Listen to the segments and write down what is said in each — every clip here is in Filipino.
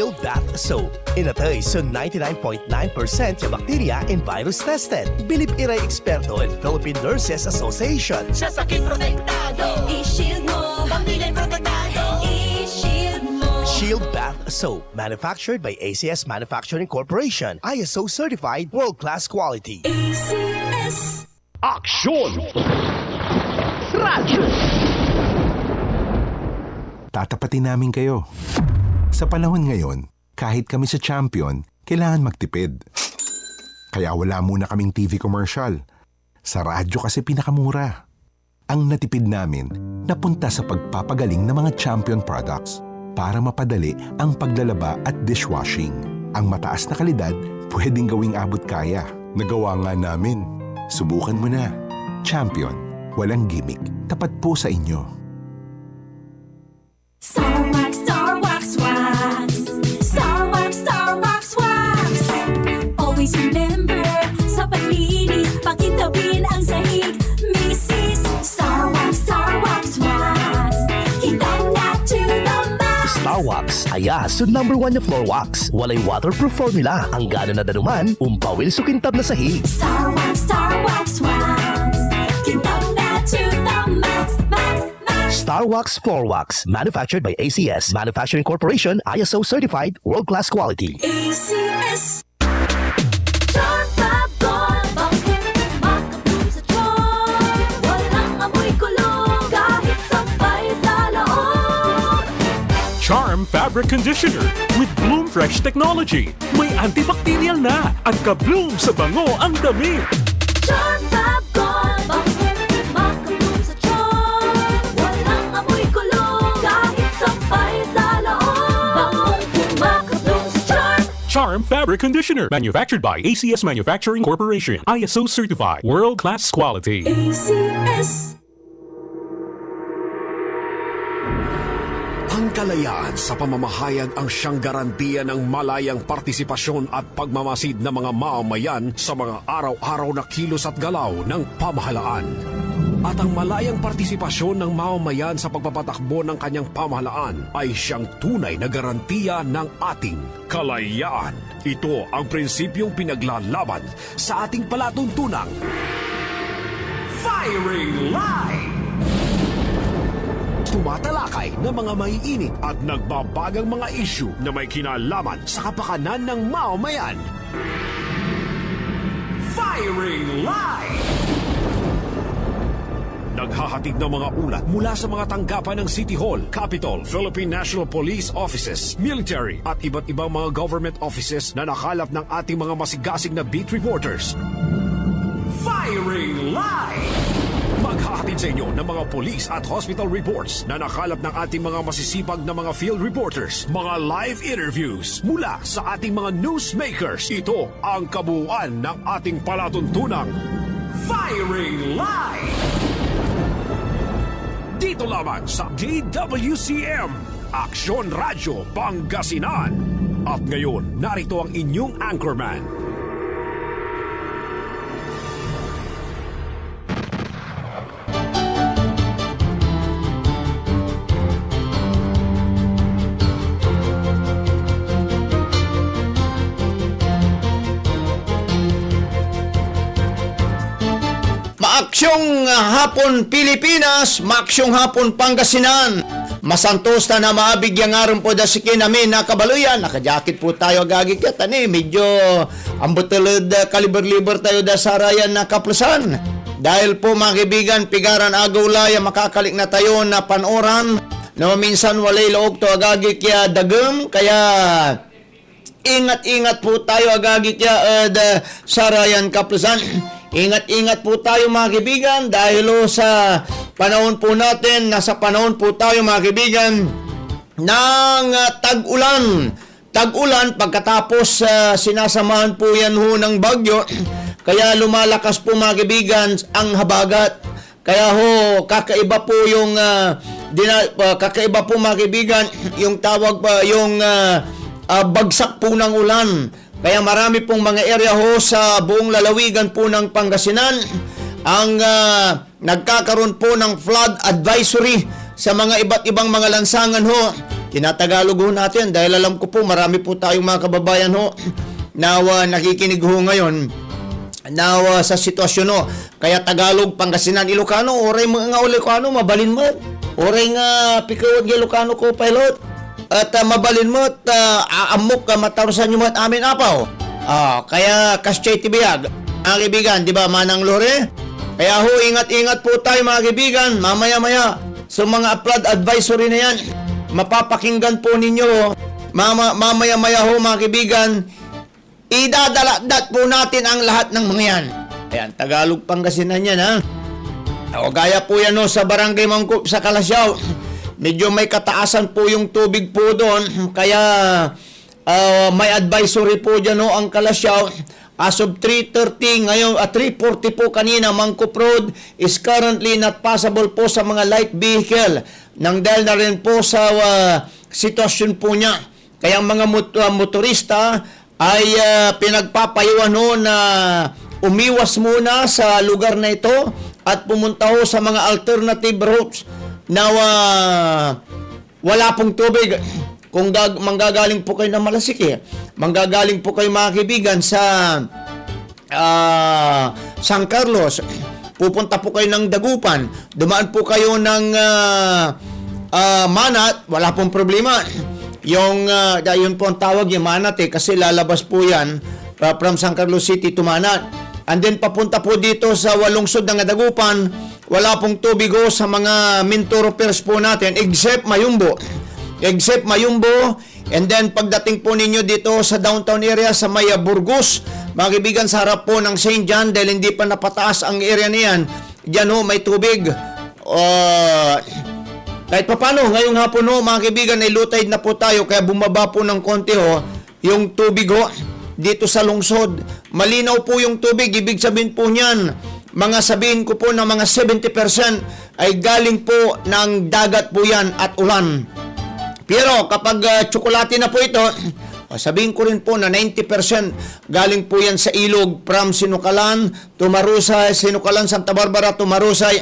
Shield Bath Soap. Inatay sa 99.9% yung bacteria and virus tested. Bilib iray eksperto and Philippine Nurses Association. Sa sakit protektado, i-shield mo. Pamilya protektado, i-shield mo. Shield Bath Soap. Manufactured by ACS Manufacturing Corporation. ISO certified, world-class quality. ACS. Aksyon! Radyo! Tatapatin namin kayo. Sa panahon ngayon, kahit kami sa champion, kailangan magtipid. Kaya wala muna kaming TV commercial. Sa radyo kasi pinakamura. Ang natipid namin, napunta sa pagpapagaling ng mga champion products para mapadali ang paglalaba at dishwashing. Ang mataas na kalidad, pwedeng gawing abot kaya. Nagawa nga namin. Subukan mo na. Champion. Walang gimmick. Tapat po sa inyo. Star Wax, Star Wax, Wax. Star Wax, Star Wax, Wax. Always remember, sa paglinis, pakintabin ang sahig. Mrs. Star Wax, Wax. Kitang na to the max. Star Wax, ayas, #1 na floor wax. Walay waterproof formula. Ang gana na danuman, umpawil sukintab na sahig. Star Wax, Wax. Kitang na to the max, max, max. Star Wax Floor Wax. Manufactured by ACS Manufacturing Corporation. ISO certified, world-class quality. ACS. Charpabon, bakit makapun sa tiyan? Walang amoy kulong, kahit sabay sa loob. Charm Fabric Conditioner with Bloom Fresh Technology. May antibacterial na at ka-bloom sa bango ang damit. Charpabon, bakit makapun sa tiyan? Walang amoy kulong, kahit sabay sa loob. Bangong kumakabloom sa tiyan. Charm Fabric Conditioner. Manufactured by ACS Manufacturing Corporation. ISO certified. World-class quality. ACS. Ang kalayaan sa pamamahayag ang siyang garantiya ng malayang partisipasyon at pagmamasid ng mga mamamayan sa mga araw-araw na kilos at galaw ng pamahalaan. At ang malayang partisipasyon ng mamamayan sa pagpapatakbo ng kanyang pamahalaan ay siyang tunay na garantiya ng ating kalayaan. Ito ang prinsipyong pinaglalaban sa ating palatuntunang Firing Line! Tumatalakay ng mga maiinit at nagbabagang mga isyu na may kinalaman sa kapakanan ng mamamayan. Firing Line! Naghahatid ng mga ulat mula sa mga tanggapan ng City Hall, Capitol, Philippine National Police Offices, military at iba't ibang mga government offices na nakalap ng ating mga masigasig na beat reporters. Firing Line! Maghahatid sa inyo ng mga police at hospital reports na nakalap ng ating mga masisipag na mga field reporters, mga live interviews mula sa ating mga newsmakers. Ito ang kabuuan ng ating palatuntunang Firing Line! Dito lamang sa DWCM, Aksyon Radyo Pangasinan. At ngayon, narito ang inyong anchorman. Maaksyong hapon Pilipinas, maaksyong hapon Pangasinan. Masantos na maabigyan nga rin po da si kinamin na kabaluyan. Nakajakit po tayo agagig kat medyo ambutulod kaliber-liber tayo da sa rayan na kaplasan. Dahil po mga kaibigan, pigaran agaw laya makakalik na tayo na panoran. No, minsan walay loog to agagig kaya dagem, kaya ingat-ingat po tayo agagig kaya sa rayan kaplasan. Ingat-ingat po tayo mga kaibigan dahil sa panahon po natin, nasa panahon po tayo mga kaibigan ng tag-ulan. Tag-ulan pagkatapos sinasamahan po yan ho ng bagyo. Kaya lumalakas po mga kaibigan ang habagat. Kaya ho kakaiba po yung kakaiba po mga kaibigan yung tawag pa yung bagsak po ng ulan. Kaya marami pong mga area ho sa buong lalawigan po ng Pangasinan ang nagkakaroon po ng flood advisory sa mga iba't ibang mga lansangan ho. tinatagalog ho natin dahil alam ko po marami po tayong mga kababayan ho na nakikinig ho ngayon na sa sitwasyon ho. Kaya Tagalog, Pangasinan, Ilocano, oray mga Ilocano, mabalin mo. Oray nga pikawad ng Ilocano ko, pilot. At mabalin mo at aamok ka matarusan nyo at amin apaw. Kaya kasyay tibiyag. Mga kaibigan, di ba, Manang Lore? Kaya ho, ingat-ingat po tayo mga kaibigan. Mamaya-maya, sa mga flood advisory na yan, mapapakinggan po ninyo. Mamaya-maya ho mga kaibigan, idadalat po natin ang lahat ng mga yan. Ayan, Tagalog, Pangasinan yan, ha? O, gaya po yan, sa Barangay Mangkop sa Kalasyaw. Medyo may kataasan po yung tubig po doon. Kaya, may advisory po dyan, ang Kalasyaw. As of 3:30, ngayon, 3:40 po kanina, Mangkop Road is currently not passable po sa mga light vehicle. Nang dahil na rin po sa sitwasyon po niya. Kaya ang mga motorista ay pinagpapayuan na umiwas muna sa lugar na ito at pumunta ho sa mga alternative routes na wala pong tubig. Kung manggagaling po kayo ng Malasiki, manggagaling po kayo mga kaibigan sa San Carlos, pupunta po kayo ng Dagupan, dumaan po kayo ng Manat, wala pong problema. Yun po ang tawag yung Manat kasi lalabas po yan from San Carlos City to Manat. And then papunta po dito sa Walungsod ng Dagupan, wala pong tubig sa mga main thoroughfares po natin except Mayumbo. And then pagdating po ninyo dito sa downtown area sa Maya Burgos, mga kaibigan, sa harap po ng St. John, dahil hindi pa napataas ang area niyan, dyan may tubig. Kahit papano, ngayong hapon mga kaibigan, ay low tide na po tayo, kaya bumaba po ng konti yung tubig dito sa lungsod. Malinaw po yung tubig, ibig sabihin po niyan, sabihin ko po na mga 70% ay galing po ng dagat po yan at ulan. Pero kapag tsokolate na po ito, sabihin ko rin po na 90% galing po yan sa ilog from Sinukalan, Tumarusay, Sinukalan, Santa Barbara, Tumarusay.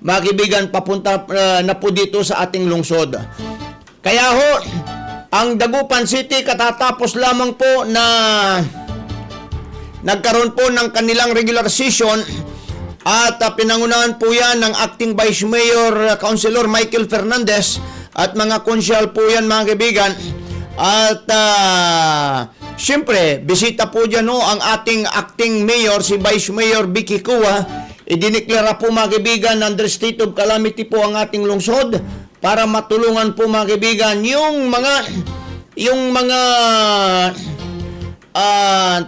Mga kaibigan, papunta na po dito sa ating lungsod. Kaya ang Dagupan City katatapos lamang po na nagkaroon po ng kanilang regular session at pinangunahan po yan ng Acting Vice Mayor Councilor Michael Fernandez at mga konsyal po yan mga kaibigan. At siyempre, bisita po dyan ang ating acting mayor, si Vice Mayor Vicky Cua. Idiniklara po mga kaibigan, under state of calamity po ang ating lungsod para matulungan po mga kaibigan yung mga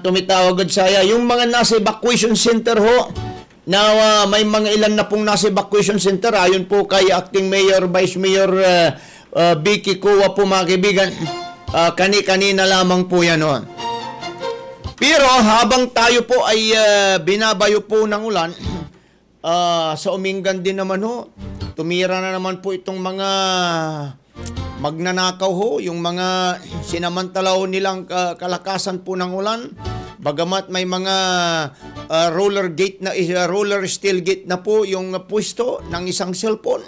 tumitawag saya, yung mga nasa evacuation center na may mga ilan na pong nasa evacuation center ayon po kay Acting Mayor, Vice Mayor Vicky Cua po mga kaibigan. Kanina lamang po yan. Pero habang tayo po ay binabayo po ng ulan, sa Umingan din naman tumira na naman po itong mga magnanakaw yung mga sinamantalaw nilang kalakasan po ng ulan. Bagamat may mga roller steel gate na po yung pwesto ng isang cellphone.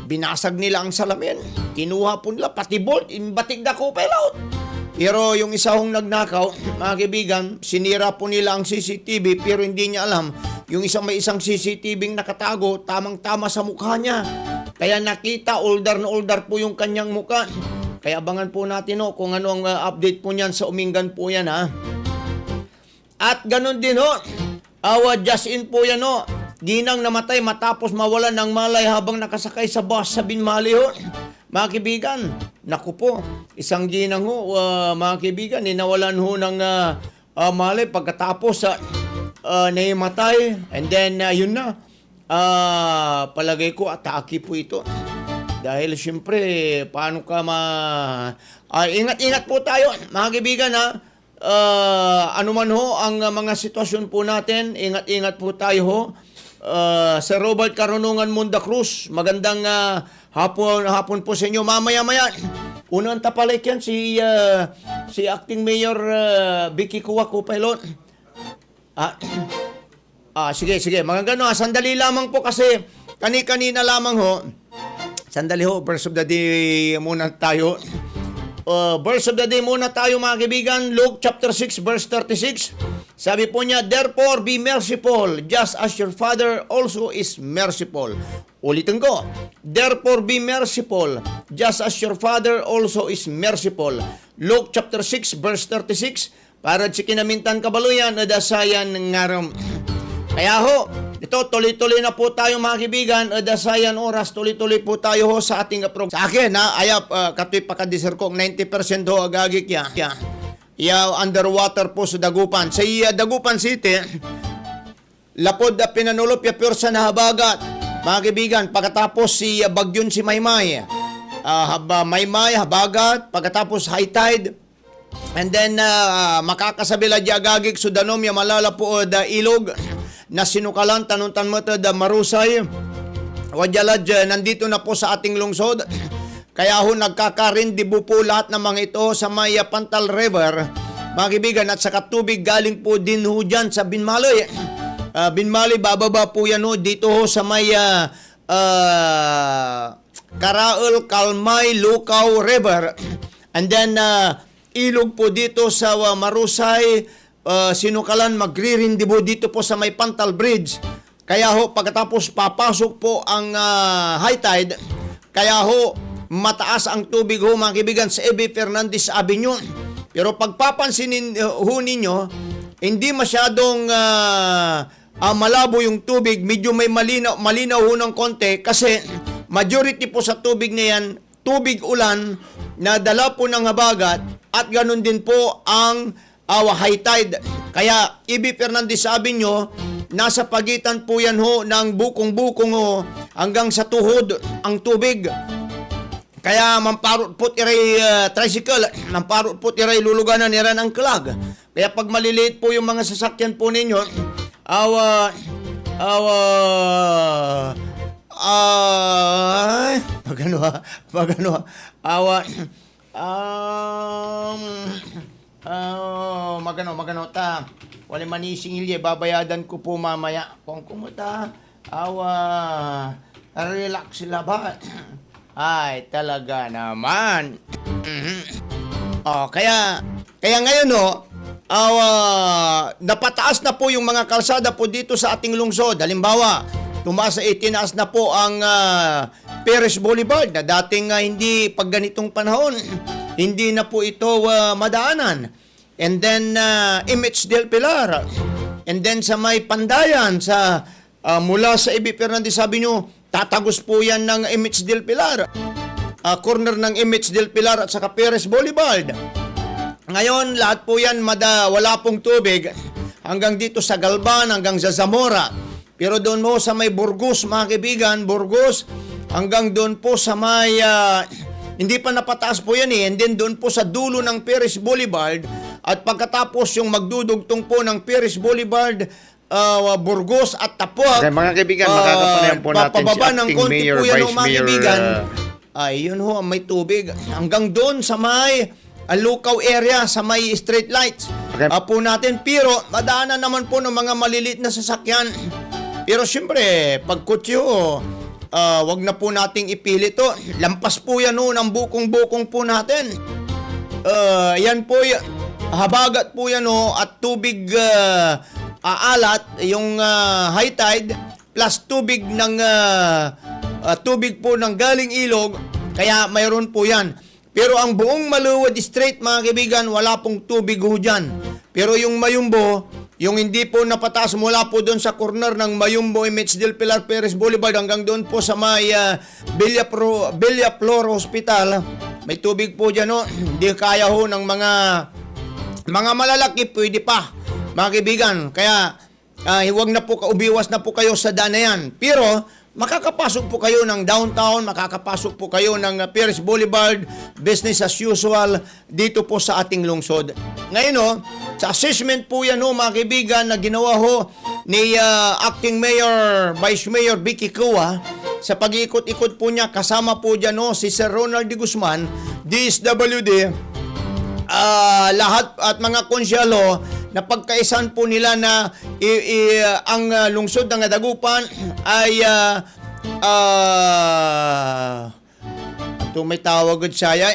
Binasag nila ang salamin. Kinuha po nila pati bolt, batig na ko pelot. Pero yung isa nagnakaw, mga kaibigan, sinira po nila ang CCTV pero hindi niya alam. Yung may isang CCTV nakatago, tamang-tama sa mukha niya. Kaya nakita, older na older po yung kanyang mukha. Kaya abangan po natin kung ano ang update po niyan sa Umingan po yan At ganun din just in po yan ginang namatay matapos mawalan ng malay habang nakasakay sa bus sa Binmali Mga kaibigan, naku po, isang ginang mga kaibigan, nawalan ng malay pagkatapos naimatay. And then, yun na, palagay ko atake po ito. Dahil siyempre, paano ka ingat-ingat po tayo, mga kaibigan ano man ang mga sitwasyon po natin, ingat-ingat po tayo Sir Robert Carunungan Munda Cruz, magandang hapon po sa inyo. Mamaya-maya, unang tapalik yan si Acting Mayor Vicky Cua Copilot. Sige, mga gano'n. Sandali lamang po kasi kanina lamang Sandali ho, verse of the day muna tayo. Verse of the day muna tayo mga kaibigan. Luke chapter 6 verse 36. Sabi po niya, therefore be merciful, just as your Father also is merciful. Ulitin ko, therefore be merciful, just as your Father also is merciful. Luke chapter 6 verse 36. Para sa kinamintan kabaluyan, adasayan ng ngaram. Kaya ho, ito, tuloy-tuloy na po tayo mga kaibigan, dasayan oras, tuloy-tuloy po tayo ho sa ating program. Sa akin, ayap, katoy pakadisir ko, 90% ho agagik ya. Underwater po sa Dagupan. Sa Dagupan City, lapod na pinanulop ya pure sa nahabagat. Mga kaibigan, pagkatapos si Bagyon si Maymay, Maymay, habagat, pagkatapos high tide, and then makakasabila di agagik sudanom ya malala po da ilog, na sinukalan tanuntan mo da marusay wadjalad nandito na po sa ating lungsod. Kaya ho nagkakarindi po lahat ng mga ito sa may Pantal River mga kaibigan, at sa katubig galing po din ho dyan sa Binmaloy. Binmaloy bababa po yan ho dito ho sa may Karaul, Kalmay, Lukaw River, and then ilog po dito sa Marusay, sinukalan, magririndibo dito po sa may Pantal Bridge. Kaya ho, pagkatapos papasok po ang high tide, kaya ho, mataas ang tubig ho mga kaibigan sa E.B. Fernandez Avenue. Pero pagpapansinin ho ninyo, hindi masyadong malabo yung tubig, medyo may malinaw ho ng konti, kasi majority po sa tubig na yan, tubig ulan na dala po ng habagat, at ganun din po ang high tide. Kaya E.B. Fernandez Avenue, nasa pagitan po yan ho ng bukong-bukong ho hanggang sa tuhod ang tubig. Kaya mamparot po iray tricycle, mamparot po iray luluganan nila ng klag. Kaya pag maliliit po yung mga sasakyan po ninyo, magano ta. Wala manising ilye, babayadan ko po mamaya. Kung kumuta, relax sila ba? Ay, talaga naman. Kaya ngayon napataas na po yung mga kalsada po dito sa ating lungsod. Halimbawa, itinaas na po ang Perez Boulevard na dating hindi pag ganitong panahon, hindi na po ito madaanan. And then Image del Pilar. And then sa may Pandayan, sa mula sa E.B. Fernandez Avenue, tatagos po yan ng Image del Pilar. Corner ng Image del Pilar at saka Perez Boulevard. Ngayon, lahat po yan wala pong tubig hanggang dito sa Galban, hanggang sa Zamora. Pero doon mo sa may Burgos, mga kaibigan, Burgos, hanggang doon po sa may, hindi pa napataas po yan and then doon po sa dulo ng Perez Boulevard, at pagkatapos yung magdudugtong po ng Perez Boulevard, Burgos at Tapuag. Okay, mga kaibigan, makakapanayan po natin si acting mayor, vice mayor. Yun ho, may tubig. Hanggang doon sa may Lukaw area, sa may street lights. Okay. Po natin. Pero, madaanan naman po ng mga maliliit na sasakyan. Pero siyempre, pag kutsi ho, wag na po nating ipilit to. Lampas po yan ho ng bukong-bukong po natin. Yan po, habagat po yan ho, at tubig alat, yung high tide, plus tubig ng tubig po ng galing ilog, kaya mayroon po yan. Pero ang buong Maluwad Strait, mga kaibigan, wala pong tubig ho dyan. Pero yung Mayumbo, yung hindi po napataas mula po doon sa corner ng Mayumbo, Image del Pilar, Perez Boulevard, hanggang doon po sa may Villaflor Hospital, may tubig po dyan ho. Hindi kaya ho ng mga malalaki, pwede pa, mga kaibigan. Kaya huwag na po, umiwas na po kayo sa daan na yan. Pero makakapasok po kayo ng downtown, makakapasok po kayo ng Perez Boulevard, business as usual dito po sa ating lungsod. Ngayon sa assessment po yan mga kaibigan, na ginawa ni acting mayor, vice mayor Vicky Cua, sa pag-iikot-ikot po niya, kasama po dyan si Sir Ronald de Guzman, DSWD, lahat at mga konsyalo, na pagkaisan po nila na ang lungsod ng Dagupan ay may tawag at saya.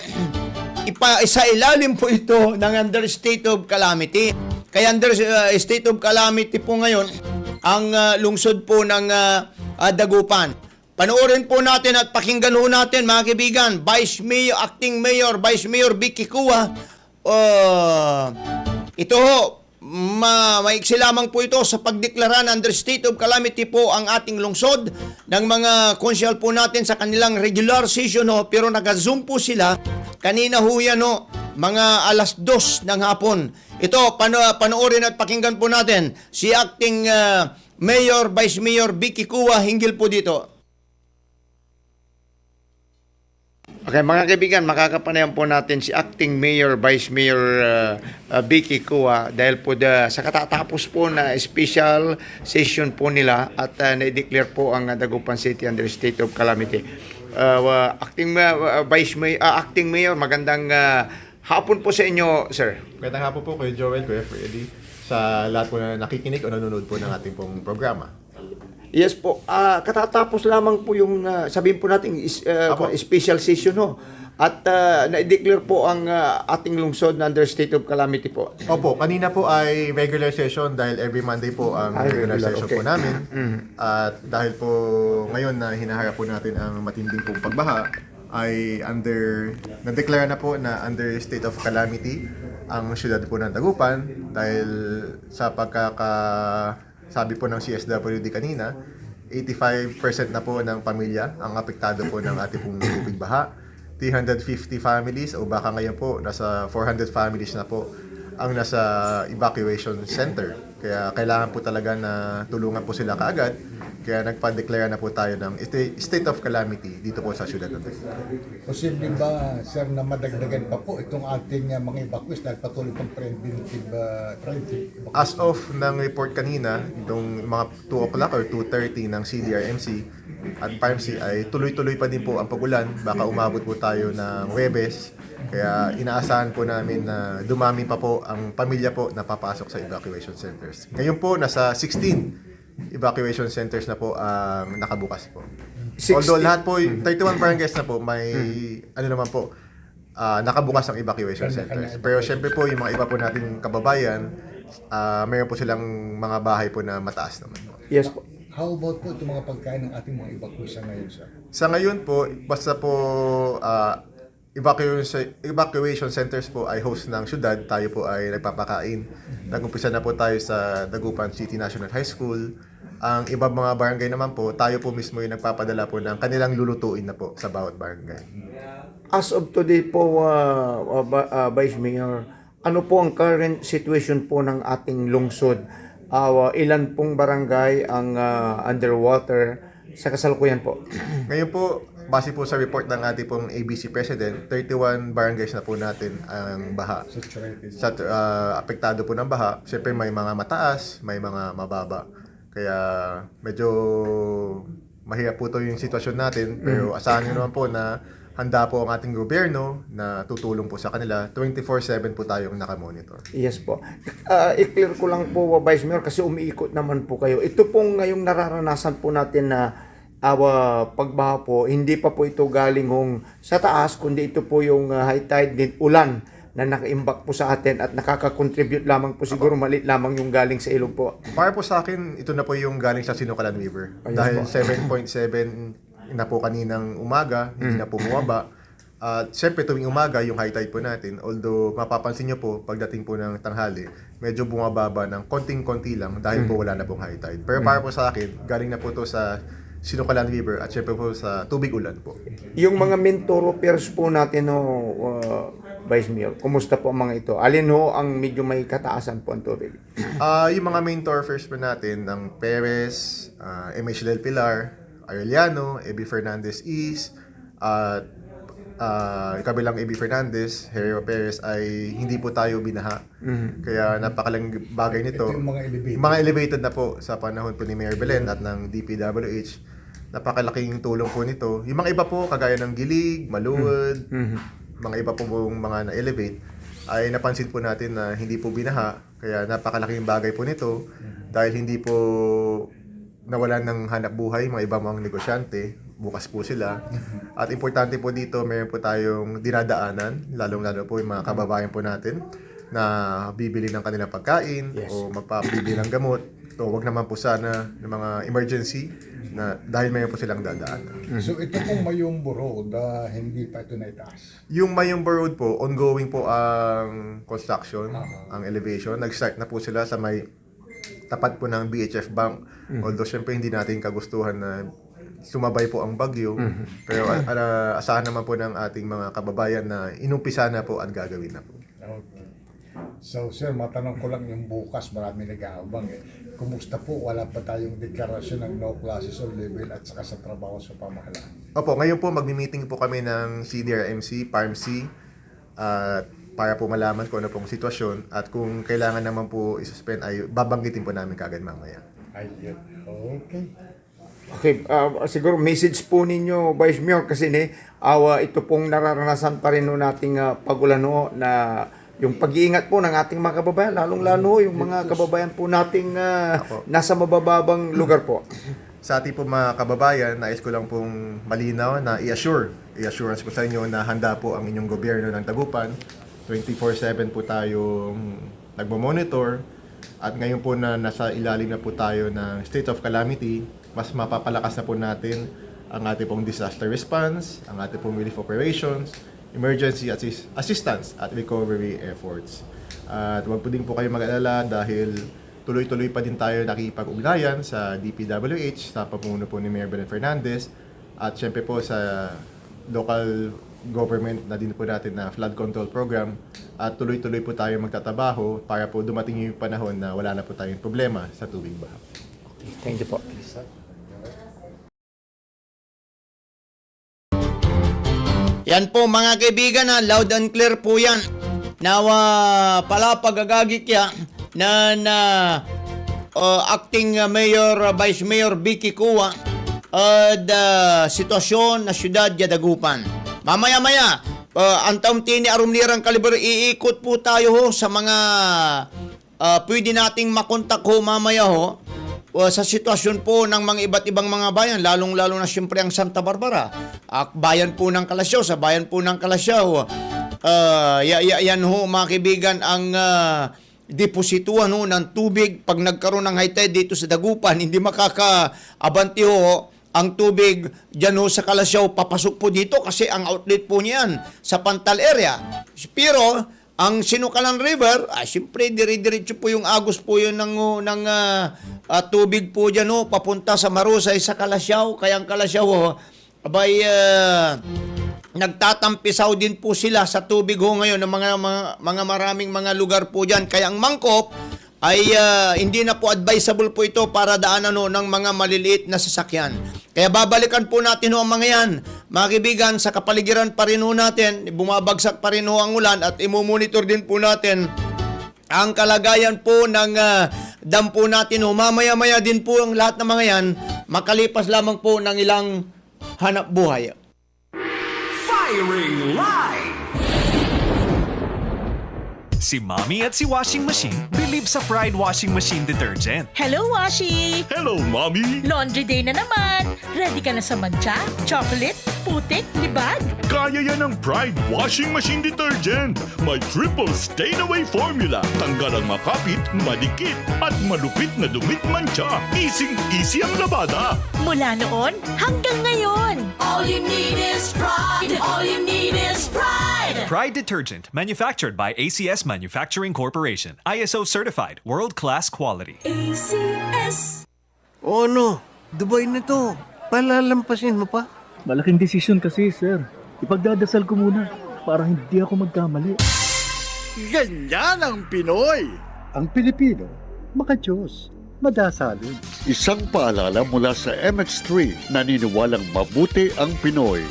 Isa ilalim po ito ng under state of calamity. Kaya under state of calamity po ngayon ang lungsod po ng Dagupan. Panoorin po natin at pakinggan po natin mga kaibigan, Acting Mayor Vicky Cua. Ito ho, maiksi lamang po ito sa pagdeklara na under state of calamity po ang ating lungsod ng mga konsyal po natin sa kanilang regular session ho, pero nag-zoom po sila kanina ho yan ho, mga 2:00 ng hapon. Ito, panoorin at pakinggan po natin si Acting Vice Mayor Vicky Cua hinggil po dito. Okay, mga kaibigan, makakapanayan po natin si Acting Mayor, Vice Mayor Vicky Cua dahil po sa katatapos po na special session po nila at na-declare po ang Dagupan City under state of calamity. Acting Mayor, magandang hapon po sa inyo, sir. Magandang hapon po kay Joel, Kuya Freddy, sa lahat po na nakikinig o nanonood po ng ating pong programa. Yes po, katatapos lamang po yung sabihin po natin special session no. At na-declare po ang ating lungsod na under state of calamity po. Opo, kanina po ay regular session dahil every Monday po ang regular session okay. po namin. At dahil po ngayon na hinaharap po natin ang matinding pong pagbaha, ay na-declare na po na under state of calamity ang syudad po ng Dagupan dahil sa sabi po ng CSWD kanina, 85% na po ng pamilya ang apektado po ng ating pong tubig baha. 350 families o baka ngayon po nasa 400 families na po ang nasa evacuation center. Kaya kailangan po talaga na tulungan po sila kaagad. Kaya nagpa-declare na po tayo ng state of calamity dito po sa syudad ng Dagupan. Posible ba, sir, na madagdagan pa po itong ating mga evacuees dahil patuloy pang preventive evacuation? As of ng report kanina, itong mga 2 o'clock or 2:30 ng CDRMC at PARMC ay tuloy-tuloy pa din po ang pagulan. Baka umabot po tayo ng Huwebes. Kaya inaasahan po namin na dumami pa po ang pamilya po na papasok sa evacuation centers. Ngayon po, nasa 16 evacuation centers na po ang nakabukas po. 16? Although lahat po, 31 barangays na po, may naman po, nakabukas ang evacuation centers. Pero syempre po, yung mga iba po nating kababayan, mayroon po silang mga bahay po na mataas naman po. Yes po. How about po itong mga pagkain ng ating mga evacuees ngayon, sir? Sa ngayon po, basta po evacuation centers po ay host ng syudad, tayo po ay nagpapakain. Nag-umpisa na po tayo sa Dagupan City National High School. Ang ibang mga barangay naman po, tayo po mismo yung nagpapadala po ng kanilang lulutuin na po sa bawat barangay. As of today po, Vice Mayor, ano po ang current situation po ng ating lungsod? Ilan pong barangay ang underwater sa kasalukuyan po? Ngayon po, base po sa report ng ating pong ABC President, 31 barangays na po natin ang baha. Apektado po ng baha. Siyempre may mga mataas, may mga mababa. Kaya medyo mahirap po ito yung sitwasyon natin. Pero asahan nyo naman po na handa po ang ating gobyerno na tutulong po sa kanila. 24/7 po tayong nakamonitor. Yes po. I-clear ko lang po, Vice Mayor, kasi umiikot naman po kayo. Ito pong ngayong nararanasan po natin na pagbaha po, hindi pa po ito galing sa taas, kundi ito po yung high tide din, ulan na naka-imbak po sa atin at nakaka-contribute lamang po siguro maliit lamang yung galing sa ilog po. Para po sa akin, ito na po yung galing sa Sinukalan River. Yes dahil po. 7.7 na po kaninang umaga, hindi na po bumaba. At siyempre tuwing umaga, yung high tide po natin, although mapapansin nyo po, pagdating po ng tanghali, medyo bumababa ng konting-konti lang dahil po wala na pong high tide. Pero para po sa akin, galing na po to sa Sinukalan River at syempre po sa tubig ulan po. Yung mga main thoroughfares po natin, Vice Mayor, kumusta po ang mga ito? Alin ang medyo may kataasan po ang tubig? Yung mga main thoroughfares po natin, ng Perez, MH Del Pilar, Arellano, A.B. Fernandez East, at kabilang A.B. Fernandez, Herrero Perez ay hindi po tayo binaha. Kaya napakalaking bagay nito. Ito yung mga elevated. Mga elevated na po sa panahon po ni Mayor Belen at ng DPWH. Napakalaking tulong po nito. Yung mga iba po, kagaya ng Gilig, Maluwod, mga iba po pong mga na-elevate, ay napansin po natin na hindi po binaha. Kaya napakalaking bagay po nito dahil hindi po nawalan ng hanap buhay, mga iba mga negosyante. bukas po sila. At importante po dito, mayroon po tayong dinadaanan, lalong-lalo po yung mga kababayan po natin na bibili ng kanilang pagkain o magpapabili ng gamot. So, wag naman po sana ng mga emergency na dahil mayroon po silang dadaanan. So ito pong Mayumbo Road, hindi pa ito naitaas. Yung Mayumbo Road po, ongoing po ang construction, ang elevation. Nag-start na po sila sa may tapat po ng BHF Bank. Although syempre hindi natin kagustuhan na sumabay po ang bagyo. Pero asahan naman po ng ating mga kababayan na inumpisa na po at gagawin na po. Okay. So sir, matanong ko lang yung bukas, marami nag-aabang eh. Kumusta po? Wala pa tayong deklarasyon ng no classes or level at saka sa trabaho sa pamahalaan. Opo, ngayon po magmi-meeting po kami ng CDRMC, PARMC, para po malaman kung ano pong sitwasyon at kung kailangan naman po isuspend ay babanggitin po namin kagad mamaya. Ayun. Okay. Okay, siguro message po ninyo, Vice Mayor, kasi ito pong nararanasan pa rin nating pagulan na yung pag-iingat po ng ating mga kababayan, lalong-lalo yung mga kababayan po nating nasa mabababang lugar po. Sa ating po mga kababayan, nais ko lang pong malinaw na i-assurance po sa inyo na handa po ang inyong gobyerno ng Dagupan. 24/7 po tayong nagmo-monitor at ngayon po na nasa ilalim na po tayo ng state of calamity, mas mapapalakas na po natin ang ating pong disaster response, ang ating pong relief operations, emergency assistance at recovery efforts. At huwag po din po kayo mag-alala dahil tuloy-tuloy pa din tayo nakikipag-ugnayan sa DPWH sa pamumuno po ni Mayor Belen Fernandez at syempre po sa local government na din po natin na flood control program at tuloy-tuloy po tayo magtatabaho para po dumating yung panahon na wala na po tayong problema sa tubig baha. Thank you po. Yan po mga kaibigan, loud and clear po yan. Nawa pala pagagagikya na acting Mayor, Vice Mayor Vicky Kua sitwasyon na syudad Dagupan. Mamaya-maya, ang taumtini arumlirang kaliber, iikot po tayo ho sa mga pwede nating makontak ho mamaya ho sa sitwasyon po ng mga iba't ibang mga bayan, lalong-lalo na siyempre ang Santa Barbara. Bayan po ng Kalasyaw, sa bayan po ng Kalasyaw, yan ho mga kaibigan ang deposituhan ho ng tubig. Pag nagkaroon ng high tide dito sa Dagupan, hindi makakaabanti ho ang tubig dyan ho sa Kalasyaw, papasok po dito kasi ang outlet po niyan sa Pantal area. Pero ang Sinukalan River, siyempre dire-diretso po yung agos po yun ng tubig po dyan ho, papunta sa Marusay sa Kalasyaw. Kaya ang Kalasyaw nagtatampisaw din po sila sa tubig ho ngayon ng mga maraming mga lugar po dyan. Kaya ang Mangkop ay hindi na po advisable po ito para daanan ho ng mga maliliit na sasakyan. Kaya babalikan po natin ho ang mga yan. Mga kaibigan, sa kapaligiran pa rin ho natin, bumabagsak pa rin ho ang ulan at imumonitor din po natin ang kalagayan po ng dam po natin ho. Mamaya-maya din po ang lahat ng mga yan, makalipas lamang po ng ilang hanap buhay. Firing line! Si Mommy at si Washing Machine believe sa Pride Washing Machine Detergent. Hello, Washi! Hello, Mommy! Laundry day na naman! Ready ka na sa mancha, chocolate, putik, libag? Kaya yan ang Pride Washing Machine Detergent. May triple stain-away formula. Tanggal ang makapit, madikit, at malupit na dumit mancha. Easy-easy ang labada. Mula noon hanggang ngayon. All you need is pride. All you need is pride. Pride Detergent, manufactured by ACS Manufacturing Corporation. ISO certified, world-class quality. ACS. O ano? Dubai na to. Palalampasin mo pa? Malaking desisyon kasi, sir. Ipagdadasal ko muna para hindi ako magkamali. Ganyan ang Pinoy! Ang Pilipino, makadiyos, madasalin. Isang paalala mula sa MX3, naniniwalang mabuti ang Pinoy.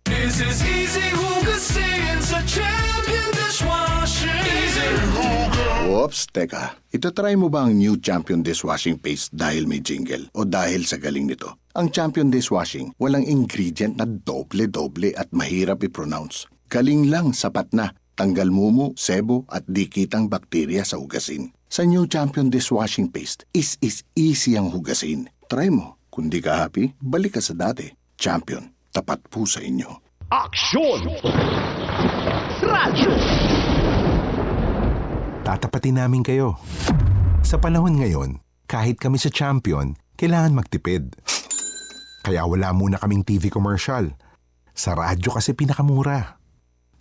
This is Easy Hugasin sa Champion Dishwashing. Easy Huga. Oops, teka. Itatry mo ba ang new Champion Dishwashing Paste dahil may jingle o dahil sa galing nito? Ang Champion Dishwashing, walang ingredient na doble-doble at mahirap i-pronounce. Galing lang, sapat na. Tanggal mumu, sebo at dikitang bakterya sa hugasin. Sa new Champion Dishwashing Paste, is easy ang hugasin. Try mo. Kung di ka happy, balik ka sa dati. Champion, tapat po sa inyo. Aksyon! Tatapatin namin kayo. Sa panahon ngayon, kahit kami sa Champion, kailangan magtipid. Kaya wala muna kaming TV commercial. Sa radyo kasi pinakamura.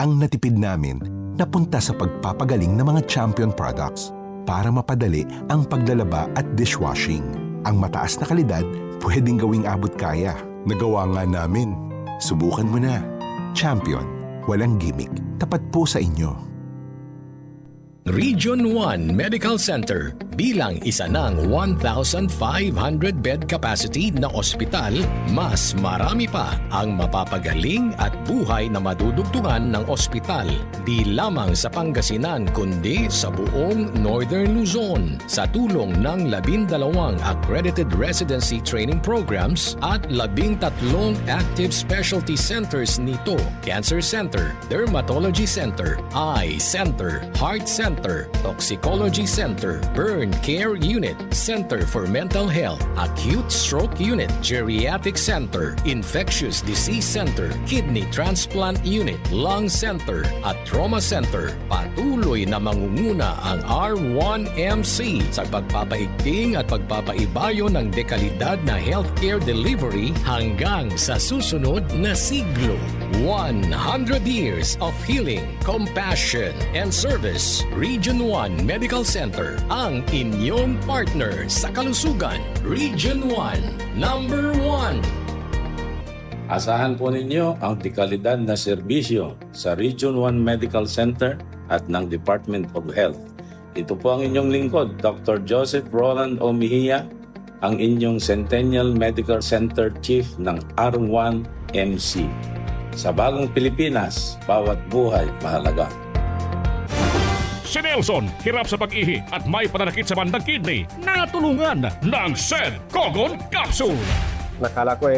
Ang natipid namin napunta sa pagpapagaling ng mga Champion products para mapadali ang paglalaba at dishwashing. Ang mataas na kalidad pwedeng gawing abot kaya. Nagawa nga namin. Subukan mo na. Champion. Walang gimmick. Tapat po sa inyo. Region 1 Medical Center bilang isa ng 1,500-bed capacity na ospital, mas marami pa ang mapapagaling at buhay na madudugtungan ng ospital. Di lamang sa Pangasinan kundi sa buong Northern Luzon sa tulong ng 12 accredited residency training programs at 13 active specialty centers nito: Cancer Center, Dermatology Center, Eye Center, Heart Center, Toxicology Center, Burn Care Unit, Center for Mental Health, Acute Stroke Unit, Geriatric Center, Infectious Disease Center, Kidney Transplant Unit, Lung Center, at Trauma Center. Patuloy na mangunguna ang R1MC sa pagpapaigting at pagpapaibayo ng dekalidad na healthcare delivery hanggang sa susunod na siglo. 100 years of healing, compassion, and service. Region 1 Medical Center, ang inyong partner sa kalusugan. Region 1, number 1. Asahan po ninyo ang dekalidad na serbisyo sa Region 1 Medical Center at ng Department of Health. Ito po ang inyong lingkod, Dr. Joseph Roland O. Mejia, ang inyong Centennial Medical Center Chief ng R1MC. Sa bagong Pilipinas, bawat buhay mahalaga. Si Nelson, hirap sa pag-ihi at may pananakit sa bandang kidney. Natulungan ng Sed Cogon Capsule. Nakala ko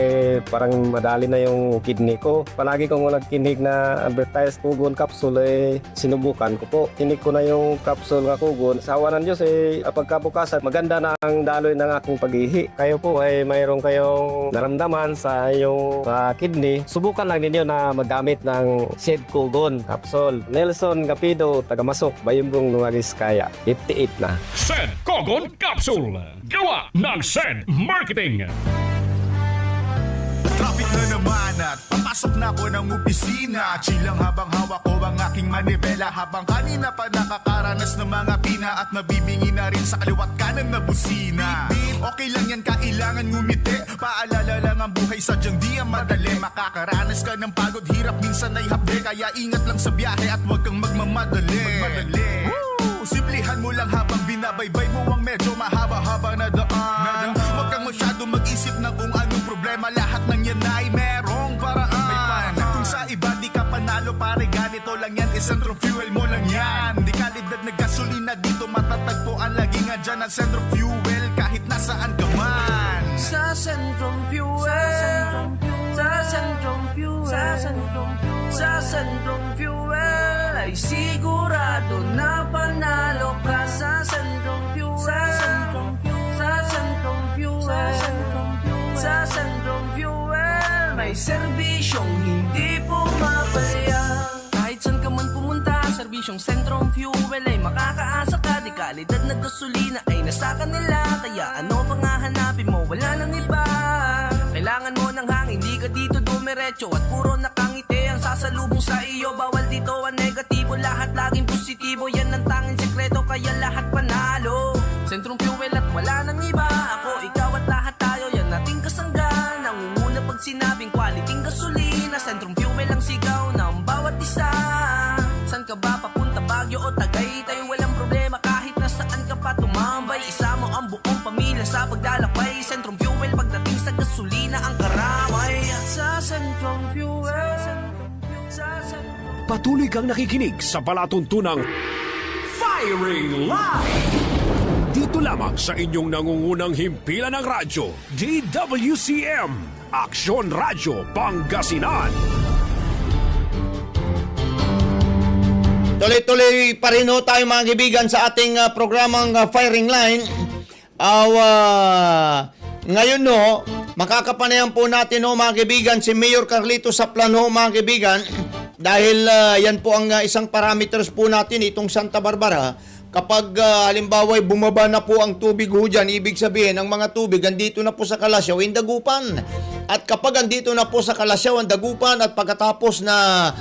parang madali na yung kidney ko. Palagi kong nagkinig na advertise Cogon Capsule, sinubukan ko po. Tinig ko na yung capsule nga Cogon. Sa awa ng Diyos pagkabukasan, maganda na ang daloy ng aking pag-ihi. Kayo po mayroon kayong naramdaman sa iyong kidney. Subukan lang ninyo na magamit ng Sed Cogon Capsule. Nelson Gapido, Tagamasok, Bayumbong, Nuaris, Kaya. 58 na. Sed Cogon Capsule. Gawa ng Sed Marketing. Traffic na naman at papasok na ako ng opisina. Chilang habang hawak ko ang aking manibela, habang kanina pa nakakaranas ng mga pina at nabibingi na rin sa kaliwat kanan na busina. Okay lang yan, kailangan ngumiti. Paalala lang ang buhay, sadyang di ang madali. Makakaranas ka ng pagod, hirap minsan ay hapde. Kaya ingat lang sa biyahe at huwag kang magmamadali. Simplihan mo lang habang binabaybay mo ang medyo mahaba-haba na daan. Huwag kang masyado mag-isip ng kung anong problema. Lahat ng yan ay merong paraan. Kung sa iba di ka panalo, pare ganito lang yan. Centrum Fuel mo lang yan. Di kalidad na gasolina dito matatagpuan. Lagi nga dyan ang Centrum Fuel kahit nasaan ka man. Sa Centrum Fuel, sa Centrum Fuel, sa Centrum Fuel, sa Centrum Fuel ay sigurado na panalo ka. Sa Centrum Fuel, sa Centrum Fuel, sa Centrum Fuel, sa Centrum Fuel, sa Centrum Fuel may serbisyong hindi pumapalya. Kahit saan ka man pumunta, serbisyong Centrum Fuel ay makakaasa ka. Di kalidad na gasolina ay nasa kanila. Kaya ano pang hahanapin mo, wala nang iba. Kailangan mo ng hangin, di ka dito dumiretso at puro nakangiti ang sasalubong sa iyo. Bawal dito ang negatibo, lahat laging positibo. Yan ang tanging sekreto, kaya lahat panalo. Centrum Fuel at wala nang iba. Ako, ikaw at lahat tayo, yan ating kasangga. Nangunguna pag sinabing quality gasolina. Centrum Fuel ang sigaw ng bawat isa. San ka ba papunta, Baguio o Tagaytay? Walang problema kahit nasaan ka pa tumambay. Isa mo ang buong pamilya sa paglalakbay. Centrum Fuel pagdating sa gasolina ang karamay. Sa Centrum Fuel, sa Centrum. Patuloy kang nakikinig sa palatuntunang Firing Line. Dito lamang sa inyong nangungunang himpilan ng radyo, DWCM, Aksyon Radyo Pangasinan. Tuloy-tuloy pa rin tayo mga kaibigan sa ating programang Firing Line. Ngayon makakapanayan po natin mga kaibigan si Mayor Carlito Saplan mga kaibigan dahil yan po ang isang parameters po natin itong Santa Barbara. Kapag halimbawa bumaba na po ang tubig dyan, ibig sabihin ang mga tubig andito na po sa Kalasyaw, yung Dagupan. At kapag andito na po sa Kalasyaw ang Dagupan at pagkatapos na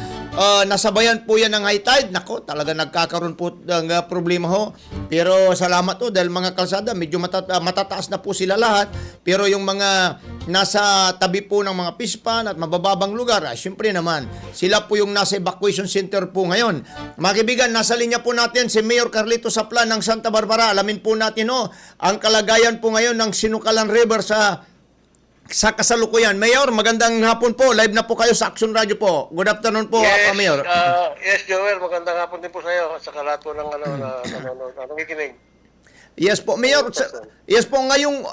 nasabayan po yan ng high tide, nako, talaga nagkakaroon po ng problema ho. Pero salamat ho dahil mga kalsada, medyo matataas na po sila lahat. Pero yung mga nasa tabi po ng mga pispan at mabababang lugar, syempre naman, sila po yung nasa evacuation center po ngayon. Mga kaibigan, nasa linya po natin si Mayor Carlito Saplan ng Santa Barbara. Alamin po natin ang kalagayan po ngayon ng Sinukalan River sa kasalukuyan. Mayor, magandang hapon po. Live na po kayo sa Action Radio po. Good afternoon po, Mayor. Yes, Joel. Magandang hapon din po sa iyo at sa lahat po ng nakikinig. Yes po, Mayor. Yes po, ngayong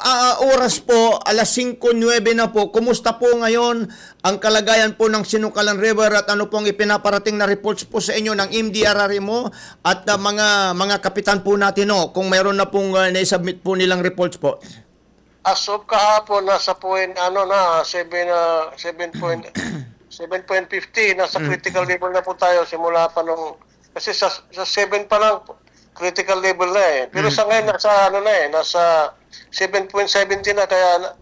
oras po, alas 5:09 na po. Kumusta po ngayon ang kalagayan po ng Sinukalan River at ano pong ipinaparating na reports po sa inyo ng MDRRMO at mga kapitan po natin kung mayroon na pong na-submit po nilang reports po? As of kahapon, nasa point, 7.50, nasa critical level na po tayo simula pa nung, kasi sa 7 pa lang, critical level na eh. Pero sa ngayon, nasa 7.70 na, kaya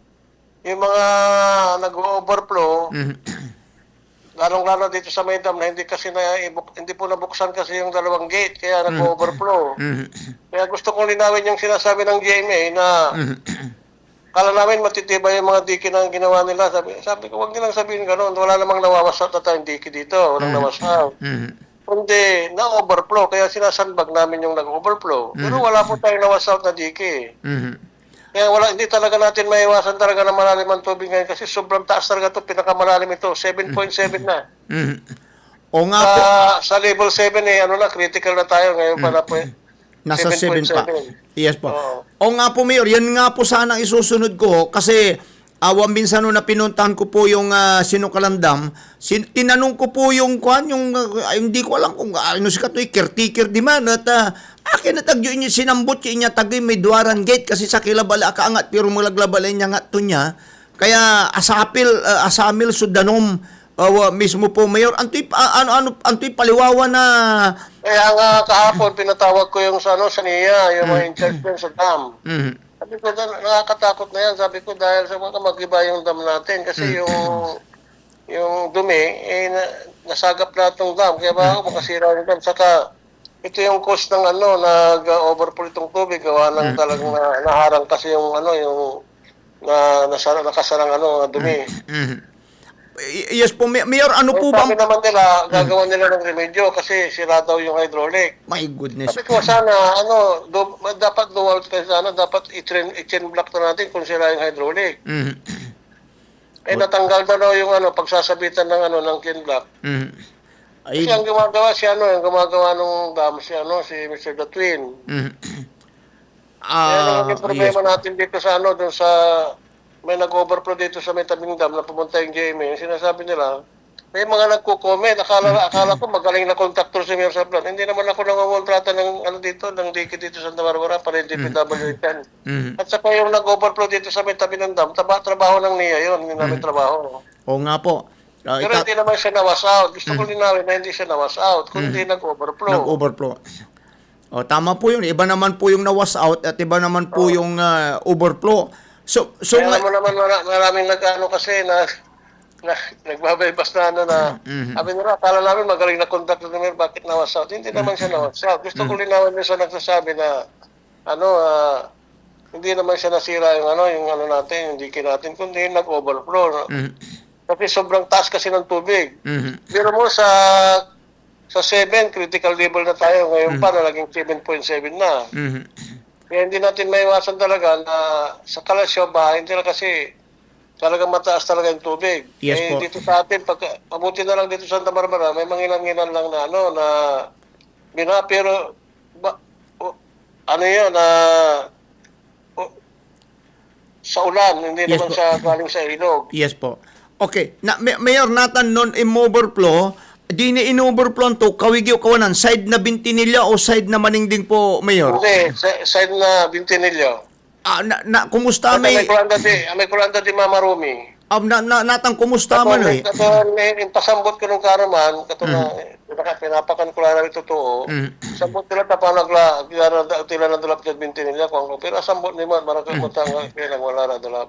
yung mga nag-overflow, lalong-lalo dito sa may dam na hindi po nabuksan kasi yung dalawang gate, kaya nag-overflow. Kaya gusto kong linawin yung sinasabi ng GMA na kala namin matitibay yung mga diki na ginawa nila. Sabi ko, huwag nilang sabihin gano'n. Wala namang nawawasak na tayong diki dito. Walang nawasak. Kundi na-overflow. Kaya sinasandbag namin yung nag-overflow. Pero wala po tayong nawasak na diki. Kaya hindi talaga natin maiwasan talaga na malalim ang tubig ngayon kasi sobrang taas talaga ito. Pinakamalalim ito. 7.7 na. O nga po. Sa level 7 critical na tayo. Ngayon pa na po Nasa 7 pa. Yes po. O nga po, Mayor, yan nga po sana ang isusunod ko kasi minsan na pinuntahan ko po yung Sinukalan Dam, tinanong ko po yung hindi ko alam kung ano si katoy, caretaker di man, at akin na tagyo inyo sinambot niya tagyo may duwaran gate kasi sa kilabala kaangat pero mulaglabalay niya nga to niya. Kaya asamil sudanom mismo po, Mayor, antoy paliwawa na. Kaya nga kahapon pinatawag ko yung sa NIA, yung mga in-charge sa dam. Sabi ko, nakakatakot na yan. Sabi ko, dahil sa mga mag-iba yung dam natin kasi yung dumi, nasagap na itong dam. Kaya ba makasira yung dam. Saka, ito yung cause ng nag-overflow itong tubig. Gawa ng talagang naharang kasi yung nakasarang dumi. Yes po, Mayor, ano po ba? Sabi naman nila, gagawa nila ng remedyo kasi sira daw yung hydraulic. My goodness. Sabi ko, sana, dapat dual kasi sana, dapat i-chain block na natin kung sira yung hydraulic. Natanggal na daw yung pagsasabitan ng chain block. Kasi ang gumagawa yung gumagawa ng dam, si Mr. Datwin. Kaya yung problema natin dito sa dun sa may nag-overflow dito sa may tabing dam na pumunta yung GMA, sinasabi nila, may mga nagko-comment. Akala ko magaling na kontraktor si Mayor Saplan. Hindi naman ako nangungontrata ng ng diki dito sa Santa Barbara para yung DPWH yan. At saka yung nag-overflow dito sa may tabi ng dam, trabaho ng NIA yun, hindi namin trabaho. O nga po. Pero hindi naman siya nawas out. Gusto ko linawin na hindi siya nawas out, kundi nag-overflow. Nag-overflow. Tama po yun. Iba naman po yung nawas out at iba naman po yung overflow. So kaya mo naman maraming kasi nagbabaybas na sabi nila, akala namin magaling na kontraktor namin, bakit nawas out? Hindi naman siya nawas out. Gusto ko linawin niya sa nagsasabi na hindi naman siya nasira yung natin, yung diki natin, kundi nag-overflow. Kasi sobrang taas kasi ng tubig. Pero mo sa 7, critical level na tayo. Ngayon pa na naging 7.7 na. Kaya hindi natin maiwasan talaga na sa Kalasyaw bahay nila kasi talagang mataas talaga yung tubig. Yes po. Dito sa atin, pabuti na lang dito sa Santa Barbara, may mangilan-ngilan lang na pero sa ulan, hindi naman siya galing sa ilog. Yes po. Okay. Mayor Nathan, non-overflow, di ni in-overflow to, Kawigyo Kawanan, side na Bintinilya o side na Maningding po, Mayor? Hindi, side na Bintinilya. kumusta May may kulanda di Mama Rumi. natang kumusta man eh. Yung pasambot ko nung karaman, pinapakan ko lang ito totoo. Sambot nila tapanagla, tila na dalap dyan binti nila. Pero sambot ni man, marakang matang wala na dalap.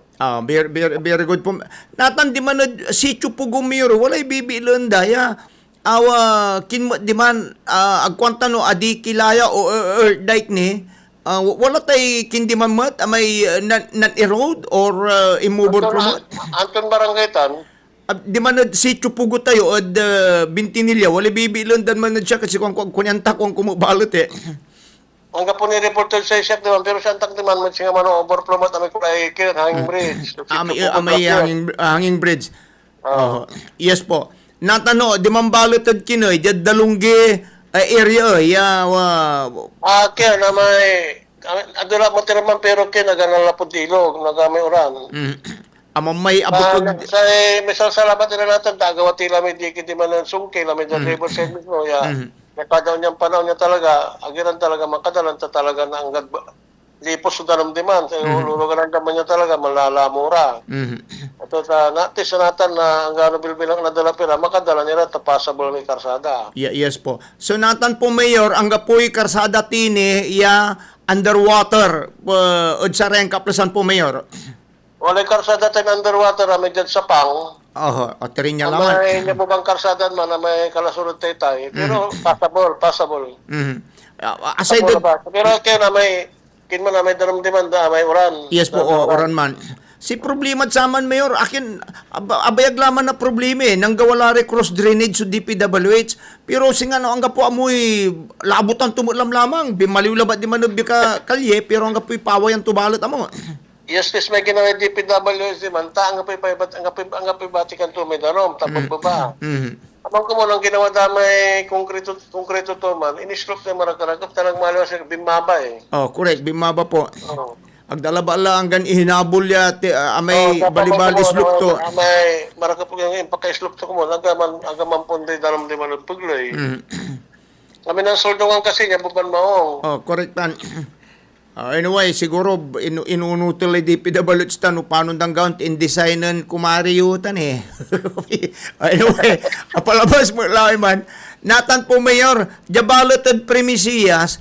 Very good po. Natan di man sityo po gumiro, walay bibilon daya. Awa kinmo di man agkwanta no adi kilaya o dike ni. Wala tay kindi mamat may non-erode or immovable promote. Anton Barangaytan. Di man sityo pugo tayo od binti nila wala bibilon dan man siya kasi kung kunyanta kung kumubalot eh. Ang po ni reporter sa isyak naman, pero siya antang naman siya man overpromote amay kulay hanging bridge. Amay hanging bridge. Yes po. Natano di man balot ad kinoy jad dalungge area kaya na may adula mo tiraman pero kaya naganala po ilog nagamay uran. May abot sa may salamat nila natin tagawa tila may dikit di man ang sungkay la may labor service mo nakadaw niyang panahon niya talaga agiran talaga makadalan ta talaga na ang lipos sa dalam demand lulugan ang daman niya talaga malalamura. Ito natis na natin na ang gano'n bilbilang nadala pera makadala nila tapasable may karsada. Yes po. So natan po Mayor ang gapoy karsada tini underwater od sa ren kaplasan po Mayor. Walay karsada tayo underwater may dyan sa pang. Oterin niya lang. May nabubang karsada man na may kalasunod tayo pero passable. Aside pero kaya na may kinman na may daramdiman may uran. Yes po, uran man. Si problema sa man Mayor, akin abayag laman na problema nang gawalari cross drainage sa DPWH. Pero singa no ang gapo amoy labutan tumutlam lamang, bimaliw labat di man ka kalye pero ang gapoy paway ang tubalot amo. Yes, may ginawa DPWH man ta ang gapoy batikan to may darom tapos baba. Amang ko mo nang ginawa damay konkreto to man, inislop na marakaragap talang maliwas bimaba eh. Correct, bimaba po. Agdala-bala ang gan ihinabol ya amay balibal islop to. Amay marakap yung pagka-islop to ko mo, agaman punday daram di man pagloy. Kami nang soldongan kasi niya buban maong. Correct tan. Anyway, siguro inunutuloy di PWH tan paano dang gawin in designan kumariyutan eh. Anyway, apalabas mo lang man. Natan po Mayor, jabalot at premisiyas,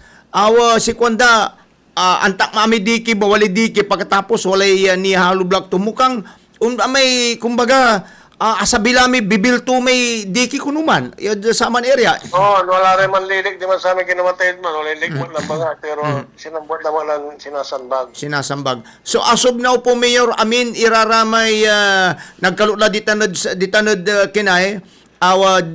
si Kwanda antak mami diki bawali diki pagkatapos walay ni halo block tumukang may kumbaga asabilami bibil to may diki kunuman sa man area. Wala rin man lilik di man sa amin ginamatay man wala lilik mo lang mga pero sinambot na lang sinasambag. So asob now po Mayor amin iraramay nagkalula ditanod kinay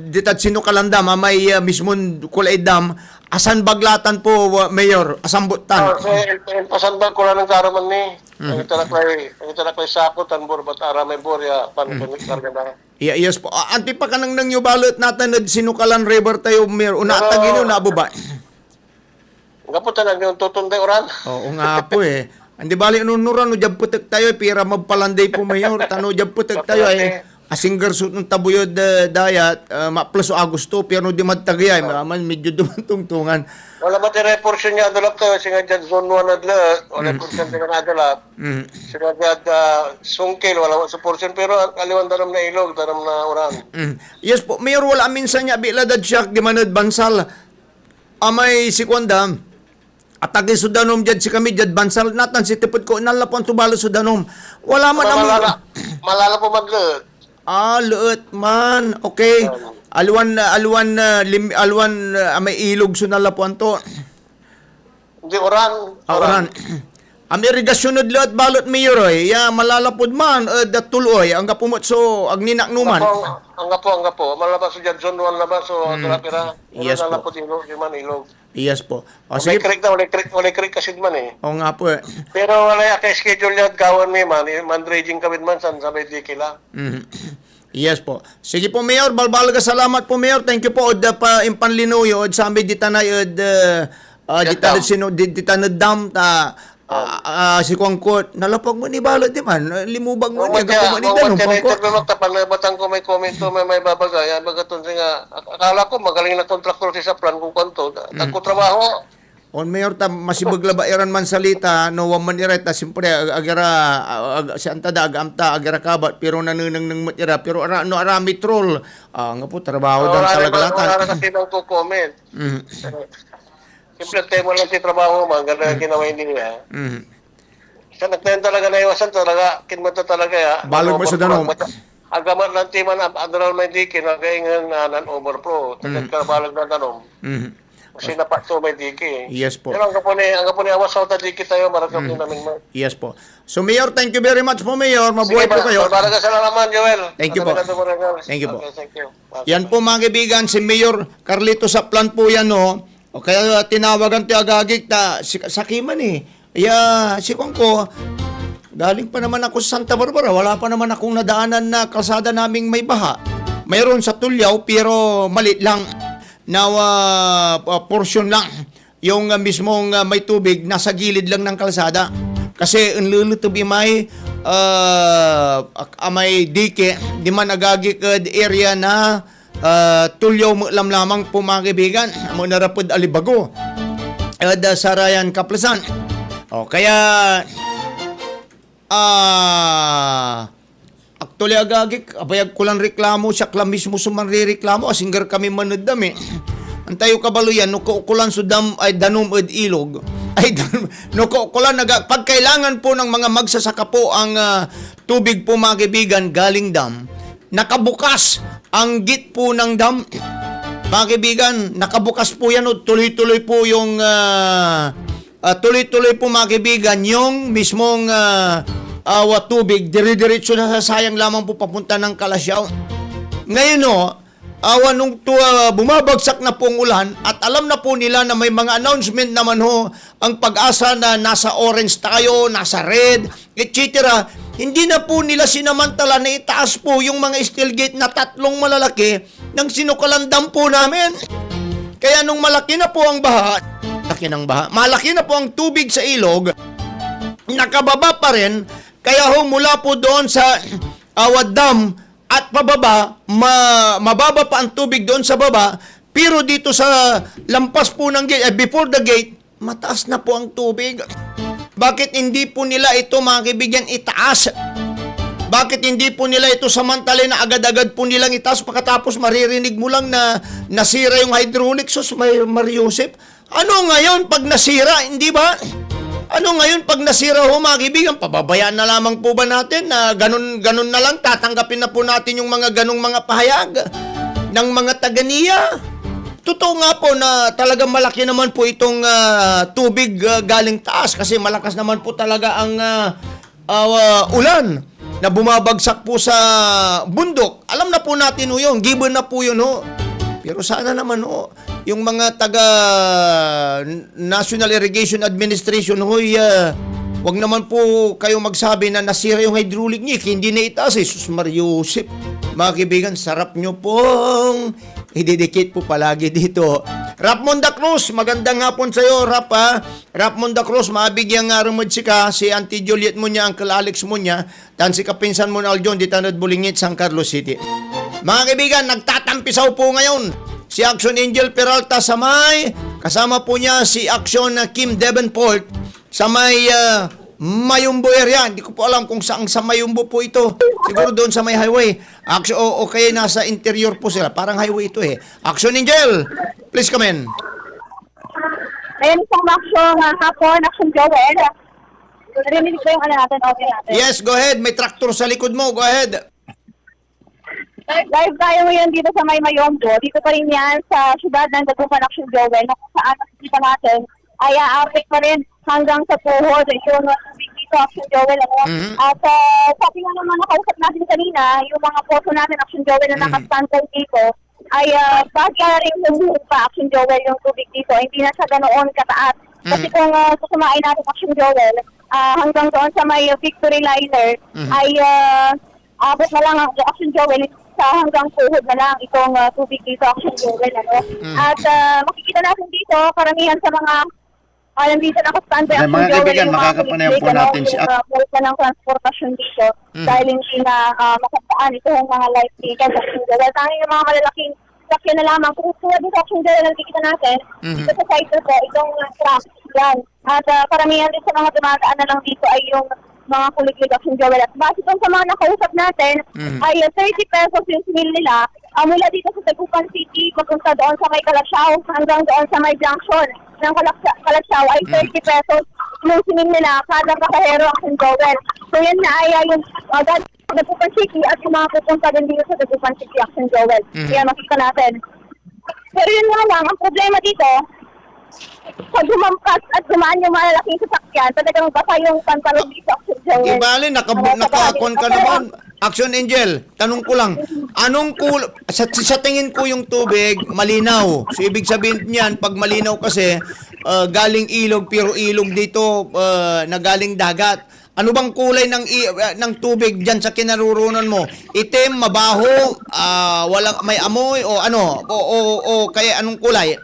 ditad sino kalanda may mismon kulay dam asan baglatan po Mayor asambutan. Pasambag ko lang ng karaman ni. Ang italak sako tanbor bat aramay borya pankamit karga na. Yes po. Anti pa kanang nang yubalot natin sinukalan river tayo Mayor unatag ino na buba. Nga po tanag yung tutunday oran. Oo nga po eh. Andi bali nunuran no jab putek tayo pira magpalanday po Mayor tano jab putek tayo ay asing garsut ng tabuyod dayat ma-plus o Agosto pero di magtagayay man medyo dumantungtungan. Wala ba tira portion niya adalap to singa dyan zone 1 adlat wala portion singa adalap. Singa dyan sungkil wala sa portion pero aliwan daram na ilog daram na uran. Yes po Mayor wala minsan niya biladad siya di manad bansal amay si Kwanda atagi sudanom jad si kami jad bansal natan si tipod ko nalapon tubalo sudanom wala man malala po maglet. Leut man. Okay. Alwan may ilog sunalapuan to. Hindi oran. Oran. Ang irigasyon od leut balot Mayor malalapod man datuloy ang kapumot so agninak numan. Ang gapo. Malabas dyan zone 1 labas so pira. Yes po. Nalapod ilog di man ilog. Yes po. May creek kasi man eh. Oo nga po Pero wala ka schedule niya gawan may man dredging kawid man san sabay di kila. Yes po. Sige po Mayor, balbalaga salamat po Mayor. Thank you po od pa impanlinuyo od sa ambi ditanay od ditanod dam ta si Kwangkot nalapag mo ni balot di man limubag mo ni gapo ni danom Kwangkot. Batang ko may comment to may babagay bagaton nga akala ko magaling na kontraktor sa plan kung kanto nagko trabaho On mayor ta masibagla ba iran man salita no wan man iret ta simpre agara si antada agamta agara kabat pero nanunang nang matira pero arami troll nga po trabaho dan talagalatan. Wala kasi nang comment. Simple tema lang si trabaho man ganda ginawa niya. Sa nagtayan talaga na iwasan talaga kinmata talaga ya. Balog mo sa danom. Agamat lang timan Admiral Mediki na kaingan nan overflow. Tagad ka balag na danom. Kasi napakto may diki. Yes po. Pero ang kapuni awas sa diki tayo marakam din namin mo. Yes po. So Mayor, thank you very much po Mayor. Mabuhay po kayo. Baraga sa naman Joel. Thank you po. Thank you po. Okay, thank you. Yan po mga kaibigan, si Mayor Carlito Saplan po yan no. O kaya tinawagan ti agagik ta sakiman eh. Si Kongko, galing pa naman ako sa Santa Barbara. Wala pa naman akong nadaanan na kalsada naming may baha. Mayroon sa Tulyao pero malit lang na portion lang. Yung mismong may tubig nasa gilid lang ng kalsada. Kasi unlulutubi may dike, di man nagagik area na Tulyao lamang po mga kaibigan. Amo narapod alibago. Sarayan Kaplasan. O kaya actually agagik abayag ko lang reklamo siya klam mismo sumanrereklamo asinggar kami manudami. Antayo kabaluyan no kukulan sudam ay danom ed ilog. Ay no kukulan pag kailangan po ng mga magsasaka po ang tubig po mga kaibigan galing dam. Nakabukas ang gate po ng dam. Mga kaibigan, nakabukas po yan o tuloy-tuloy po yung tuloy-tuloy po mga kaibigan yung mismong tubig, dire-diretso na sayang lamang po papunta ng Kalasyaw. Ngayon nung bumabagsak na po ang ulan at alam na po nila na may mga announcement naman ang Pag-asa na nasa orange tayo, nasa red, etc. Hindi na po nila sinamantala na itaas po yung mga steel gate na 3 malalaki ng sinukalandam po namin. Kaya nung malaki na po ang baha, malaki na po ang tubig sa ilog, nakababa pa rin, kaya mula po doon sa dam at pababa, mababa pa ang tubig doon sa baba, pero dito sa lampas po ng gate, before the gate, mataas na po ang tubig. Bakit hindi po nila ito mga kaibigan itaas? Bakit hindi po nila ito samantala na agad-agad po nilang itaas pagkatapos maririnig mo lang na nasira yung hydraulic sus Mariusip? Ano ngayon pag nasira, hindi ba? Ano ngayon pag nasira mga kaibigan? Pababayaan na lamang po ba natin na ganun na lang tatanggapin na po natin yung mga ganung mga pahayag ng mga taga-NIA? Totoo nga po na talagang malaki naman po itong tubig galing taas kasi malakas naman po talaga ang ulan na bumabagsak po sa bundok. Alam na po natin yun, given na po yun Pero sana naman yung mga taga National Irrigation Administration wag naman po kayo magsabi na nasira yung hydraulic niya, hindi na itaas Sus Mariusip. Mga kaibigan, sarap nyo pong ididikit po palagi dito. Rap Monda Cruz, magandang hapon sa'yo, Rap Rap Monda Cruz, mabigyan nga rumod si Auntie Juliet mo niya, Uncle Alex mo niya, tan si kapinsan mo na Aljon, di tanod Bulingit, San Carlos City. Mga kaibigan, nagtatampisaw po ngayon si Action Angel Peralta sa kasama po niya si Action Kim Davenport sa Mayumbo area. Hindi ko po alam kung saan sa Mayumbo po ito. Siguro doon sa may highway. Action, o kaya nasa interior po sila. Parang highway ito Action Angel, please come in. Ayan isang Action Joel. Narinig ko yung natin, okay natin. Yes, go ahead. May traktor sa likod mo. Go ahead. Live tayo ngayon dito sa Mayumbo. Dito pa rin yan sa syudad ng Dagupan Action Joel na kung saan nakikita natin ay aapit pa rin hanggang sa Puhod. Yung dito Action Joel. At sabi nga naman nakausap natin kanina, yung mga poso natin Action Joel na nakastantay dito ay pagka rin humuhog pa Action Joel yung tubig dito. Hindi na siya ganoon kataas. Kasi kung susumain natin Action Joel, hanggang doon sa may Victory Liner ay abot na lang ang Action Joel sa hanggang Puhod na lang itong tubig dito Action Joel. At makikita natin dito karamihan sa mga nandito nakastandby Action Joel. Mga kaibigan, makakapanayam po natin si Puhod na ng transportasyon dito dahil hindi na makapaan itong mga life vehicle Action Joel. Tanging yung mga malalaking sakyan na lamang. Kung tulad ng Action Joel, nakikita natin, dito sa site po, itong truck, yan. At karamihan din sa mga dumadaan na lang dito ay yung mga kuliglig Action Joel. At base doon sa mga nakausap natin, ay 30 pesos yung sinil nila mula dito sa Dagupan City, papunta doon sa may Calasiao, hanggang doon sa may junction ng Calasiao ay 30 pesos yung sinil nila kada pasahero Action Joel. So yan na ay yung Dagupan City at yung mga pupunta din dito sa Dagupan City Action Joel. Kaya makita natin. Pero yun nga lang, ang problema dito, pag humampas at dumaan yung malalaking sasakyan, talagang basa yung pantalon dito Action Joel. Di bali, nakakon ka naman. Action Angel, tanong ko lang, anong sa tingin ko yung tubig, malinaw. So, ibig sabihin niyan, pag malinaw kasi, galing ilog, pero ilog dito, na galing dagat. Ano bang kulay ng tubig diyan sa kinarurunan mo? Itim, mabaho, walang may amoy o ano? O kaya anong kulay?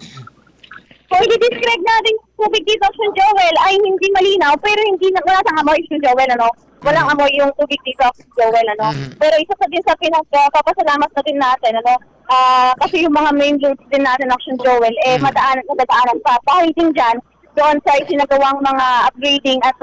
Kung i-describe natin yung tubig dito Action Joel ay hindi malinaw pero hindi wala sang amoy Action Joel, ano? Walang amoy yung tubig dito Action Joel, ano? Pero isa pa din sa pinagpapasalamat na din natin, ano? Kasi yung mga main roads din natin Action Joel, nadadaanan pa. Dahil din dyan, doon sa isinagawang mga upgrading at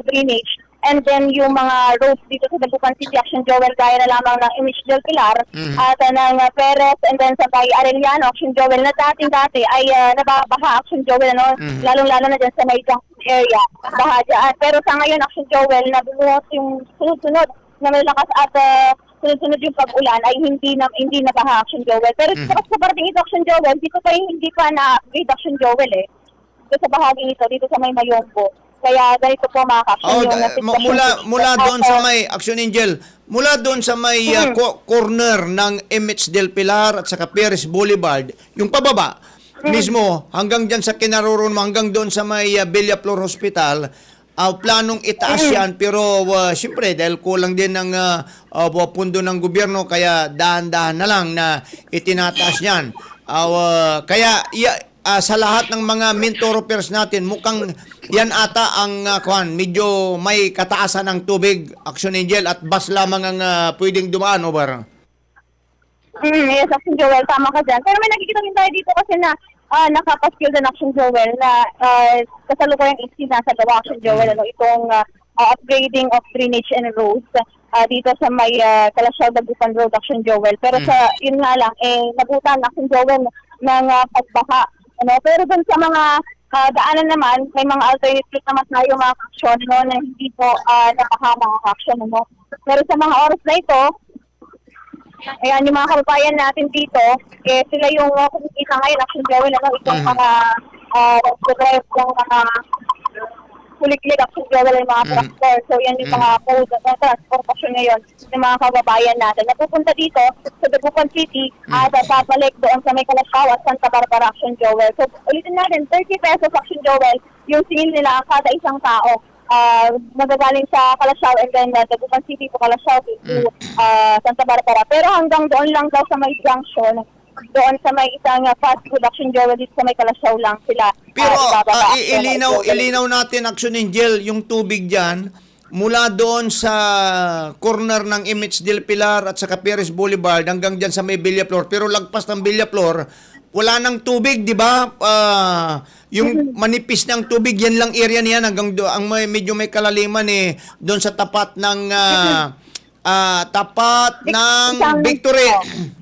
drainage. And then yung mga roads dito sa Dagupan City Action Joel, gaya na lamang ng Image del Pilar at ng Perez, and then sa Bay Arellano Action Joel na dati ay nababaha Action Joel, ano? Lalong-lalo na dyan sa may junction area, baha dyan. Pero sa ngayon Action Joel, na bumuhos yung sunod-sunod na malakas at sunod-sunod yung pag-ulan ay hindi na baha Action Joel. Pero sa parating ito Action Joel, dito pa hindi pa na-upgrade Action Joel Dito sa bahagi ito, dito sa may Mayombo. Kaya ganito po mga Action mula doon sa may Action Angel, mula doon sa may corner ng MH del Pilar at saka Perez Boulevard, yung pababa mismo hanggang diyan sa kinaroon mo, hanggang doon sa may Villaflor Hospital, planong itaas yan, pero siyempre dahil kulang din ng pundo ng gobyerno, kaya dahan-dahan na lang na itinataas yan. Kaya sa lahat ng mga main thoroughfares natin, mukhang yan ata ang medyo may kataasan ng tubig Action Angel, at bus lamang ang pwedeng dumaan, over. Yes, Action Joel, tama ka dyan. Pero may nakikita rin tayo dito kasi na nakapaskill din Action Joel na kasalukuyang nasa gawa Action Joel, ano, itong upgrading of drainage and roads dito sa may Calasiao Dagupan Road Action Joel. Pero sa yun nga lang, nabutan Action Joel ng pagbaha. Ano? Pero dun sa mga daanan naman, may mga alternative naman tayo mga action, no, na hindi po nabaha mga action. No? Pero sa mga oras na ito, ayan, yung mga kababayan natin dito, sila yung kumikita ngayon, Action Joel, ano, itong mga drive ng mga kuliklik Action Joel, yung mga tractor. So, yan yung mga transportasyon ngayon ng mga kababayan natin. Napupunta dito sa Dagupan City at babalik doon sa may Calasiao at Santa Barbara Action Joel. So, ulitin natin, 30 pesos Action Joel, yung sinil nila kada isang tao. Magagaling sa Calasiao and then Dagupan City po Calasiao to Santa Barbara. Pero hanggang doon lang daw sa may junction, doon sa may isang fast food Action Joel dito sa may Calasiao lang sila. Pero ilinaw natin Action Angel, yung tubig dyan, mula doon sa corner ng Image del Pilar at saka Perez Boulevard hanggang dyan sa may Villaflor. Pero lagpas ng Villaflor, wala nang tubig, di ba? Yung manipis ng tubig, yan lang area niyan hanggang ang medyo may kalaliman doon sa tapat ng Victory.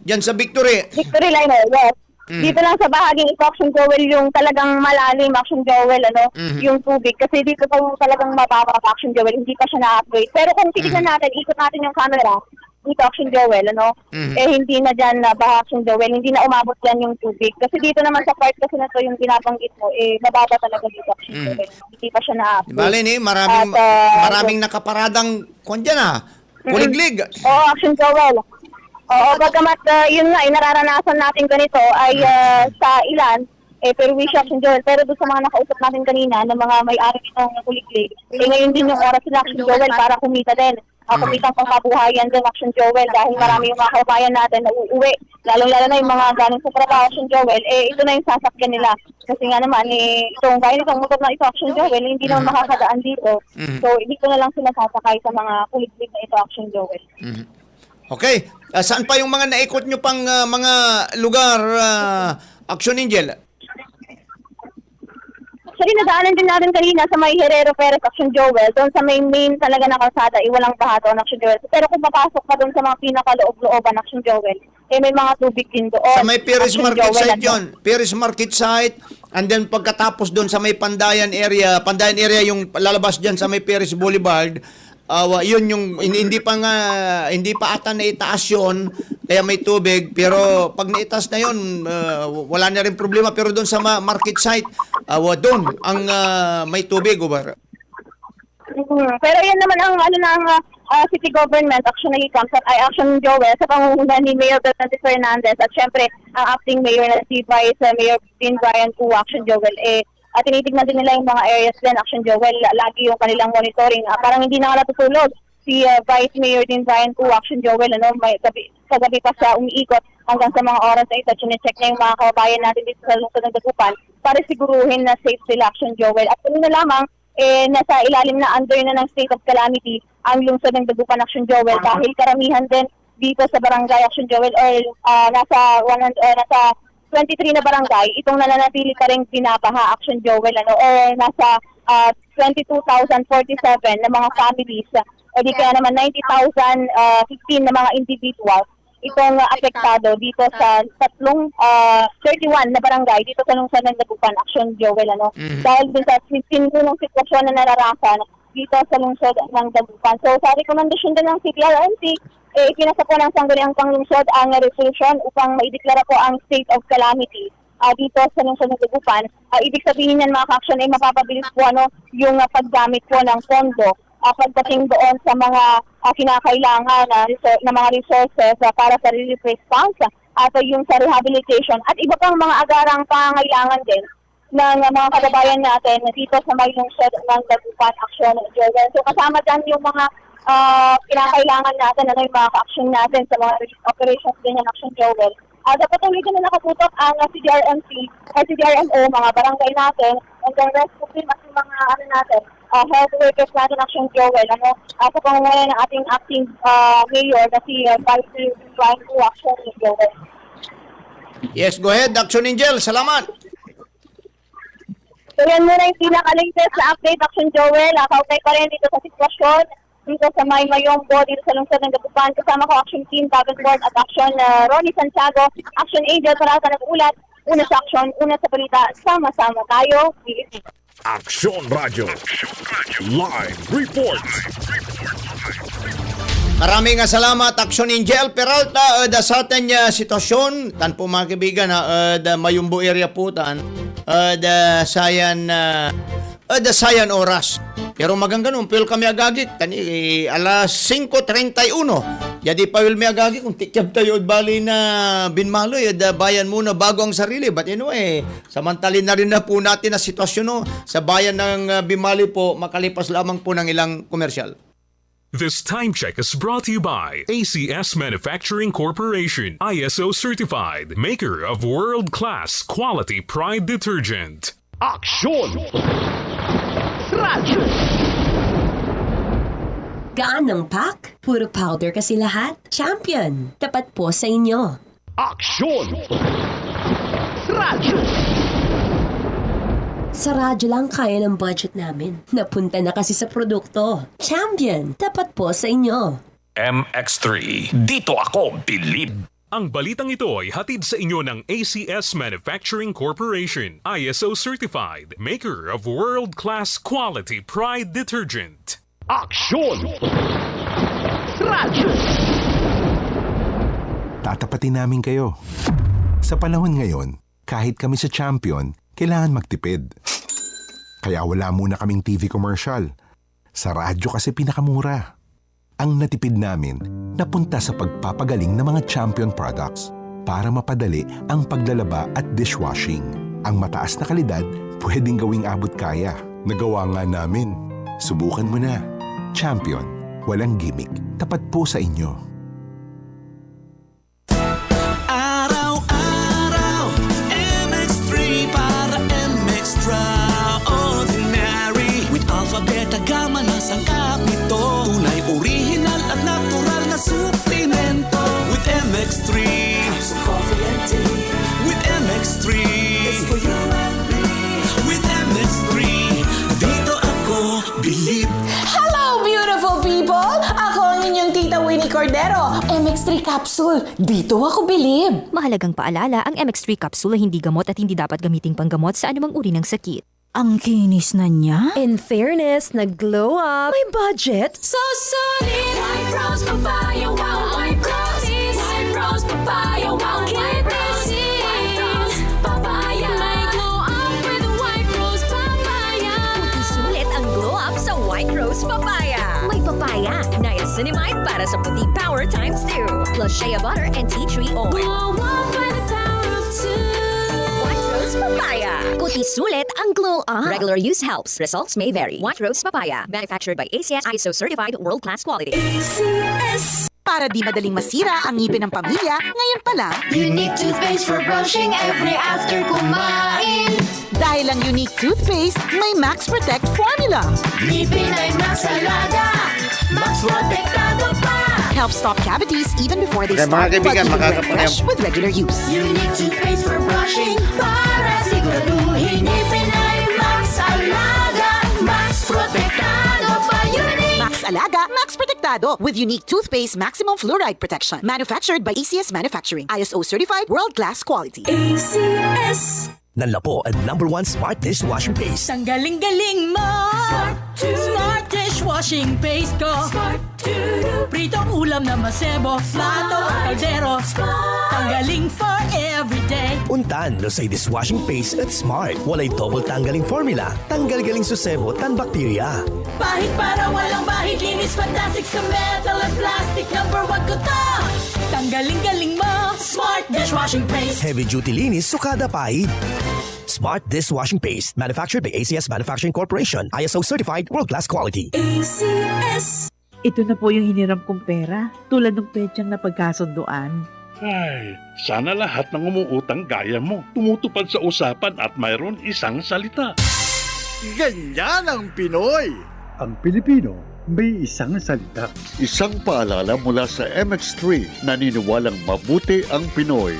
Diyan sa Victory. Victory Line, yes. Dito lang sa bahaging ito, Action Joel, yung talagang malalim Action Joel, ano, yung tubig. Kasi dito pa talagang mababa Action Joel, hindi pa siya na-upgrade. Pero kung titignan natin, ikot natin yung camera, dito Action Joel, ano, hindi na dyan baha Action Joel, hindi na umabot dyan yung tubig. Kasi dito naman sa part kasi na to yung binabanggit mo, mababa talaga dito Action Joel. Hindi pa siya na-upgrade. Bale, maraming nakaparadang dyan kuliglig. Oo, Action Joel. Oo, bagamat yun nga, nararanasan natin ganito ay sa ilan, pero wish Action Joel. Pero doon sa mga nakausap natin kanina na mga may-ari ng kuliglig, ngayon din yung oras sila Action Joel para kumita din. Kumitang pangkabuhayan din Action Joel dahil marami yung mga kababayan natin na uuwi. Lalong-lalo na yung mga galing sa trabaho Action Joel, ito na yung sasakyan nila. Kasi nga naman, itong gaya nitong motor na ito Action Joel, hindi naman makakadaan dito. So, dito na lang sila sasakay sa mga kuliglig na ito Action Joel. Okay. Saan pa yung mga naikot nyo pang mga lugar, Action Angel? Actually, nadaanan din natin kanina sa may Herrero Perez Action Joel. Doon sa main talaga na kalsada, walang baha doon Action Joel. Pero kung papasok pa doon sa mga pinakaloob-looban Action Joel, may mga tubig din doon. Sa may Perez Action Market Joel, site yun. Perez Market site. And then pagkatapos doon sa may Pandayan area yung lalabas dyan sa may Perez Boulevard, yun yung hindi pa ata na itaas yun, kaya may tubig. Pero pag naitaas na yun, wala na rin problema. Pero doon sa market site, doon ang may tubig, Ubar. Pero yan naman ang city government actually comes at Action Joel sa pangunguna ni Mayor Bertante Fernandez at syempre ang acting mayor na si Vice Mayor Dean Brian Koo Action Joel tinitignan din nila yung mga areas din Action Joel, lagi yung kanilang monitoring. Parang hindi na natutulog si Vice Mayor Dean Brian Koo Action Joel, kagabi pa siya umiikot hanggang sa mga oras na ito, chine-check niya yung mga kababayan natin dito sa lungsod ng Dagupan para siguruhin na safe sila Action Joel. At kung na lamang nasa ilalim na under na ng state of calamity ang lungsod ng Dagupan Action Joel dahil karamihan din dito sa barangay Action Joel or nasa 23 na barangay itong nananatili pa rin binabaha Action Joel or nasa 22,047 na mga families o di kaya naman 90,015 na mga individuals itong apektado dito sa 31 na barangay dito sa lungsod ng Dagupan Action Joel dahil din sa sinunong sitwasyon na nararasan dito sa lungsod ng Dagupan. So sa rekomendasyon din ng CPRMC, pinasa po ng Sangguniang Panglungsod ang resolution upang maideklara po ang state of calamity dito sa lungsod ng Dagupan. Ibig sabihin yan mga ka-action ay mapapabilis po yung paggamit po ng pondo pagdating doon sa mga kinakailangan na mga resources para sa relief response at yung sa rehabilitation at iba pang mga agarang pangangailangan din ng mga kababayan natin dito sa may lungsod ng Dagupan Action Joel. So kasama dyan yung mga kinakailangan natin yung mga action natin sa mga relief operations din ng Action Joel. Patuloy din na nakaputok ang CDRMC at CDRMO, mga barangay natin, and then rescue team at yung mga health workers natin Action Joel. Sa pangunguna ng ating acting mayor na si Vice Brian Koo Action Joel. Yes, go ahead, Action Angel. Salamat. So yan muna yung pinaka-latest na update Action Joel. Kautay pa rin dito sa sitwasyon dito sa may Mayombo, dito sa lungsod ng Dagupan. Kasama ko Action Team, Davenport at Action Ronnie Santiago. Action Angel, para sa nag-ulat. Una sa action, una sa balita. Sama-sama tayo. Action Radio. Live report. Maraming salamat, Action Angel Peralta, sa ating sitwasyon. Tan po mga kaibigan, Mayombo area po tan. Sayan oras. Pero magang ganun, pero kami agagit. Alas 5:31. Yadi pa will mi agagit kung tikyab tayo bali na binmaloy. Bayan muna bago ang sarili. But anyway, samantalin na rin na po natin na sitwasyon sa bayan ng Binmaloy po, makalipas lamang po ng ilang komersyal. This time check is brought to you by ACS Manufacturing Corporation, ISO certified, maker of world-class quality Pride detergent. Action! Radyo! Gaan ng pack? Puro powder kasi lahat? Champion! Tapat po sa inyo. Action! Radyo! Sa radyo lang kaya ng budget namin. Napunta na kasi sa produkto. Champion! Tapat po sa inyo. MX3. Dito ako, believe. Ang balitang ito ay hatid sa inyo ng ACS Manufacturing Corporation, ISO certified, maker of world-class quality Pride detergent. Action! Radyo! Tatapatin namin kayo. Sa panahon ngayon, kahit kami sa Champion, kailangan magtipid. Kaya wala muna kaming TV commercial. Sa radyo kasi pinakamura. Ang natipid namin napunta sa pagpapagaling ng mga Champion products para mapadali ang paglalaba at dishwashing. Ang mataas na kalidad pwedeng gawing abot kaya. Nagawa nga namin. Subukan mo na. Champion. Walang gimmick. Tapat po sa inyo. Araw-araw, MX3 para MX-Traordinary. With Alpha, Beta, Gamma na sangkap nito. Tunay, original at natural na supplement. Cordero, MX3 capsule. Dito ako bilib. Mahalagang paalala, ang MX3 capsule ay hindi gamot at hindi dapat gamiting panggamot sa anumang uri ng sakit. Ang kinis na niya. In fairness, nag-glow up. May budget. So solid. White Rose Papaya, wow, White Roses. White Rose Papaya, wow, White Roses. White Rose Papaya. May glow up with White Rose Papaya. Puti sulit ang glow up sa White Rose Papaya. May papaya, niacinamide para sa puti power times 2. Plus shea butter and tea tree oil. Glow up by the power of 2. White Rose Papaya. Puti sulit ang glow up. Regular use helps. Results may vary. White Rose Papaya. Manufactured by ACS ISO certified world-class quality. ACS. Para di madaling masira ang ngipin ng pamilya, ngayon pa lang, Unique toothpaste for brushing every after kumain. dahil ang Unique Toothpaste may Max Protect formula. Ngipin ay Max Alaga. Max Protectado pa. Helps stop cavities even before they Mga start, kaibigan, but makakapayam. fresh with regular use. Unique toothpaste for brushing para siguraduhin ngipin ay Max Alaga. Max Protectado pa. Unique. Max Alaga, Max Protectado with Unique Toothpaste Maximum Fluoride Protection. Manufactured by ACS Manufacturing. ISO certified world-class quality. ACS. Nanlapo ang #1 smart dishwashing paste. Ang galing-galing mo! Smart dishwashing paste ko! Pritong ulam na masebo, plato at kaldero. Tanggaling for everyday. Untan no say dishwashing paste at smart. Walay double tanggaling formula. Tanggal galing susebo tan bakterya. Bahid para walang bahid, linis fantastic sa metal at plastic. #1 ko to! Tanggaling-galing mo! Smart dishwashing paste. Heavy duty linis sukada pahid. Smart dishwashing paste. Manufactured by ACS Manufacturing Corporation. ISO certified world-class quality. ACS. Ito na po yung hiniram kong pera, tulad ng petsang napagkasunduan. Ay, sana lahat ng umuutang gaya mo. Tumutupad sa usapan at mayroon isang salita. Ganyan ang Pinoy! Ang Pilipino, may isang salita. Isang paalala mula sa MX3, naniniwalang mabuti ang Pinoy.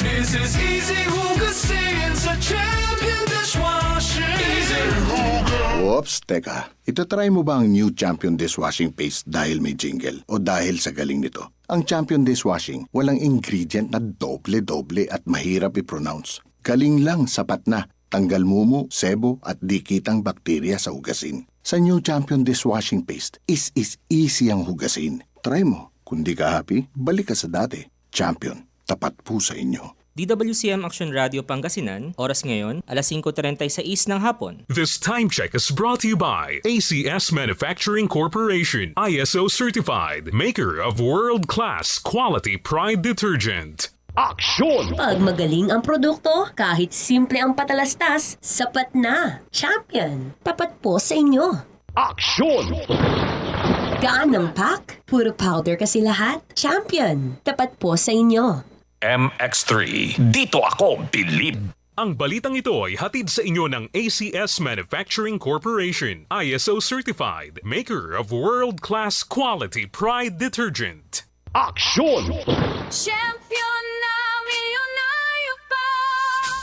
This is easy hugasin sa Champion Dishwasher. Easy hugas. Oops, teka. Itatry mo ba ang new Champion Dishwashing Paste dahil may jingle o dahil sa galing nito? Ang Champion Dishwashing, walang ingredient na doble-doble at mahirap i-pronounce. Galing lang, sapat na. Tanggal mumu, sebo at dikitang bakterya sa hugasin. Sa new Champion Dishwashing Paste, is easy ang hugasin. Try mo. Kung di ka happy, balik ka sa dati. Champion, tapat po sa inyo. DWCM Action Radio Pangasinan, oras ngayon, alas 5:36 ng hapon. This time check is brought to you by ACS Manufacturing Corporation, ISO certified, maker of world-class quality Pride detergent. Action! Pag magaling ang produkto, kahit simple ang patalastas, sapat na. Champion, tapat po sa inyo. Action! Gaan ng pack? Puro powder kasi lahat. Champion, tapat po sa inyo. MX3, dito ako bilib. Ang balitang ito ay hatid sa inyo ng ACS Manufacturing Corporation, ISO certified, maker of world-class quality Pride detergent. Action! Champion na milyonaryo pa.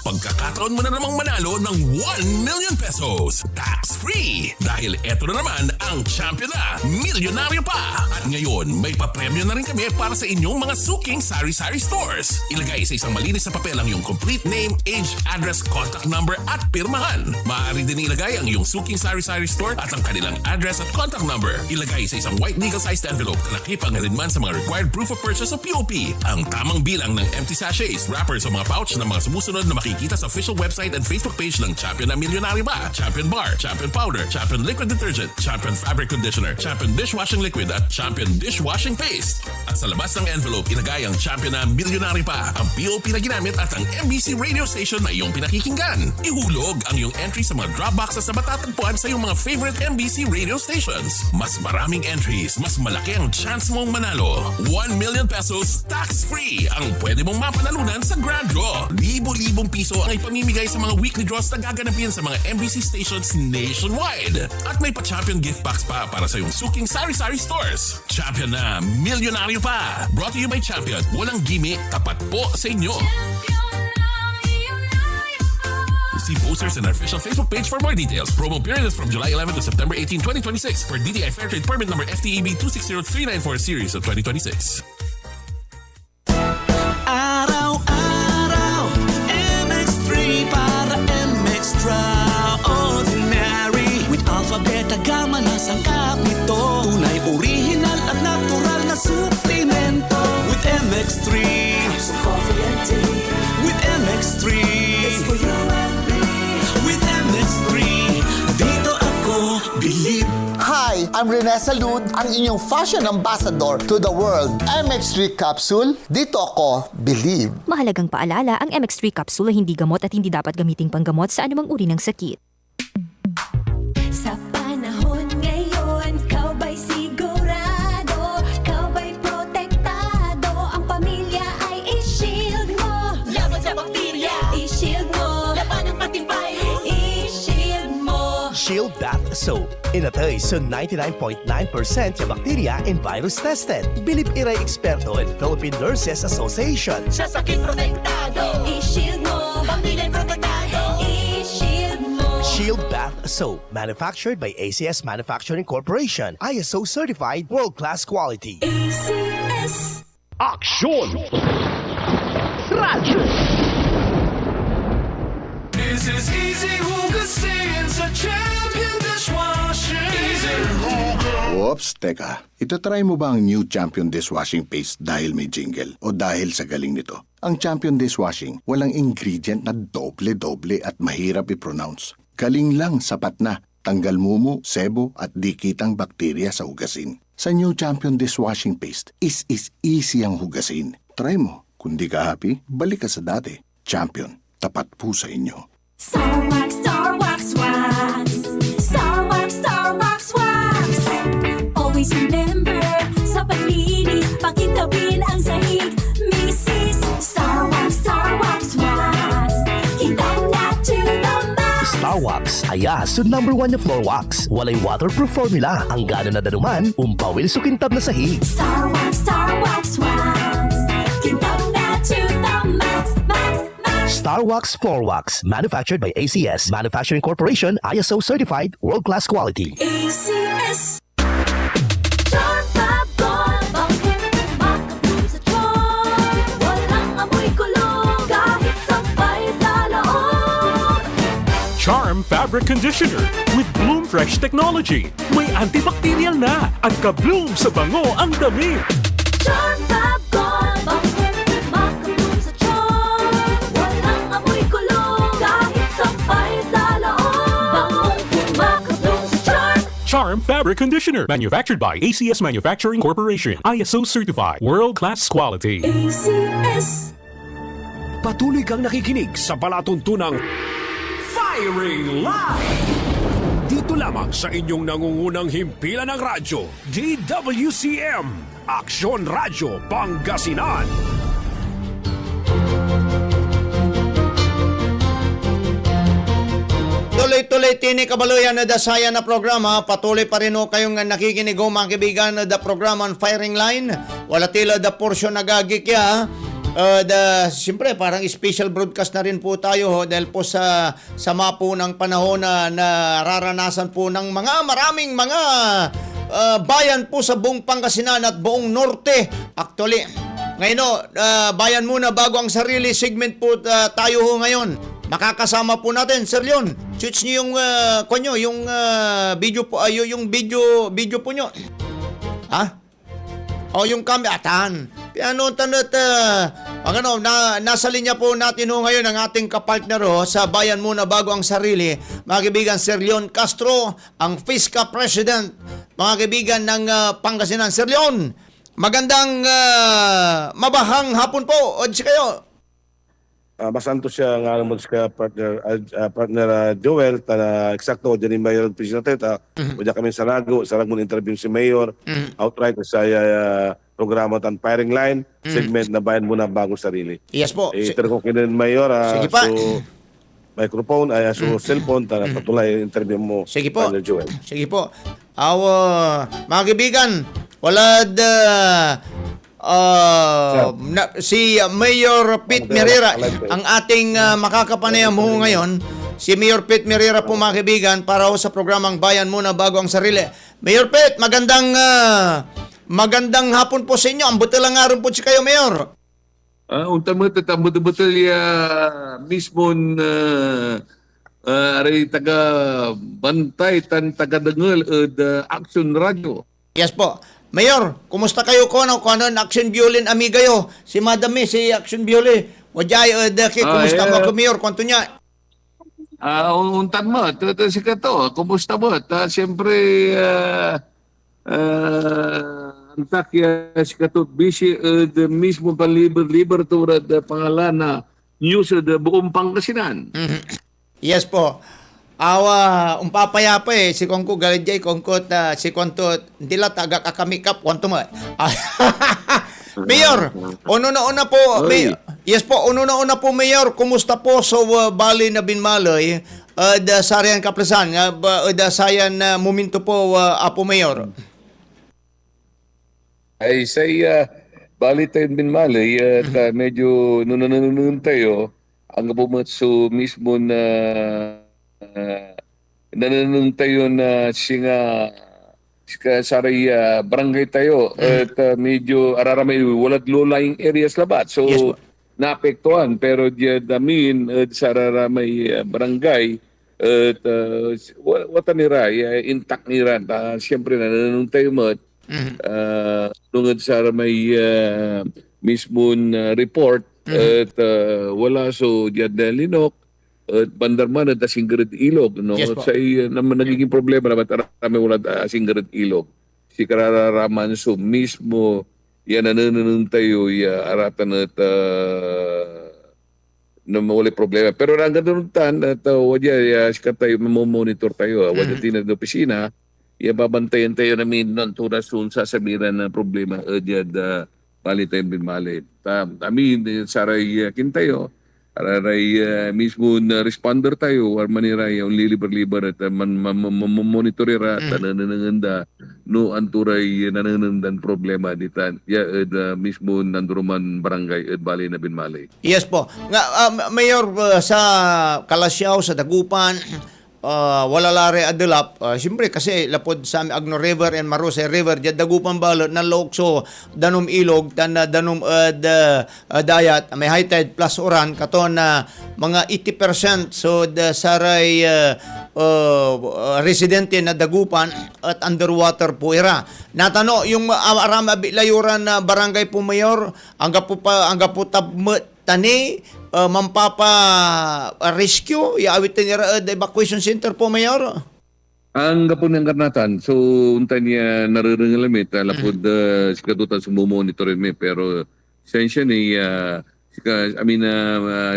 Pagkakataon mo na namang manalo ng 1 million pesos tax-free. Dahil eto na naman ang champion na milyonaryo pa. At ngayon, may papremyo na rin kami para sa inyong mga suking sari-sari stores. Ilagay sa isang malinis na papel ang iyong complete name, age, address, contact number at pirmahan. Maaari din ilagay ang iyong suking sari-sari store at ang kanilang address at contact number. Ilagay sa isang white legal-sized envelope na nakipangalinman sa mga required proof of purchase o POP. Ang tamang bilang ng empty sachets, wrappers o mga pouch ng mga sumusunod na makikita sa official website and Facebook page ng Champion na Milyonaryo Ba, Champion Bar, Champion Powder, Champion Liquid Detergent, Champion Fabric Conditioner, Champion Dishwashing Liquid at Champion Dishwashing Paste. At sa labas ng envelope, ilagay ang Champion na Milyonaryo Pa, ang POP na ginamit at ang MBC radio station na iyong pinakikinggan. Ihulog ang iyong entry sa mga drop boxes na matatagpuan sa iyong mga favorite MBC radio stations. Mas maraming entries, mas malaki ang chance mong manalo. 1 million pesos tax-free ang pwede mong mapanalunan sa Grand Draw. Libo-libong piso ang ipamimigay sa mga weekly draws na gaganapin sa mga MBC stations nationwide. At may pa-Champion gift box pa para sa iyong suking sari-sari stores. Champion na Milyonaryo Pa. Brought to you by Champion. Walang gimmick, tapat po sa inyo. See posters on our official Facebook page for more details. Promo period is from July 11 to September 18, 2026 per DTI Fairtrade Permit number FTEB 260394 series of 2026. Araw-araw, MX3 para MX-Traordinary. With Alpha, Beta, Gamma na sangkap nito. Tunay, original at natural na suplemento. With MX3, so coffee and tea. With MX3, it's for you and me. With MX3, dito ako believe. Hi, I'm Rene Salud, ang inyong fashion ambassador to the world. MX3 capsule, dito ako believe. Mahalagang paalala, ang MX3 capsule ay hindi gamot at hindi dapat gamiting panggamot sa anumang uri ng sakit. Sa panahon ngayon, kau ba'y sigurado? Kau ba'y protektado? Ang pamilya ay i-shield mo. Laban sa bakterya, i-shield mo. Laban ng pating virus, i-shield mo. Shield Bath Soap. Inatay sa 99.9% yung bakterya and virus tested. Bilib Iray Eksperto and Philippine Nurses Association. Sa sakit protektado, i-shield mo. Pamilya protektado, i-shield mo. Shield Bath Soap. Manufactured by ACS Manufacturing Corporation. ISO certified world-class quality. ACS. Aksyon! Radyo! This is easy hugasin sa Champion Dishwashing. Easy hugas. Oops, teka. Itatry mo ba ang new Champion Dishwashing Paste dahil may jingle o dahil sa galing nito? Ang Champion Dishwashing, walang ingredient na doble-doble at mahirap i-pronounce. Galing lang, sapat na. Tanggal mumu, sebo at dikitang bakterya sa hugasin. Sa new Champion Dishwashing Paste, is easy ang hugasin. Try mo. Kung di ka happy, balik ka sa dati. Champion, tapat po sa inyo. Star Wax, Star Wax, Wax. Star Wax, Star Wax, Wax. Always remember, sa paglinis, pakintabin ang sahig. Mrs. Star Wax, Wax. Kinang na to the max. Star Wax, aya, so #1 na floor wax. Walay waterproof formula. Ang gana na danuman, umpawil so kintab na sahig. Star Wax, Wax. Kinang na to the max, max, max. Star Wax Floor Wax. Manufactured by ACS Manufacturing Corporation. ISO certified world-class quality. ACS. Charm Fab Gold. Bakit makapulong sa charm? Walang amoy kulong kahit sabay sa loob. Charm Fabric Conditioner with Bloom Fresh Technology. May antibacterial na at ka-bloom sa bango ang damit. Charm Fab Gold. Bakit makapulong sa charm? Walang amoy kulong kahit sabay sa loob. Bangong makapulong sa charm. Charm Fabric Conditioner. Manufactured by ACS Manufacturing Corporation. ISO certified world-class quality. ACS. Patuloy kang nakikinig sa palatuntunang Firing Line! Dito lamang sa inyong nangungunang himpilan ng radyo, DWCM, Aksyon Radyo Pangasinan. Tuloy-tuloy tini kabaluyan na dasaya na programa. Patuloy pa rin ho kayong nakikinig ho mga kaibigan na the program on Firing Line. Wala tila the portion nagagikya. Siyempre parang special broadcast na rin po tayo ho, dahil po sa sama po ng panahon na nararanasan po ng maraming mga bayan po sa buong Pangasinan at buong Norte. Actually, ngayon bayan muna bago ang sarili segment po tayo ho ngayon. Makakasama po natin, Sir Leon. Switch niyo yung yung video po, yung video po nyo. Ha? O yung kamyatan. Piano tanot nasa linya po natin ho ngayon ang ating kapartner ho sa Bayan Muna Bago ang Sarili, mga kaibigan, Sir Leon Castro, ang FISCA President, mga kaibigan ng Pangasinan. Sir Leon, magandang mabahang hapon po. Odsi kayo. Masanto siya nga naman sa partner Joel, eksakto, dyan yung Mayor Presidente, wala kami sa Rago interview si Mayor, outright sa programa tan Firing Line, segment na Bayan Muna Bago Sarili. Yes po. Ito ko kinin Mayor, sige pa. so microphone, so cellphone, patulay interview mo. Sige po. Partner Joel. Sige po. Mga kaibigan, walad si Mayor Pete Merera ang ating makakapanayam ho ngayon. si Mayor Pete Merera po mga kaibigan para ho sa programang Bayan Muna Bago ang Sarili. Mayor Pete, magandang hapon po sa inyo. Ang butil lang araw po si kayo, Mayor. Unta mo ito, betul-betul ya mismo aray taga bantay tan taga dengal Action Radio. Yes po. Mayor, kumusta kayo ko? Ano ang Action Violin amigayo? Si Madam si Action Violin. Wajay, kumusta mo ko, Mayor? Kwanto niya? Untan mo, si Kato, kumusta mo? Siyempre, antak ya si Kato, busy mismo panliber-liber turad pangalan na news da buong Pangasinan. Yes po. Umpapaya pa si Kongko galijay Kongko si Kwanto dila taga kakamikap Kwanto mo. Mayor, una po, yes po, una po Mayor, kumusta po sa Bali na Binmaloy da Sarayan Kaplasan, da sayan momento po Apo Mayor? Ay say Bali tayo Binmaloy at medyo nununun tayo ang pumatso mismo na nananong tayo na singa saray barangay tayo at medyo araramay walat low-lying areas labat. So, yes, naapektuhan. Pero damin sa araramay barangay at wata nira, intact nira. Siyempre, nananong tayo mo nungad sa aramay mismo report at wala so diyan linok at bandarman at Asingred Ilog, no? Yes, sa nagiging problema na marami wala Asingred Ilog. Si Kararaman so mismo yan nananong tayo aratan at na mawala problema. Pero ang ganuntan at wadya si tayo mamomonitor tayo, wadya tinad na opisina, babantayan tayo namin nun tunas sa sabiran na problema dyan Bali tayo Binmalit. Amin, saray kintayo, aray mismo na responder tayo, or manira yung liliber-liber at monitorera at nanananganda no anturay nananandan problema ditan. Mismo nanduruman barangay at Bali na Binmalit. Yes po. Mayor, sa Kalasyaw, sa Dagupan, wala lare adulap. Siyempre kasi lapod sa Agno River and Marose River, diyan Dagupan balot na lokso danom ilog tan danom dayat may high tide plus oran katon na mga 80% so the saray residente na Dagupan at underwater po ira. Natano yung arama layuran na barangay po Mayor, angga po tani mampapa rescue awitin nila evacuation center po Mayor. Ang kapon ng karnatan, so unta niya nararangalamit, lapod sikatutan sa mumonitorin me, pero sensya ni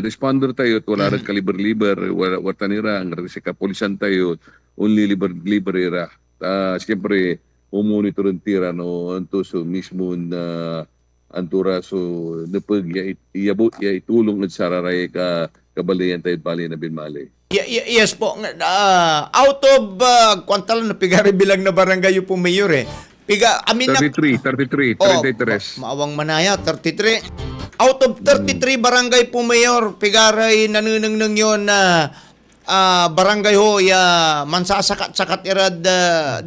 responder tayo at wala rin kaliber-liber, wala nira, ang kapulisan tayo, only liber ira. Siyempre, mumonitorin tira, no, anto so mismo na antura so napag iabot itulong at sararay kabalayan tayo Bali na Binmali. Yes po. Out of kwantal na pigari bilang na barangay po Mayor 33. Maawang manaya 33. Out of 33 barangay po Mayor, pigaray nanunang yon na barangay ho mansasakat-sakat irad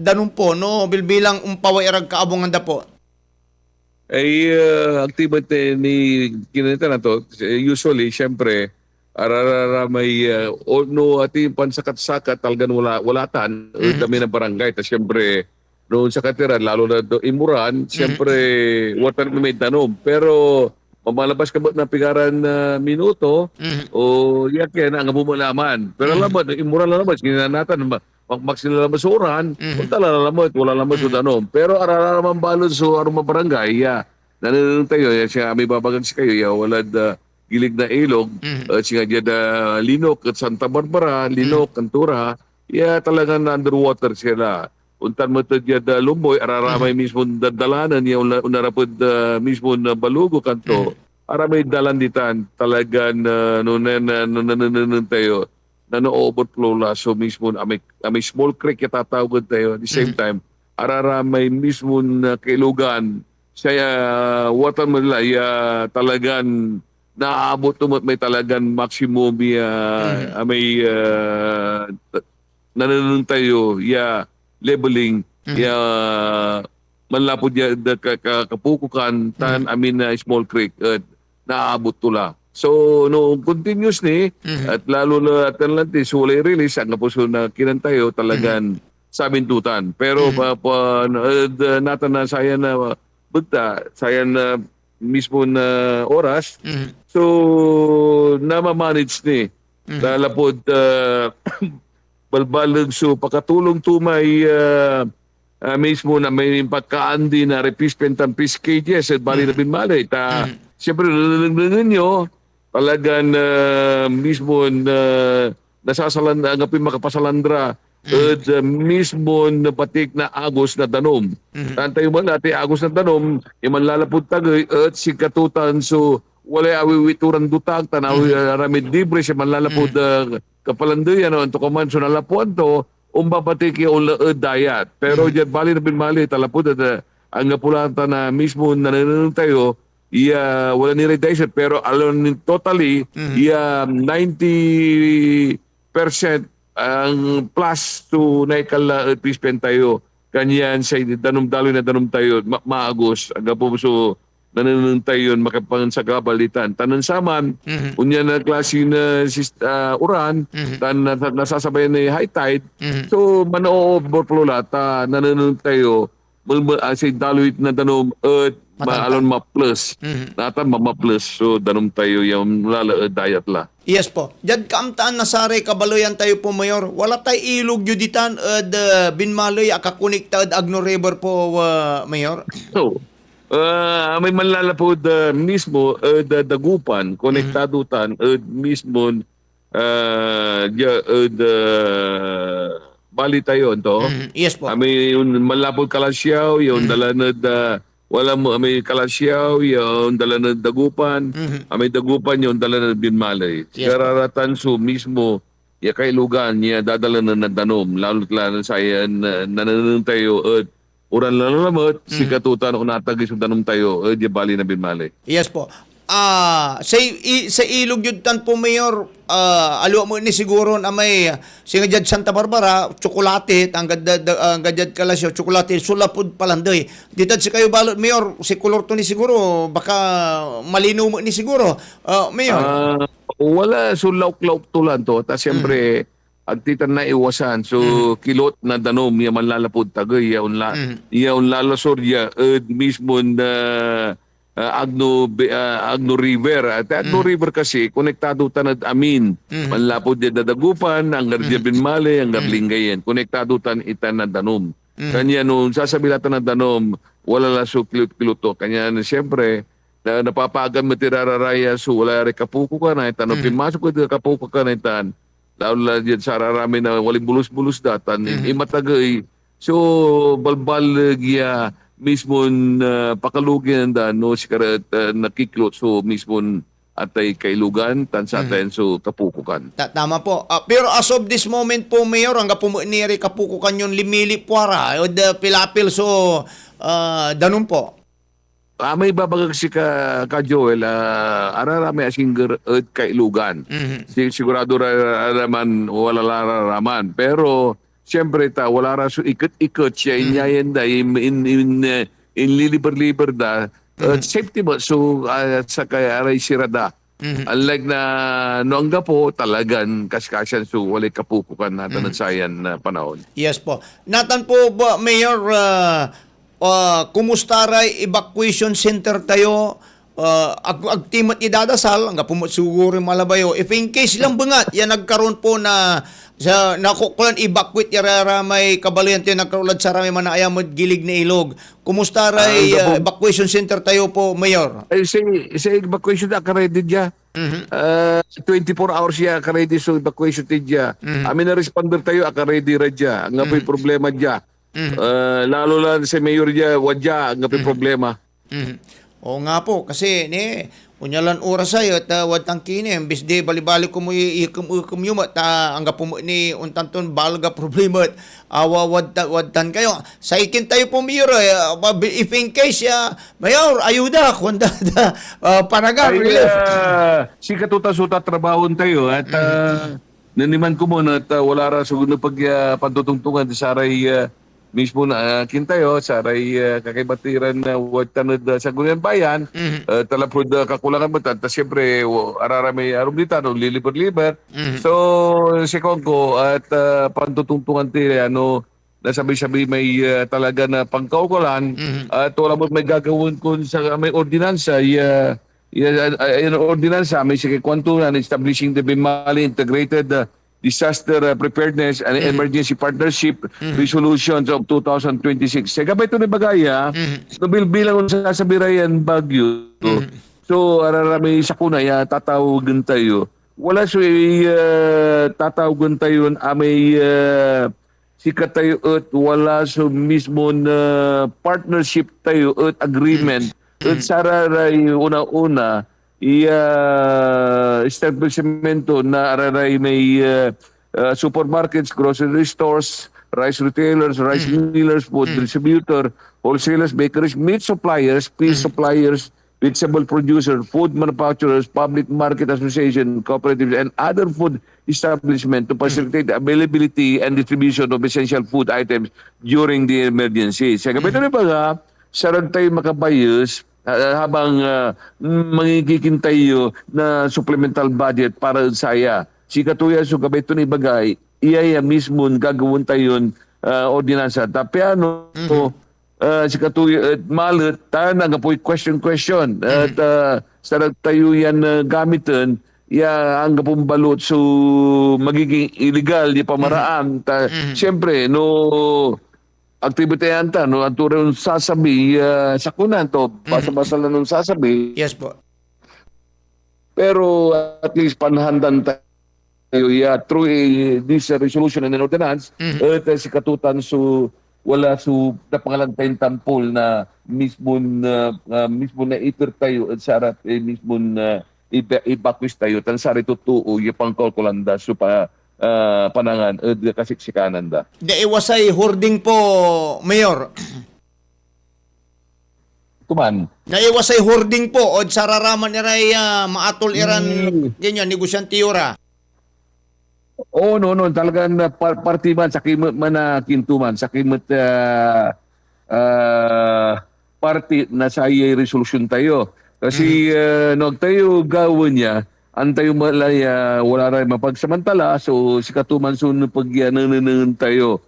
danum po no bilbilang umpawa irag kaabungan da po. Ay activity ni kinita na to usually syempre may no ati pansakat-sakat talagang walatan dami ng barangay ta syempre noon sa katira lalo na imuran syempre water may tanom pero mamalabas ka ba na pigaran na minuto o yak yan ang bumalaman pero alam mo imuran lang naman ginanatan magsila naman sa oran, punta lang naman, wala naman sa danom. Pero araraman balon sa arumang barangay, nananong tayo, siya may babagag si kayo, walad gilig na ilog, siya dyan Linok at Santa Barbara, Linok, Cantura, talagang underwater sila. Untan mo ito dyan Lumboy, araramay mismo dalanan, yung unarapod mismo na Balugo, kanto, aramay dalan ditan, talagang nananong tayo, na no-overflow la. So mismo, may small creek yatatawag tayo. At the same time, araramay mismo na kailugan. Siya, water mo nila, talagang naaabot tumot may talagang maximum may nananong tayo leveling manlapod ya kapukukan tan small creek naaabot tula. So no continuous ni at lalo na Atlantis wala release ang kapuso na kinantayo talagan sabintutan. Pero natan na saya na bugta, saya na mismo na oras. So namamanage ni lalapod balbalag so pakatulong tumay mismo na may pagkaandi na repispentan PSKGS at bali na binmalay. Siyempre nalaglangan nyo talagang mismo nasasalandra, ngapin makapasalandra at mismo na patik na agos na danom. Tantay mo natin agos na danom, iman lalapod tagay at si katutan so wala awiwituran dutag, tanawi ramid libre siya man lalapod kapalandayan o anto kaman so nalapuan to, patik yung dayat. Pero dyan bali na binmali, talapod at ang napulanta na mismo nananong tayo, wala ni radiation pero alone totally 90% ang plus to naikala pispen tayo kanyan sa danom-daloy na danom tayo maagos aga po so nananong tayo makapansagabalitan tanan saman unya na klase na uran tan nasasabay na high tide so overflowlata nananong tayo say daloy na danom alon ma-plus. Natan ma-plus. So, danom tayo yung dayat la. Yes po. Diyan kaamtaan na sare kabaloyan tayo po, Mayor. Wala tayo ilog yuditan at binmaloy akakunikta at Agno River po, Mayor? So, may manlalapod mismo dagupan, konektado tan mismo bali tayo ito. Yes po. May malapod kalasyaw, yung dalanad wala mo may kalasyaw, yung dalanad dagupan, may dagupan yung dalanad binmalay. Yes, Kararatan so mismo, kailugan niya dadala na danom, lalo't sa yan nananong tayo at uran lalamot, si katutan o natagis yung danom tayo, di bali na binmalay. Yes po. Sa ilog yun tan po, Mayor, aluwa mo ni siguro na may singadjad Santa Barbara, tsokolate, ang gadjad kalasyo, tsokolate, sulapod palandoy. Dito si kayo balot, Mayor, si kulor to ni siguro, baka malino mo ni siguro, Mayor. Wala, so lauk-lauk tulan to, ta siyempre, agtitan na iwasan, so kilot na danom, yung manlalapod tagay, yung lalasor, mismo na Agno River. At Agno River kasi, konektado tanad amin. Manlapod din dadagupan, ang Gardia Binmale, ang Garlingayen. Konektado tan itan na danom. Kanya nung sasabilatan na danom, wala la so kilot-kiloto. Kanya siyempre, napapagan matirararaya so wala rin kapuko ka na itan. Pinmasok ko din kapuko ka na itan. Lalo na dyan sa rarami na waling bulus-bulus datan. Imatagay. So, balbal giya mismo pakalugin no si karat nakiklot so mismo atay kailugan tansa tayo so kapukukan. Tama po. Pero as of this moment po, Mayor, hanggang pumuniri kapukukan yung limili puara o pilapil so danun po. May babagag si ka Joel, ararami asing kailugan. Sigurado raman wala laraman. Pero siyempre wala raso ikot-ikot siya inyayan da in liber-liber da safety mo so sa kaya aray sirada unlike na noong po talagan kaskasyan so wala kapupukan natin sayan na panahon. Yes po. Natan po ba, Mayor, kumusta ray evacuation center tayo? Agtimot idadasal hanggang pumot siguro malabayo if in case lang bangat yan nagkaroon po na sa nakukulan evacuate yara may kabaluyan tayo nagkaroon sa rami manayamod gilig na ilog. Kumusta ray evacuation center tayo po, Mayor? Ay sa evacuation na ka-ready dya. 24 hours ya ka-ready so evacuation dya. Amin na responder tayo ka-ready radya. Ang apoy problema dya. Lalo lang sa mayor dya wadya ang apoy problema. Oo nga po, kasi ni unyalan oras ay at wadtang kini imbis di bali-bali ko mo ikumyumat angga po ni untanton balga problema at wadtan kayo. Sa ikin tayo po Mayor, if in case Mayor, ayuda kung panagar relief. Si katuta-suta trabahon tayo at naniman ko muna at wala ra sa pagpantutungtungan sa aray mismo na kintayo sa aray kakibatiran na wagtanod sa Gunian Bayan, talapod kakulangan mo ta siyempre araramay arum dita no lilibot-libot. So si Kongko at pantutungtungan ti nasabi-sabi may talaga na pangkaukulan at wala mo may gagawin kung sa may ordinansa ordinansa may sige kwantunan establishing the Bimali Integrated Disaster Preparedness and Emergency Partnership Resolutions of 2026. Sa gabay ito ni Bagaya, bilang sa sabirayan Bagyo. So, ararami sa kunay, tatawagan tayo. Wala siya tatawagan tayo may sikat tayo at wala so mismo na partnership tayo at agreement at sararay una-una establishmento na araray may supermarkets, grocery stores, rice retailers, rice millers, food distributor, wholesalers, bakeries, meat suppliers, fish suppliers, vegetable producers, food manufacturers, public market association, cooperatives, and other food establishment to facilitate the availability and distribution of essential food items during the emergency. Sa gabi na ba sarag tayo makabayos habang mangigikin tayo na supplemental budget para saya. Si katuya so gabay ito ni bagay, iya mismo gagawin tayo ordinansa. Tapi si katuya malit, tayo nga po question. At sarag tayo yan gamitin, ang gapong balot so magiging illegal di pamaraan. Siyempre, activity yanta, ang turang sasabi sa kunan to, basa-basa lang nung sasabi. Yes po. Pero at least panhandan tayo through this resolution and an ordinance, at si katutan so wala so napangalan tayong tampol na mismo na itir tayo at sarap mismo na evacuate tayo tan sari tutuo yung pangkalkulanda so panangan kasiksikanan da. Naiwasay hoarding po, Mayor. Tuman. Naiwasay hoarding po o sararaman iray maatol iran ganyan negosyante ora. Oh no talagang party man sakimot man na kintuman sakimot party na sa resolution tayo. Kasi tayo gawin niya antay malaya wala rin mapagsamantala so si katuman sun pagyanan tayo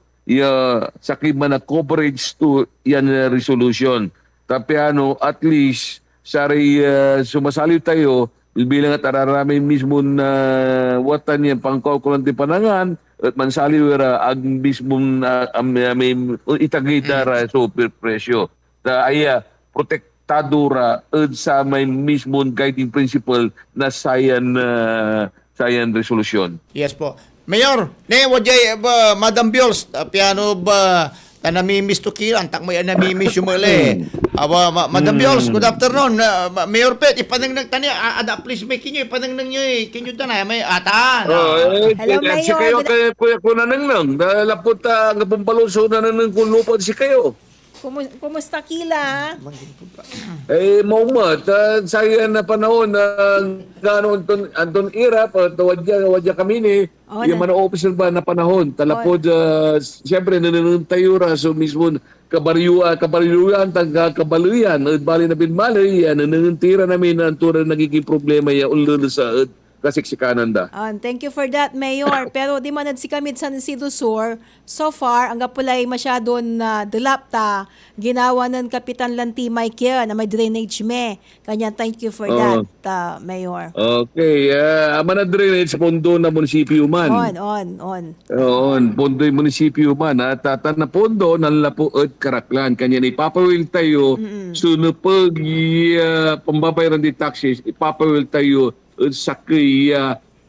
sakim man na coverage to yan resolution tapi at least sari sumasali tayo bilang at ararami mismo na watan yan pangkalkulan di panangan at mansali wera ag mismo may itagita super presyo protect tadura sa may mismo guiding principle na sayan resolution. Yes po. Mayor, wajay ba Madam Biols, piano ba namimiss to kiran, tak mo yan namimiss yung mali. Madam Biols, good afternoon. Mayor Pet, ipanang nagtani, please make nyo, ipanang nyo, kinyo tanay, may atan. Hello, Mayor. Si kayo, kaya kunanang lang, lapot nga pampaloso na nang kulupad si kayo. Kumusta kila? Maumat, saya na panahon gano'n Anton Irap, wadya kami ni, yung mga officer ba na panahon, talapod, siyempre nananong tayo so mismo kabaryuan, kabaluyan, bali na binmalay, nananong tira namin ang tura nagiging problema ulul sa kasiksikanan da. Thank you for that, Mayor. Pero di man si Kamid San Isidro Sur, so far, ang gapulay masyado na dilapta, ginawa ng Kapitan Lantimay Kia na may drainage me. Kanya, thank you for that, Mayor. Okay. Ama na drainage, pondo na munisipyo man. On. Pondo yung munisipyo man. Tatan na pondo, nalapo at karaklan. Kanya na ipapawil tayo, sunupag pambabayaran di taxes, ipapawil tayo sa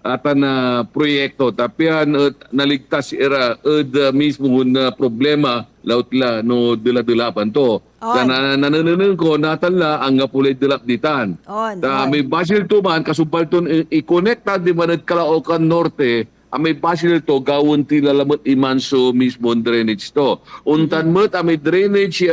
na proyekto. Tapian naligtas era mismo na problema lautla no dila-dilapan to. Nananang ko natanla ang pulay dilap ditan. May basil to man kasupalton i-connecta di man Caloocan Norte. May basil to gawon ti lalamot imanso mismo drainage to. Untan mo may drainage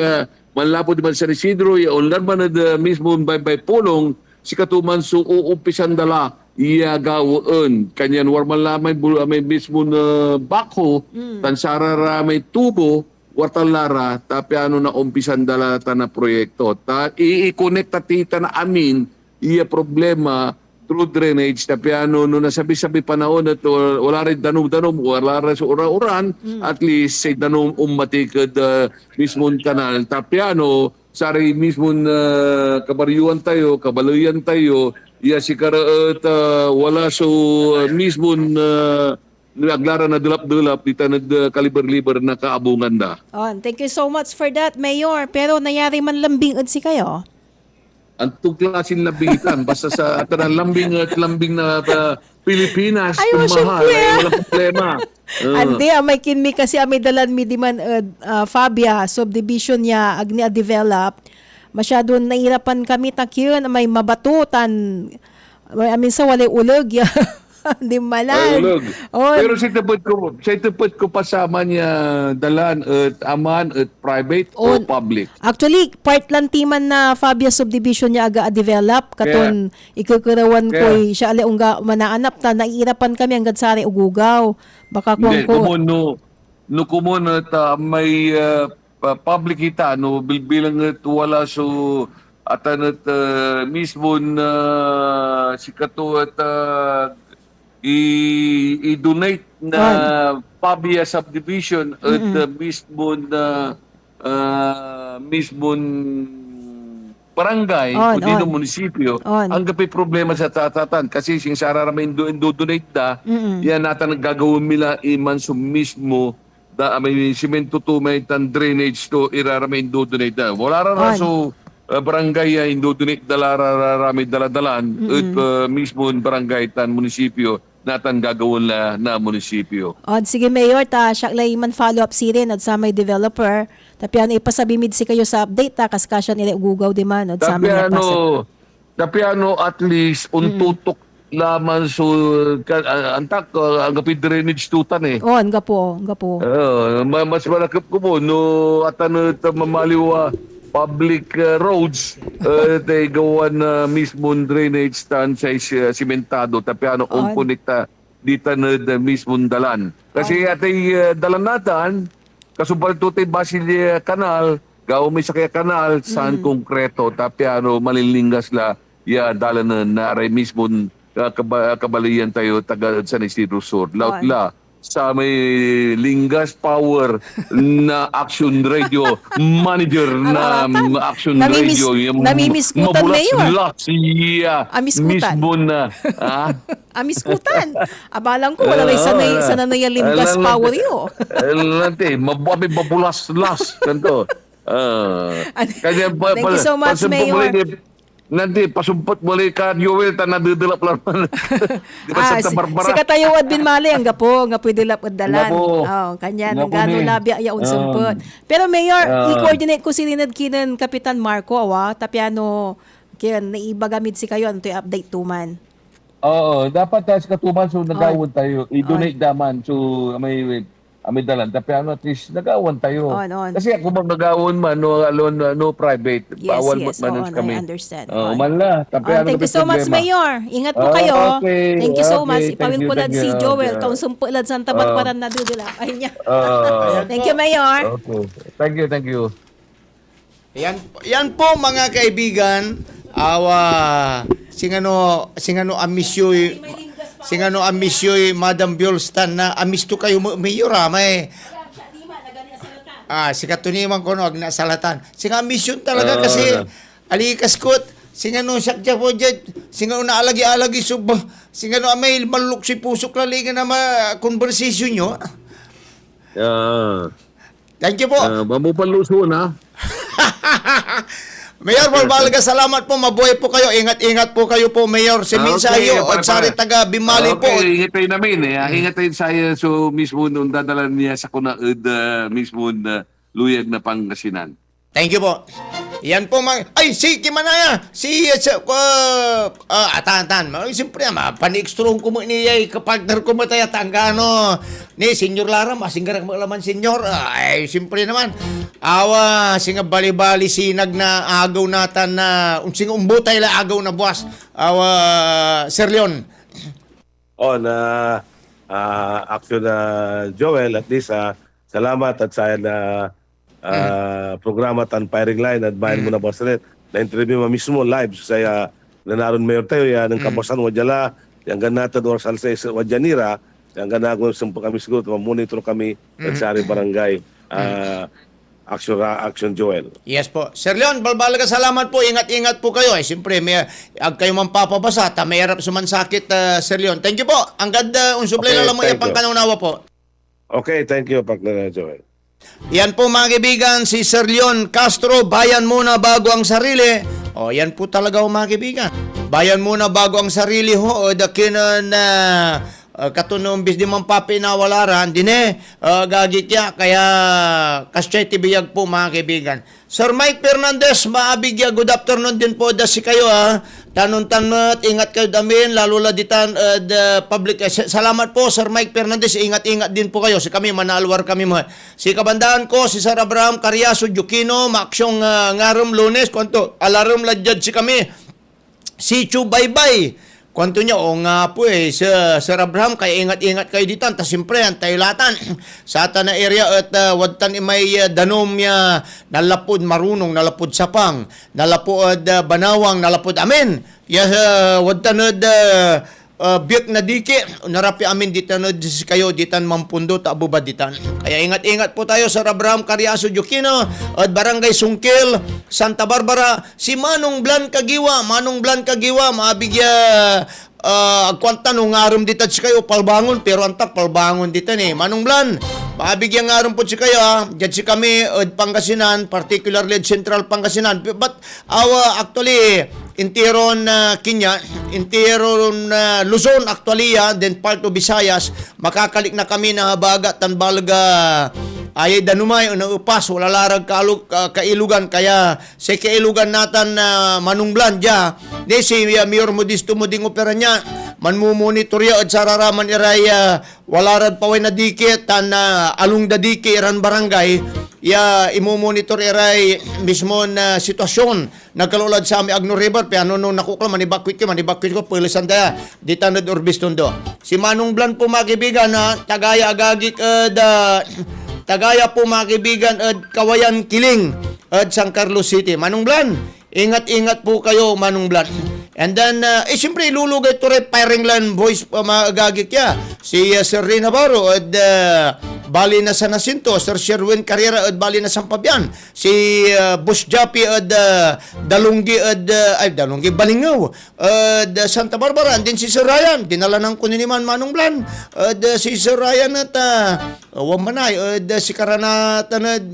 manlapo di man San Isidro unlan man mismo by pulong si katuman so uumpisan dala iya gawon kanyan warman lamay may mismo na bako tansara may tubo wartalara tapi na umpisan dala ta na proyekto ta i-connect tita na amin iya problema through drainage tapi no nasabi-sabi panahon at wala rin danom-danom wala rin sa ura-uran at least say danom matikad mismo kanal tapi sari mismo kabaryuan tayo kabaluyan tayo iya si karaat wala so mismo naglara na dulap-dulap dita kaliber-liber na kaabungan da. Thank you so much for that, Mayor. Pero nayari man lambing si kayo? Ang klasin labingitan basta sa atarang lambing na Pilipinas Ayun, mahal wala problema. Andi, may kinmi kasi may dalan mi di man Fabia subdivision niya agni develop. Masyado nahirapan kami takyon may mabatutan. Amin sa walay ulog ya. Di malan. Pero sa tupad ko pasama niya dalan at aman at private o public. Actually, part lang timan na Fabia subdivision niya aga develop katon ikukurawan ko siya ali unga manaanap ta nairapan kami hanggang sari ugugaw. Baka kuang ko. No kumon at may public kita no bilang at wala so atanat mismo na sikato at i-donate na Fabia subdivision at mismo barangay o dito munisipyo ang gapi problema sa tatatan kasi sing sararama indo-donate yan natin nagagawin nila iman so mismo may simento to may tan drainage to irarama indo-donate wala ra so barangay indo-donate dalararami daladalan at mismo barangay tan munisipyo natan gagawin na munisipyo. Sige Mayor, siya lay man follow up si rin at sa may developer. Tapi ipasabimid si kayo sa update kaskasya nila ugugaw di man. Tapi at least untutok laman so antak ang gapi drainage tutan ang gapo. Mas malakap ko mo no atan mamaliwa public roads they gawan mismo drainage tan sa simentado tapi umpunita dita na mismo dalan kasi atay dalan natan kasubal to tay basil kanal gaw may sakya kanal san konkreto tapi malilingas la ya dalan na aray mismo kabalian tayo taga San Isidro Sur lautla sa may Lingas Power na Action Radio manager na Action Radio yung namimiskutan Mayor. Mismo na amiskutan. Abalang ko wala sana na yung Lingas Power yo. Lante, mababi babulas-las kanto. Thank you so much, Mayor. Nanti pasumpot muli ka Joel ta nadudulap lang. Di ba sa Barbara? Si katayuad bin mali ang gapo dilap ad dalan. Kanya ngano labi ya unsumpot. Pero Mayor, i-coordinate ko si Rinad kinan Kapitan Marco tapiano kiyan naibagamid si kayo anto update tuman. Dapat sa katuman so nagawon tayo. I-donate daman so may dalan tapi at least nagawan tayo kasi ako bang nagawon man no private bawal man kami understand manla tapi thank you so much Mayor ingat po kayo thank you so much ipawin ko lang si Joel taong sumpulad sa tabat-paran na dudula ay niya thank you Mayor thank you yan po mga kaibigan singano amisyoy Madam Biolstan na amisto kayo Mayor may si katuniman ko agnasalatan singa mission talaga kasi alikas kot singano sakya po dyan singano naalagi-alagi singano may malulok si pusok laligan na conversation nyo thank you po mamupaluso na Mayor Balbalaga, salamat po. Mabuhay po kayo. Ingat-ingat po kayo po, Mayor. Si Minsayo, at sari taga Bimali po. Okay, ingitay namin. Ingitay saya so mismo nung dadalan niya sa kunaud mismo na luyag na Pangasinan. Thank you po. Yan po ay si Kimanaya, si atan. Siyempre panikstrong ko mo niya kapagner ko mo tayo tanggano ni Senyor Lara, masinggarang malaman Senyor. Ay siyempre naman awa singa bali-bali sinag na agaw natan na unsing umbutay la agaw na buwas. Awa Sir Leon. Action na Joel, at least salamat at saya na programa tan firing line at bayan mo na Barcelet na interview mo mismo live saya nanaron mayor tayo yan ng kapasan wadjala yang ganata or salsa wadjanira yang ganago sumpo kami siguro monitor kami sa sari barangay action Joel. Yes po. Sir Leon, Balbalaga, salamat po. Ingat-ingat po kayo. Siyempre, may kayo mampapabasa. May harap sumansakit, Sir Leon. Thank you po. Ang ganda, unsuplay na lang mo yung pangkanaunawa po. Okay, thank you, partner Joel. Yan po mga kaibigan, si Sir Leon Castro, bayan muna bago ang sarili. O, yan po talaga mga kaibigan. Bayan muna bago ang sarili ho. O, dakinan na katunong bis di man papinawalaran, dine, gagitya, kaya kasyay tibiyag po mga kaibigan. Sir Mike Fernandez, maabigya, good afternoon din po, dasi kayo tanong-tanot, ingat kayo damin, lalo laditan the public. Salamat po Sir Mike Fernandez, ingat-ingat din po kayo. Si kami, manalwar kami mo. Si kabandaan ko, si Sir Abraham Carriazo Jukino, maaksyong ngarom Lunes, kwanto, alarom ladjad si kami. Si Chubaybay, kwanto niya, o nga po Sir Abraham, kaya ingat-ingat kayo dito. Ta siyempre, ang taylatan sa ata na area at wadtan may danom ya nalapod marunong, nalapod sapang, nalapod banawang, nalapod amin. Wadtan biyok na diki, narapi amin dito na kayo, ditan mampundo, taabubad ditan. Kaya ingat-ingat po tayo sa Abraham Carriazo Jukino at Barangay Sungkil, Santa Barbara. Si Manong Blan Kagiwa, maabigya agkwanta nung arom dito si kayo, palbangon, pero antak palbangon dito ni Manong Blan. Maabigyan nga arom po si kayo, dyan si kami, Pangasinan, particularly Central Pangasinan. But actually, intiron Kinya, intiron Luzon actually, then part of Visayas, makakalik na kami na baga tanbalga ay danumay na upas wala larag kailugan, kaya sa kailugan natan Manong Blan dya di si Mayor Modisto mo ding opera niya manmumonitorya at sararaman iray wala rad paway na dikit tan alung da diki iran barangay imumonitor iray mismo na sitwasyon nagkalulad sa ami Agno River piano nung nakukla manibakwit ko pulisan daya di tanod Orbistondo. Si Manong Blan po mga kaibigan tagaya agagik tagaya po mga kaibigan at Kawayan Kiling at San Carlos City. Manong Blan, ingat-ingat po kayo Manong Blan. And then, siyempre ilulugay ito rin firing line voice magagik ya. Si Sir Ray Navarro at Bali na San Jacinto, Sir Sherwin Carrera at Bali na San Fabian. Si Bush Japi at Dalunggi Balingaw at Santa Barbara. And then si Sir Ryan, dinala ng kuniniman Manong Blan. At si Sir Ryan at Wamanay at si Karanatan at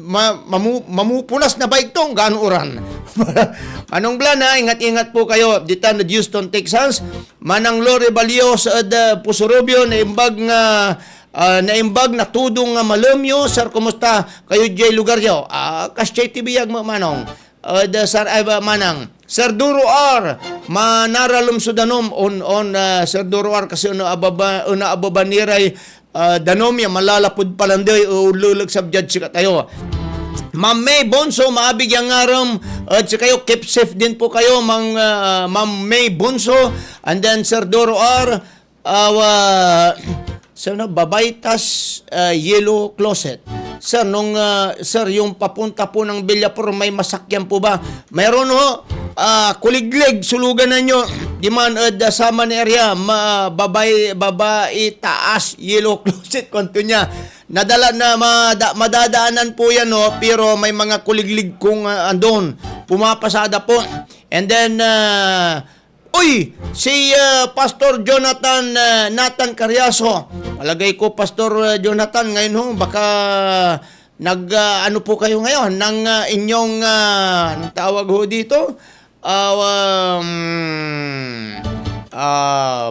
mamupunas na baigtong gaano oran. Manong Blan ingat-ingat po kayo dito na Houston, Texas. Manang Lore Balios at Pusurubio na imbag na tudong nga malamyo. Sir, kumusta kayo dyan lugar nyo? Kasyay tibiyag mo Manong. Sir Manang. Sir Duro R, manaralum sudanom on Sir Duro R kasi una ababa niray danomya malalapod palanday ululag sabjad si katayo. Ma'am May Bonso, maabigyan ngaram at si kayo, keep safe din po kayo Ma'am May Bonso. And then Sir Doro R, Babaitas Yellow Closet. Sir, sir, yung papunta po ng Villapur, may masakyan po ba? Meron ho, kuliglig, sulugan na nyo. Di man, sa man area, babae, taas, Yellow Closet, konto niya. Nadala na, madadaanan po yan, no? Pero may mga kuliglig kung andon. Pumapasada po. And then, si Pastor Jonathan Nathan Carriazo. Alagay ko Pastor Jonathan ngayon ho, baka ano po kayo ngayon ng inyong anong tawag ho dito?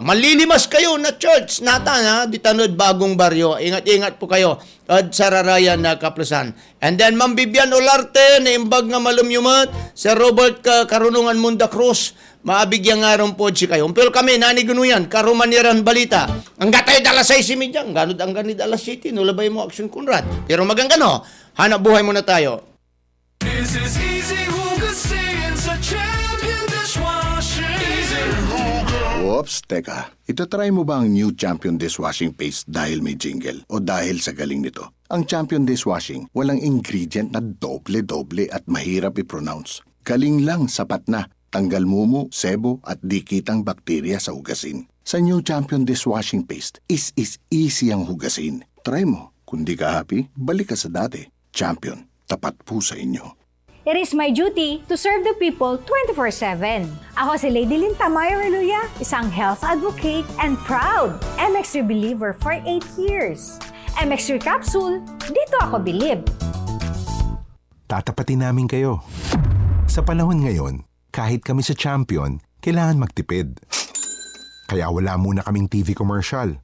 Malilimas kayo na church natan di tanod Bagong Baryo. Ingat-ingat po kayo at Sararayan na Kaplasan. And then Ma'am Bibian Olarte na imbag nga malumyumat, Sir Robert Karunungan Munda Cruz, maabigyan nga ron po si kayo. Pero kami nanigunuyan karumaniran balita. Ang gatay dalas 6:30, ganod ang ganid alas 7, nulabay mo Action Conrad. Pero magangano, hanap buhay muna tayo. This is Easy Hugasin sa Champion Dishwashing. Easy Huga. Oops, teka. Itatry mo ba ang new Champion Dishwashing Paste dahil may jingle o dahil sa galing nito? Ang Champion Dishwashing, walang ingredient na doble-doble at mahirap i-pronounce. Galing lang, sapat na. Tanggal mumu, sebo at dikitang bakterya sa hugasin. Sa new Champion Dishwashing Paste, is easy ang hugasin. Try mo. Kung di ka happy, balik ka sa dati. Champion, tapat po sa inyo. It is my duty to serve the people 24/7. Ako si Lady Lynn Tamayo Reluya, isang health advocate and proud MX3 believer for 8 years. MX3 Capsule, dito ako bilib. Tatapatin namin kayo. Sa panahon ngayon, kahit kami sa Champion, kailangan magtipid. Kaya wala muna kaming TV commercial.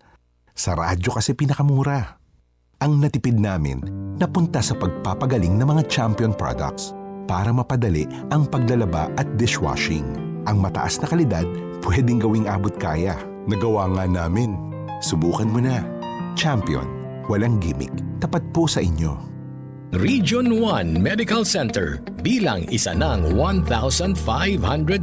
Sa radyo kasi pinakamura. Ang natipid namin, napunta sa pagpapagaling ng mga Champion products para mapadali ang paglalaba at dishwashing. Ang mataas na kalidad, pwedeng gawing abot kaya. Nagawa nga namin. Subukan mo na. Champion, walang gimmick. Tapat po sa inyo. Region 1 Medical Center bilang isa ng 1,500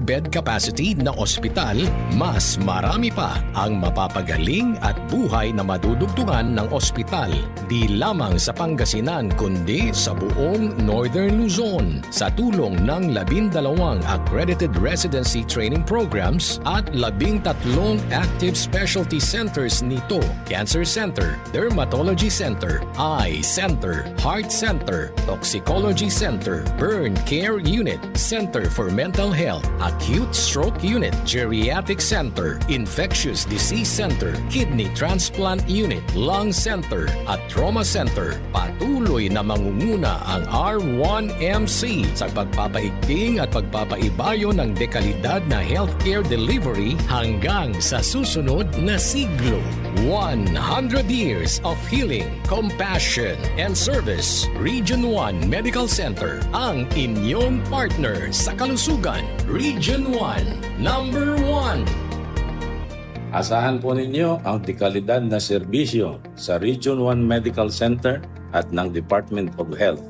bed capacity na ospital, mas marami pa ang mapapagaling at buhay na madudugtungan ng ospital. Di lamang sa Pangasinan kundi sa buong Northern Luzon sa tulong ng 12 accredited residency training programs at 13 active specialty centers nito: Cancer Center, Dermatology Center, Eye Center, Heart Center, Toxicology Center, Burn Care Unit, Center for Mental Health, Acute Stroke Unit, Geriatric Center, Infectious Disease Center, Kidney Transplant Unit, Lung Center, at Trauma Center. Patuloy na mangunguna ang R1MC sa pagpapaigting at pagpapaibayo ng dekalidad na healthcare delivery hanggang sa susunod na siglo. 100 years of healing, compassion, and service. Region 1 Medical Center, ang inyong partner sa kalusugan. Region 1, number 1. Asahan po ninyo ang dekalidad na serbisyo sa Region 1 Medical Center at ng Department of Health.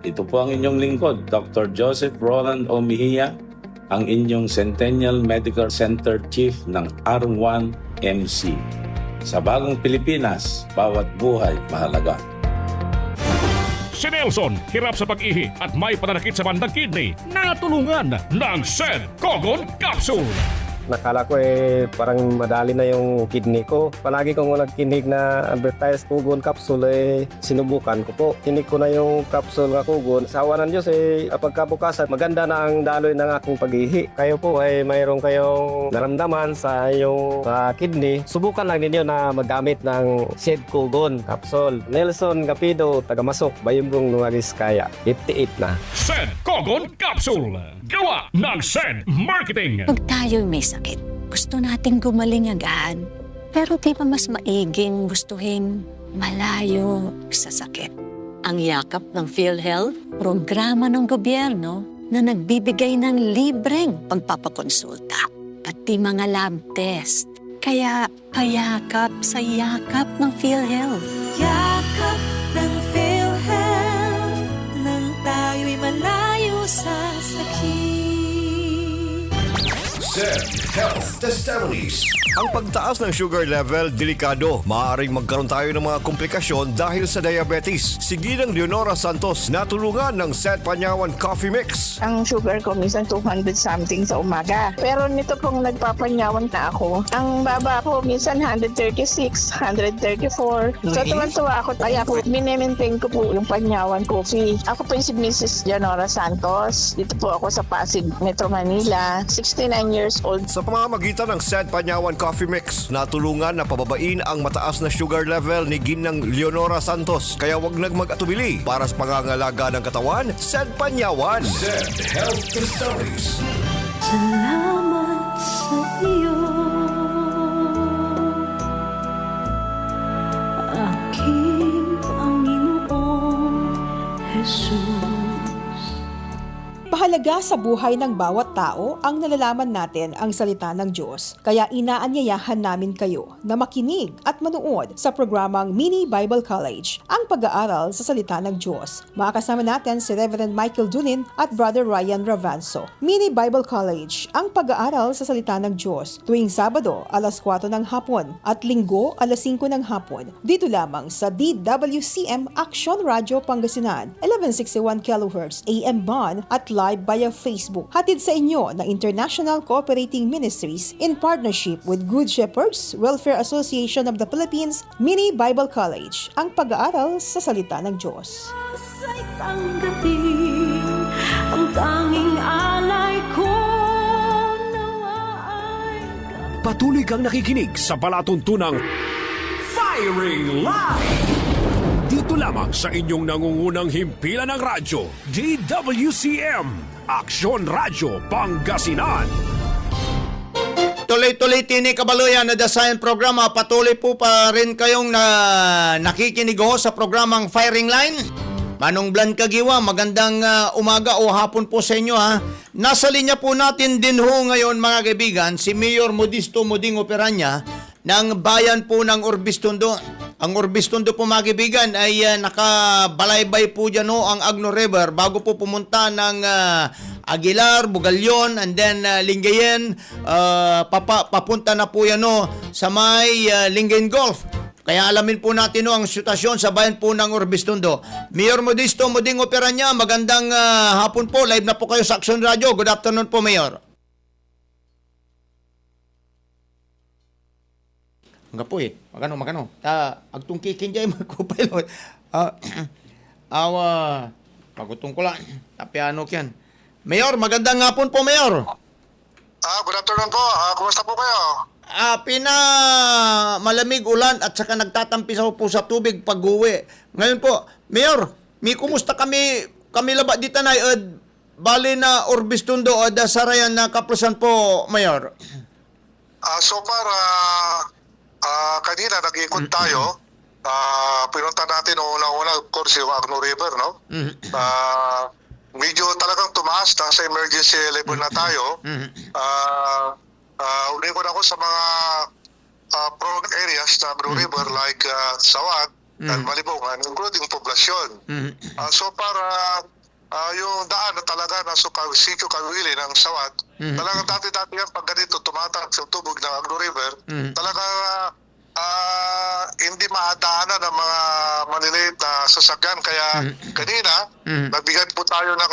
Ito po ang inyong lingkod, Dr. Joseph Roland O. Mejia, ang inyong Centennial Medical Center Chief ng R1MC. Sa bagong Pilipinas, bawat buhay mahalaga. Si Nelson, hirap sa pag-ihi at may pananakit sa bandang kidney, natulungan ng SED Cogon Capsule. Nakala ko parang madali na yung kidney ko. Palagi kong nagkinig na advertise Cogon Capsule, sinubukan ko po. Kinig ko na yung capsule ng Cogon. Sa awa ng Diyos pagkabukasan, maganda na ang daloy ng aking pag-ihi. Kayo po mayroon kayong naramdaman sa iyong kidney. Subukan lang ninyo na magamit ng SED Cogon Capsule. Nelson Gapido, Tagamasok, Bayumbrong, Nuaris, Kaya. 58 na. SED Cogon Capsule, gawa ng SED Marketing. Pag tayo'y may sakit, gusto nating gumaling agad. Pero di ba mas maiging gustuhin malayo sa sakit? Ang yakap ng PhilHealth, programa ng gobyerno na nagbibigay ng libreng pagpapakonsulta, pati mga lab test. Kaya payakap sa yakap ng PhilHealth. Yakap ng PhilHealth, nang tayo'y malayo sa sakit. SED Health Testimonies. Ang pagtaas ng sugar level, delikado. Maaaring magkaroon tayo ng mga komplikasyon dahil sa diabetes. Si Ginang Leonora Santos, natulungan ng SED Panyawan Coffee Mix. Ang sugar ko minsan 200 something sa umaga. Pero nito pong nagpapanyawan na ako, ang baba ko minsan 136, 134. So tuwan-tuwa ako, kaya po minimaintain ko po yung Panyawan Coffee. Ako po si Mrs. Leonora Santos. Dito po ako sa Pasig, Metro Manila, 69 years old. Sa pamamagitan ng SED Panyawan Coffee Mix na tulungan na pababain ang mataas na sugar level ni Ginang Leonora Santos. Kaya wag mag-atubili para sa pangangalaga ng katawan, Sed Panyawan. Sed Health Discoveries. Salamat sa iyo, aking Panginoong Jesus. Mahalaga sa buhay ng bawat tao ang nalalaman natin ang salita ng Diyos. Kaya inaanyayahan namin kayo na makinig at manood sa programang Mini Bible College, ang pag-aaral sa salita ng Diyos. Makakasama natin si Reverend Michael Dunin at Brother Ryan Ravanso. Mini Bible College, ang pag-aaral sa salita ng Diyos, tuwing Sabado alas 4 ng hapon at Linggo alas 5 ng hapon. Dito lamang sa DWCM Action Radio Pangasinan, 1161 kHz AM band at live via Facebook. Hatid sa inyo ng International Cooperating Ministries in partnership with Good Shepherds Welfare Association of the Philippines, Mini Bible College, ang pag-aaral sa salita ng Diyos. Ay tanggapin ang tanging alay ko. Patuloy kang nakikinig sa palatuntunang Firing Line! Dito lamang sa inyong nangungunang himpilan ng radyo, DWCM, Aksyon Radyo Pangasinan. Tuloy-tuloy tini kabaluyan na dasayan programa. Patuloy po pa rin kayong nakikinig ho sa programang Firing Line. Manong Blan Kagiwa, magandang umaga o hapon po sa inyo ha. Nasa linya po natin din ho ngayon mga kaibigan si Mayor Modisto Moding Operanya ng bayan po ng Orbistondo. Ang Orbistondo po mga kaibigan ay nakabalaybay po dyan ho ang Agno River bago po pumunta ng Aguilar, Bugalyon, and then Lingayen. Papunta na po yan ho sa may Lingayen Golf. Kaya alamin po natin ho ang sitwasyon sa bayan po ng Orbistondo. Mayor Modisto Moding Operanya, magandang hapon po. Live na po kayo sa Action Radio. Good afternoon po, Mayor. Nga po magano. Agtong kikin dyan, magkupilot. Pagutong ko lang. Tapiano kyan. Mayor, magandang hapon po, Mayor. Good afternoon po. Kumusta po kayo? Malamig ulan at saka nagtatampisaw po sa tubig pag-uwi. Ngayon po, Mayor, may kumusta kami laba dito na bali na Orbistondo o Dasarayan na Kaplasan po, Mayor? So far, kanina nag-ikot tayo. Pinunta natin una-una, of course, yung Agno River, no? Medyo talagang tumaas, nasa emergency level na tayo. Ulikod ako sa mga prone areas na Agno River like Sawat and Malibongan, including poblasyon. So para yung daan na talaga nasa Sikyo Kawili ng Sawat, talagang dati-dati yan pag ganito tumatak sa tubog ng Agno River, talaga hindi maadaanan ng mga maliliit na sasakyan. Kaya kanina, nagbigay po tayo ng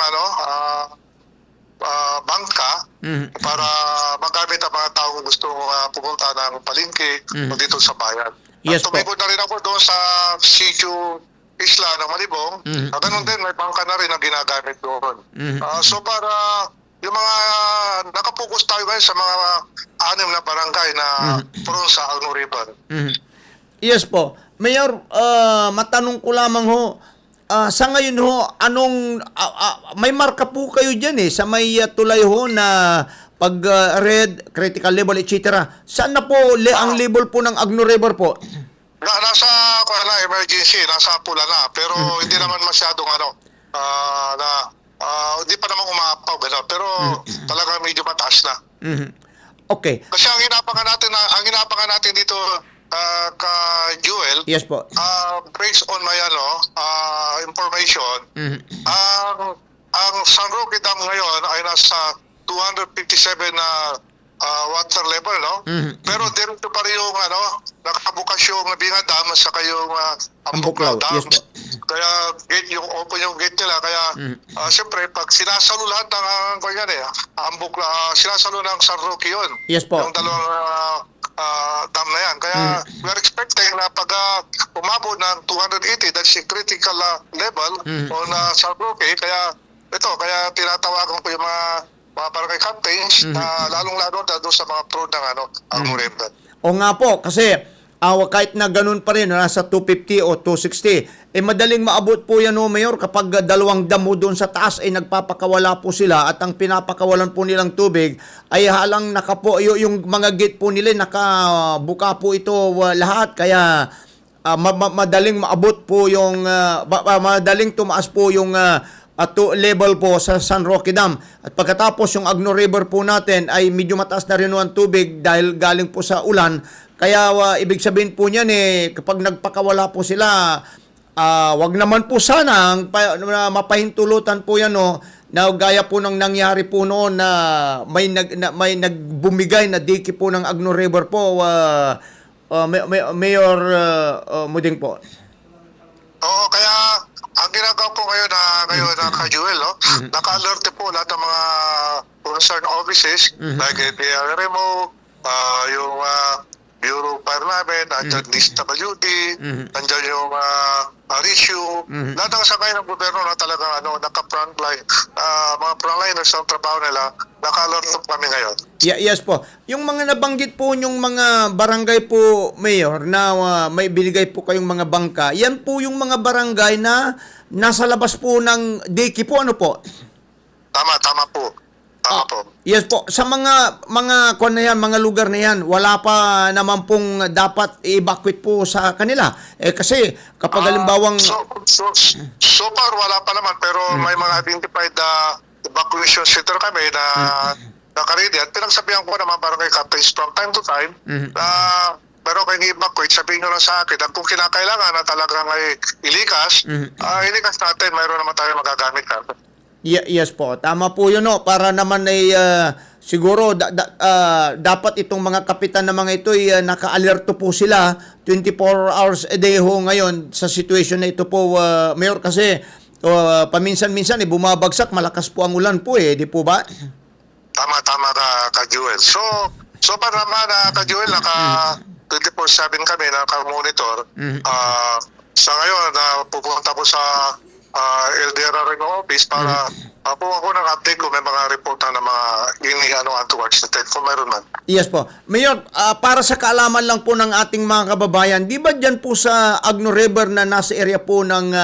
bangka para magamit ang mga taong gustong pumunta ng palengke o dito sa bayan. Yes, tumikot na rin ako doon sa Sikyo Isla ng Malibong. Ganun din, may bangka na rin na ginagamit doon. So para yung mga nakapokus tayo ngayon sa mga 6 na barangay na prone sa Agno River. Yes po. Mayor, matanong ko lamang ho, sa ngayon ho, may marka po kayo dyan sa may tulay ho na pag red, critical level, etc. Saan na po ang level po ng Agno River po? Nasa emergency, nasa pula na. Pero hindi naman masyadong hindi pa naman umaapaw, pero talaga medyo mataas na. Okay. Kasi ang inapakan natin dito ka Jewel, yes po. Based on my information, ang San Roque Dam ngayon ay nasa 257 na water level, no? Pero dito pa rin yung nakabukas yung Binga Dam sa kayong Ambuklaw Dam. Yes po. Kaya open yung gate nila. Kaya siyempre pag sinasalo lahat ng sinasalo ng San Roque yun. Yes po. Yung dalawang dam na yan. Kaya we are expecting na pag umabot ng 280, that's a critical level on San Roque. Kaya tinatawagan ko yung mga barangay captains na lalong-lalo doon sa mga prone ng Agno River. O nga po, kasi kahit na ganun pa rin, nasa 250 o 260, madaling maabot po yan, Mayor, kapag dalawang damo doon sa taas ay nagpapakawala po sila at ang pinapakawalan po nilang tubig ay halang yung mga gate po nila, nakabuka po ito lahat. Kaya madaling maabot po yung, madaling tumaas po yung level po sa San Roque Dam. At pagkatapos yung Agno River po natin ay medyo mataas na rin ang tubig dahil galing po sa ulan. Kaya ibig sabihin po niyan kapag nagpakawala po sila, wag naman po sana mapahintulutan po yan na gaya po ng nangyari po noon na may nagbumigay na diki po ng Agno River po, Mayor Muding po. Oo, kaya ang ginagawa po ngayon na Ka-Jewel, naka-alert po lahat ng mga concerned offices like DRMO, yung Bureau of Fire namin, andyan DSWD, andyan yung RISU, lahat ng sakay ng gobyerno na talagang naka-frontline, mga frontliners ng trabaho nila, naka-alert po kami ngayon. Yes po. Yung mga nabanggit po yung mga barangay po, Mayor, na may binigay po kayong mga bangka, yan po yung mga barangay na nasa labas po ng diki po, ano po? Tama po. Tama po. Yes po. Sa mga kuwan na yan, mga lugar na yan, wala pa naman pong dapat i-evacuate po sa kanila. Kasi kapag halimbawang... So far, wala pa naman, pero may mga identified evacuation center kami na naka-ready. At pinagsabihan ko naman barangay captains from time to time na pero kung i-evacuate, sabihin nyo lang sa akin at kung kinakailangan na talagang ay ilikas, ilikas natin, mayroon naman tayo magagamit natin. Yes po, tama po yun para naman ay siguro dapat itong mga kapitan na mga ito ay naka-alerto po sila 24 hours a day ngayon sa situation na ito po, Mayor, kasi paminsan-minsan bumabagsak, malakas po ang ulan po di po ba? Tama ka-Jewel. So para naman ka-Jewel, naka 24/7 kami naka-monitor. Sa ngayon, pupunta ko sa LDR Reno office para po ako ng update ko may mga report na mga towards the tent kung meron man. Yes po. Mayor, para sa kaalaman lang po ng ating mga kababayan, di ba dyan po sa Agno River na nasa area po ng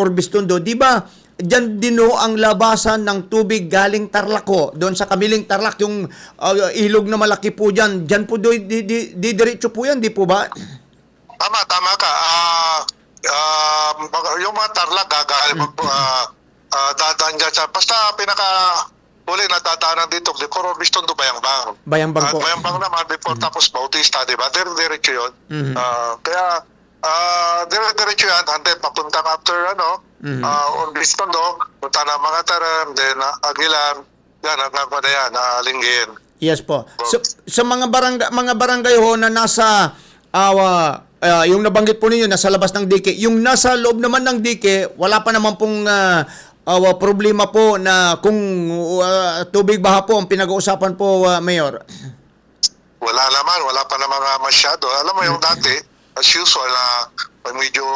Orbistondo, di ba dyan din ang labasan ng tubig galing Tarlac doon sa Kamiling Tarlac, yung ilog na malaki po dyan po diretso po yan, di po ba? Tama ka. Yung mga Tarlac dadaan dyan sa basta huli na dadaanan dito before Orbistondo, Bayambang. Bayambang po. Bayambang naman before tapos Bautista, diba? Diretso yun. Kaya diretso yan hanggang papunta after Orbistondo, punta na mga Taram, then Aguilar, yan hanggang pa na yan, Linggin. Yes po. So, sa mga barangay na nasa yung nabanggit po ninyo nasa labas ng dike, yung nasa loob naman ng dike, wala pa naman pong problema po na kung tubig baha po ang pinag-uusapan po, Mayor. Wala pa naman masyado. Alam mo yung dati, as usual medyo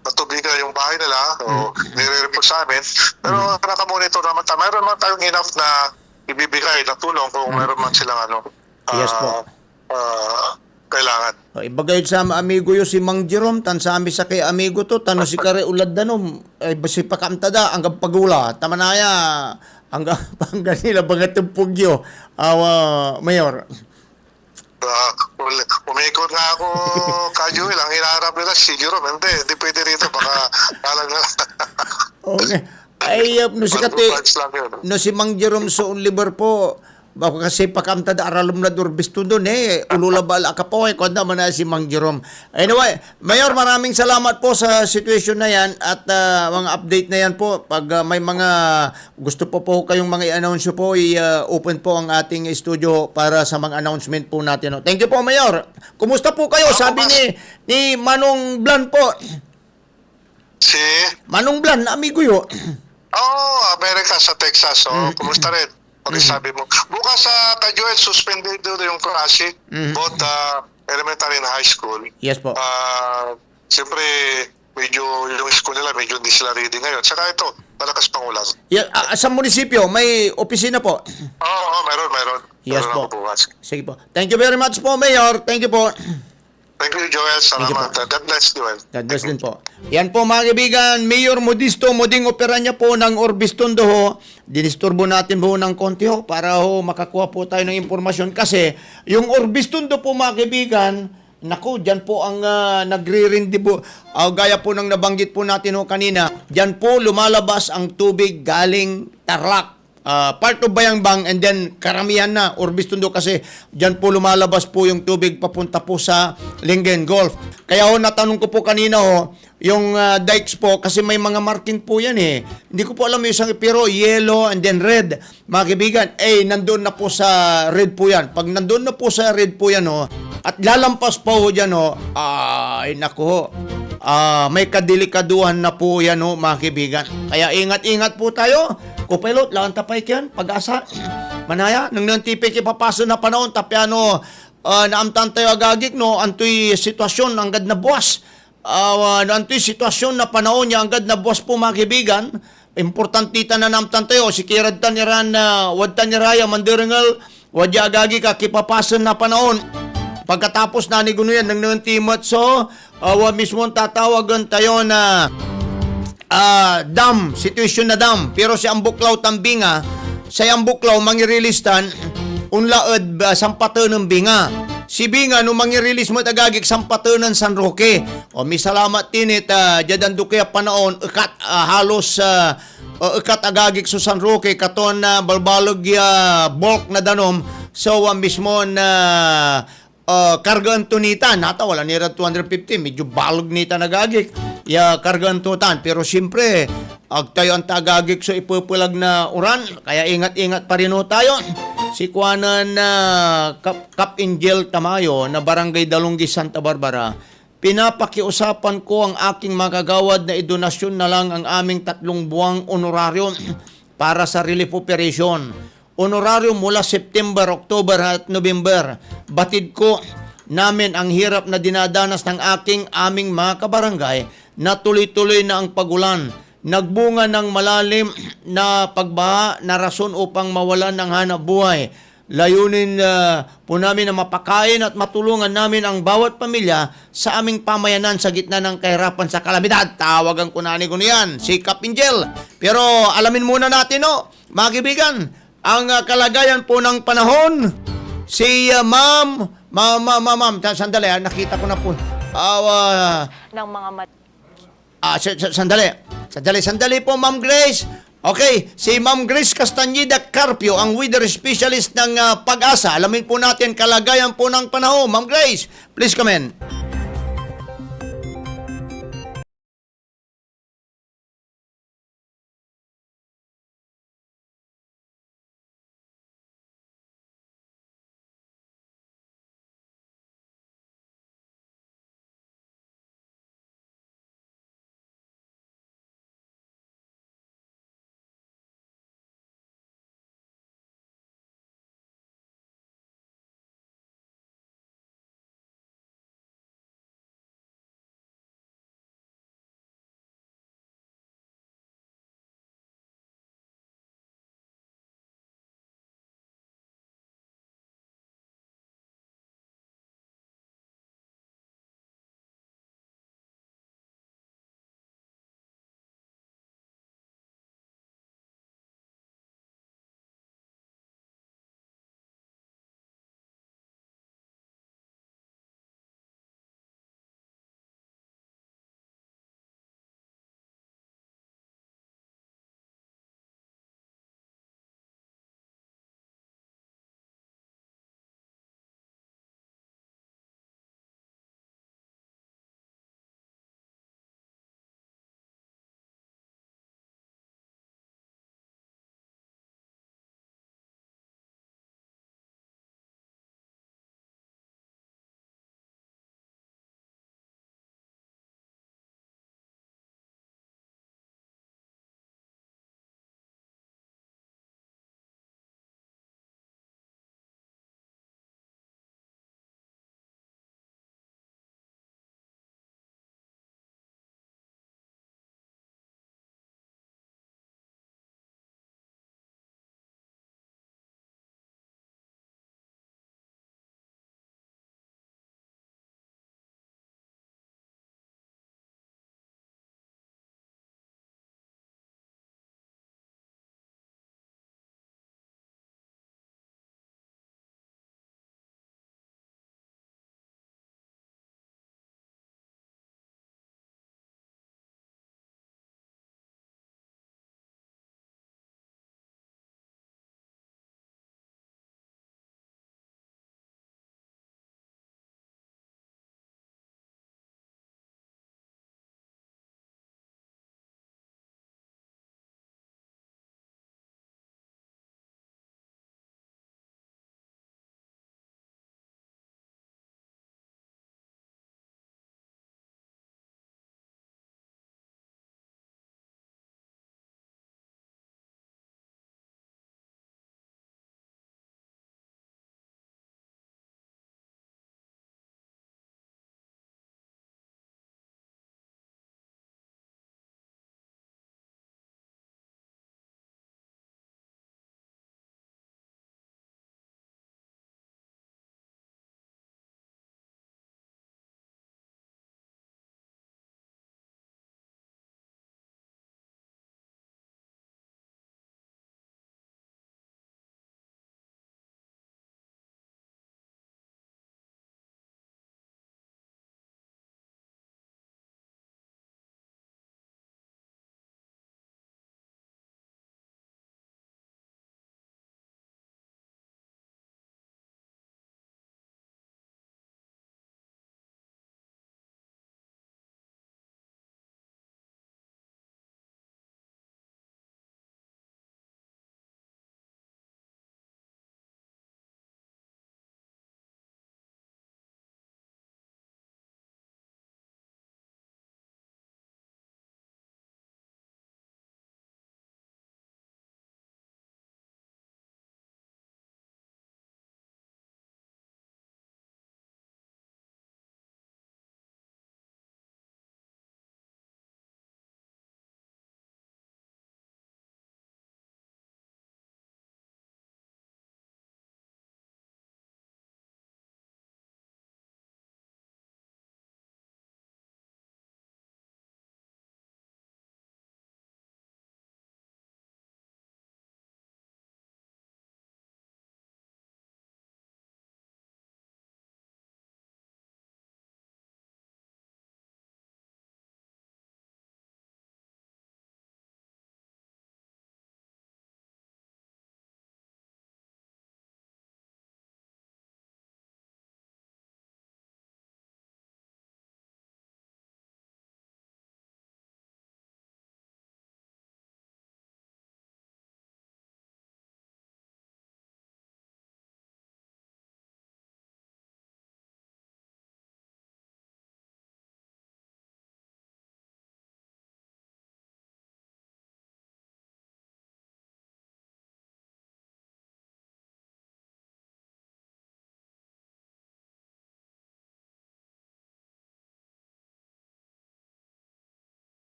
matubigan yung bahay nila o nire-report sa amin. Pero nakamonitor naman tayo. Mayroon naman tayong enough na ibibigay na tulong kung mayroon man silang yes po. Kailangan. Ibagay sa amigo yo si Mang Jerome, tan sa ami sa kay amigo to, tano si kare ulad danom, ay basi pakamtada, hanggang pagula, tamanaya, hanggang nila bangat pugyo, Mayor. Umikot nga ako, Ka-Jewel, ang hinaharap nila si Jerome, hindi pwede rito, baka alam na. Okay. Ay, no si Mang Jerome so liver po, baka kasi pakamtada aralom na durbisto doon ululabal akapo kung naman na si Mang Jerome. Anyway, Mayor, maraming salamat po sa situation na yan at mga update na yan po. Pag may mga gusto po kayong mga i-announce po, i-open po ang ating studio para sa mga announcement po natin. Thank you po, Mayor. Kumusta po kayo? Sabi ni Manong Blan po. Si? Manong Blan, amigo yo. America sa Texas. Kumusta rin? Sabi mo. Bukas sa Ka-Jewel, suspended yung klase, both elementary and high school. Yes po. Siyempre, medyo yung school nila, medyo hindi sila ready ngayon. Saka ito, malakas pang ulan. Sa munisipyo, may opisina po? Oo, meron. Yes Meron po. ako bukas. Sige po. Thank you very much po, Mayor. Thank you po. Thank you, Joel. Salamat. God bless, Joel. God bless din po. Yan po mga kaibigan, Mayor Modisto, muding opera niya po ng Orbistondo ho. Dinisturbo natin po ng konti ho para ho makakuha po tayo ng impormasyon. Kasi yung Orbistondo po mga kaibigan, naku, dyan po ang nagre-rindi po. Gaya po ng nabanggit po natin ho kanina, dyan po lumalabas ang tubig galing Tarlac. Part of Bayangbang and then karamihan na Orbistondo kasi dyan po lumalabas po yung tubig papunta po sa Lingen Gulf. Kaya ho natanong ko po kanina ho, yung dikes po kasi may mga marking po yan eh. Hindi ko po alam yung isang pero yellow and then red. Mga kaibigan, nandun na po sa red po yan. Pag nandun na po sa red po yan ho, at lalampas pa ho dyan ho, ay naku may kadelikaduhan na po yan ho mga kaibigan. Kaya ingat-ingat po tayo. Kupilot, lakan tapay kiyan, pag-asa. Manaya, nang nantipik ipapaso na panahon, tapyano, naamtan tayo agagik, no, antoy sitwasyon, anggad na buwas. Antoy sitwasyon na panahon niya, anggad na buwas po mga kaibigan. Importantita na naamtan tayo, si Kirad Taniran, wad Taniraya, mandiringal, wadya agagik, kipapaso na panahon. Pagkatapos na ni Gunuyan, nang nantimot, so, mismo tatawagan tayo na dam, situation na dam. Pero si Ambuklaw Tambinga, sa Ambuklaw mangirilistan unlaed sampaton ng Binga. Si Binga no mangirilis mo tagagik sampatonan San Roque. O mi salamat tinit jadan kaya panaon ekat halos ekat agagik so San Roque katon balbalog bulk na danom so mismo na kargaan tunitan nata wala nira 250 medyo balog nita nagagik kargaan tutan pero siyempre tayo ang tagagik so ipupulag na uran kaya ingat-ingat pa rin tayo si kuanan na Cap Angel Tamayo na Barangay Dalunggi Santa Barbara pinapakiusapan ko ang aking magagawad na idonasyon na lang ang aming 3 buwang honoraryo para sa relief operation. Honoraryo mula September, October at November. Batid ko namin ang hirap na dinadanas ng aming mga kabarangay na tuloy-tuloy na ang pagulan. Nagbunga ng malalim na pagbaha na rason upang mawalan ng hanap buhay. Layunin po namin na mapakain at matulungan namin ang bawat pamilya sa aming pamayanan sa gitna ng kahirapan sa kalamidad. Tawagan ko na ni Gunian, si Cap Angel. Pero alamin muna natin, mga kaibigan, ang kalagayan po ng panahon. Si ma'am, sandali, nakita ko na po. Ng mga Sandali po, Ma'am Grace. Okay, si Ma'am Grace Castañeda Carpio, ang weather specialist ng Pag-asa. Alamin po natin kalagayan po ng panahon. Ma'am Grace, please come in.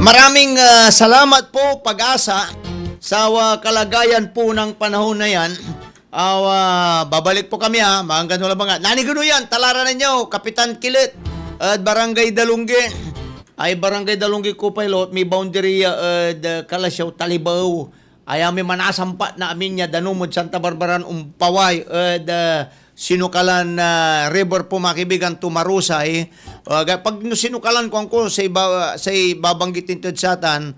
Maraming salamat po, Pag-asa, sa kalagayan po ng panahon na yan. Babalik po kami mga ganun lang mga. Naniguno yan, talaran ninyo, Kapitan Kilit at Barangay Dalunggi. Ay Barangay Dalunggi ko pilot, may boundary Kalasyaw, Talibaw. Ay may manasampat na amin niya, Danumod, Santa Barbara, Umpaway, Sinukalan River po mga kaibigan, Tumarusay. Pag sinukalan ko sa babanggitin to satan,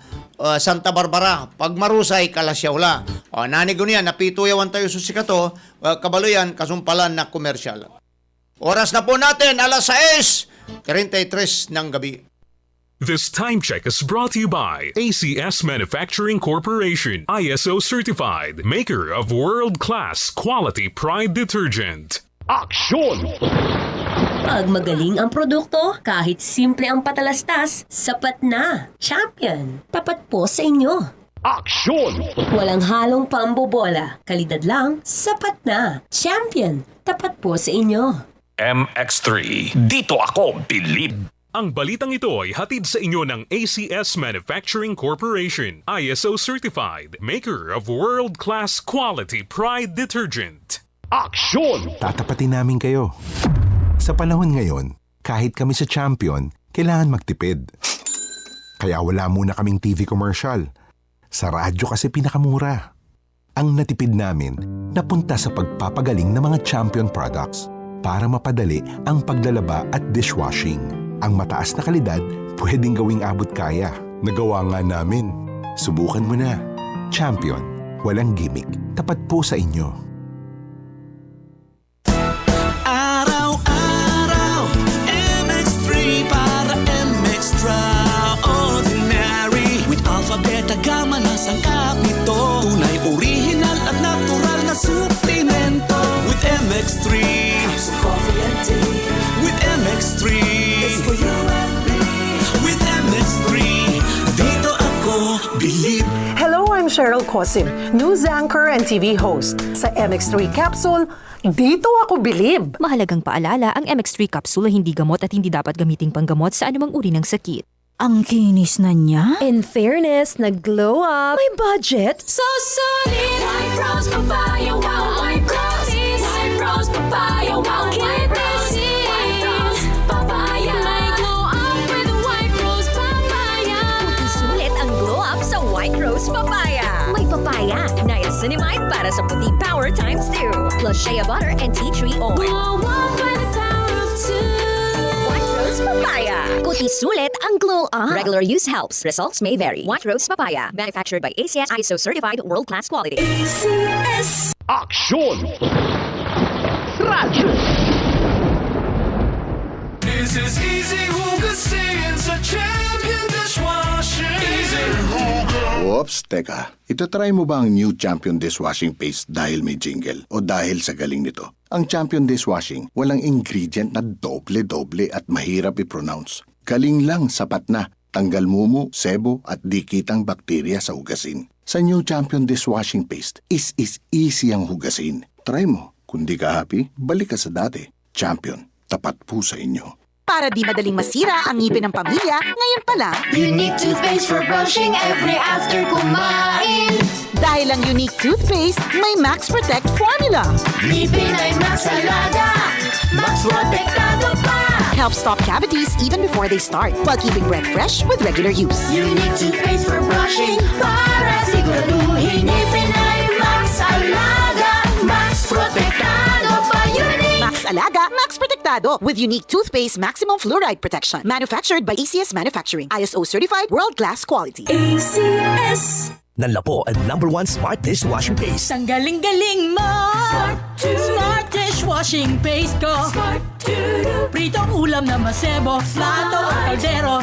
Santa Barbara, pag Marusay, Kalasyaw la. Nanigo niya, napituyawan tayo susikato, kabalo yan, kasumpalan na komersyal. Oras na po natin, alas 6:33 ng gabi. This time check is brought to you by ACS Manufacturing Corporation, ISO certified, maker of world-class quality Pride detergent. Action! Pag magaling ang produkto, kahit simple ang patalastas, sapat na. Champion, tapat po sa inyo. Action! Walang halong pambobola, kalidad lang, sapat na. Champion, tapat po sa inyo. MX3, dito ako believe. Ang balitang ito ay hatid sa inyo ng ACS Manufacturing Corporation, ISO certified, maker of world-class quality Pride detergent. Action! Tatapatin namin kayo. Sa panahon ngayon, kahit kami sa Champion, kailangan magtipid. Kaya wala muna kaming TV commercial. Sa radyo kasi pinakamura. Ang natipid namin napunta sa pagpapagaling ng mga Champion products para mapadali ang paglalaba at dishwashing. Ang mataas na kalidad pwedeng gawing abot kaya. Nagawa nga namin. Subukan mo na. Champion. Walang gimmick. Tapat po sa inyo. Araw-araw, MX3 para MX-Traordinary. With Alpha, Beta, Gamma na sangkap nito. Tunay, original at natural na suplemento. With MX3, Capsule Coffee and Tea. With MX3, it's for you and me. With MX3, dito ako believe. Hello, I'm Cheryl Cosim, news anchor and TV host. Sa MX3 Capsule, dito ako believe. Mahalagang paalala, ang MX3 capsule ay hindi gamot at hindi dapat gamiting panggamot sa anumang uri ng sakit. Ang kinis na niya? In fairness, nag-glow up. May budget? So solid, White Rose Papaya, wow, White Roses. White Rose Papaya, wow, White Roses. White Rose Papaya, may glow up with White Rose Papaya. Sulit ang glow up sa White Rose Papaya. May papaya, niacinamide para sa puti power times 2. Plus shea butter and tea tree oil. Glow up by the power of 2. White Rose Papaya. Kuti sulit ang glow up. Regular use helps. Results may vary. White Rose Papaya. Manufactured by ACS ISO certified world-class quality. ACS. Action! Radyo! This is Easy Hugasin sa Champion Dishwashing. Easy Huga. Oops, teka. Itatry mo ba ang new Champion Dishwashing Paste dahil may jingle o dahil sa galing nito? Ang Champion Dishwashing, walang ingredient na doble-doble at mahirap i-pronounce. Galing lang, sapat na. Tanggal mumu, sebo at dikitang bakterya sa hugasin. Sa new Champion Dishwashing Paste, is easy ang hugasin. Try mo. Kung di ka happy, balik ka sa dati. Champion, tapat po sa inyo. Para di madaling masira ang ngipin ng pamilya, ngayon pa lang, Unique toothpaste for brushing every after kumain. dahil ang unique toothpaste may Max Protect formula. Ngipin ay Max Alaga, Max Protektado pa. Helps stop cavities even before they start, while keeping breath fresh with regular use. Unique toothpaste for brushing para siguraduhin ngipin ay Max Alaga, Max Protektado pa. Unique Max Alaga, Max Protectado with unique toothpaste maximum fluoride protection. Manufactured by ACS Manufacturing. ISO certified world-class quality. ACS. Nanla po ang #1 Smart Dishwashing Paste. Ang galing-galing mo! Smart Dishwashing Paste ko! Pritong ulam na masebo, plato o kaldero.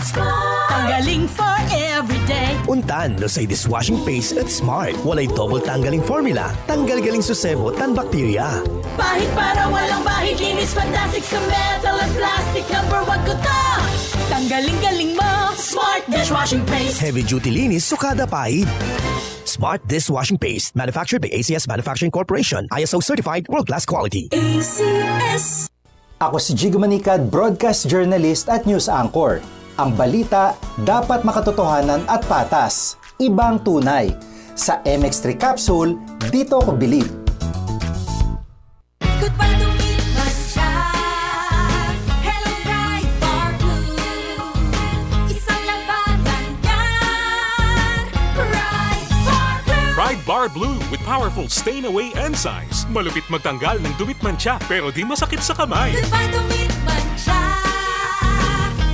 Tanggaling for everyday. Untan no say dishwashing paste at Smart. Walay double tanggaling formula. Tanggal galing susebo tan bakterya. Bahid para walang bahid, linis fantastic sa metal at plastic. #1 ko to! Tanggaling-galing mo! Smart Dishwashing Paste. Heavy duty linis sukada pahid. Smart Dishwashing Paste. Manufactured by ACS Manufacturing Corporation. ISO certified world-class quality. ACS. Ako si Jigo Manicad, broadcast journalist at news anchor. Ang balita dapat makatotohanan at patas. Ibang tunay. Sa MX3 Capsule, dito ako bilib. Goodbye to me, Masha. Hello, Pride Bar Blue. Isang labanan yan. Pride Bar Blue. Pride Bar Blue with powerful stain-away enzymes. Malupit magtanggal ng dumit mancha pero di masakit sa kamay. Goodbye to me, Masha.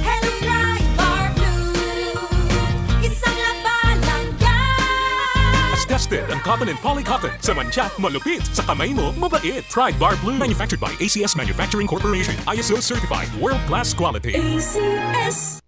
Hello, Pride Bar Blue. Isang labanan yan. As tested ang cotton and polycotton. Sa mancha, malupit. Sa kamay mo, mabait. Pride Bar Blue. Manufactured by ACS Manufacturing Corporation. ISO certified. World-class quality. ACS.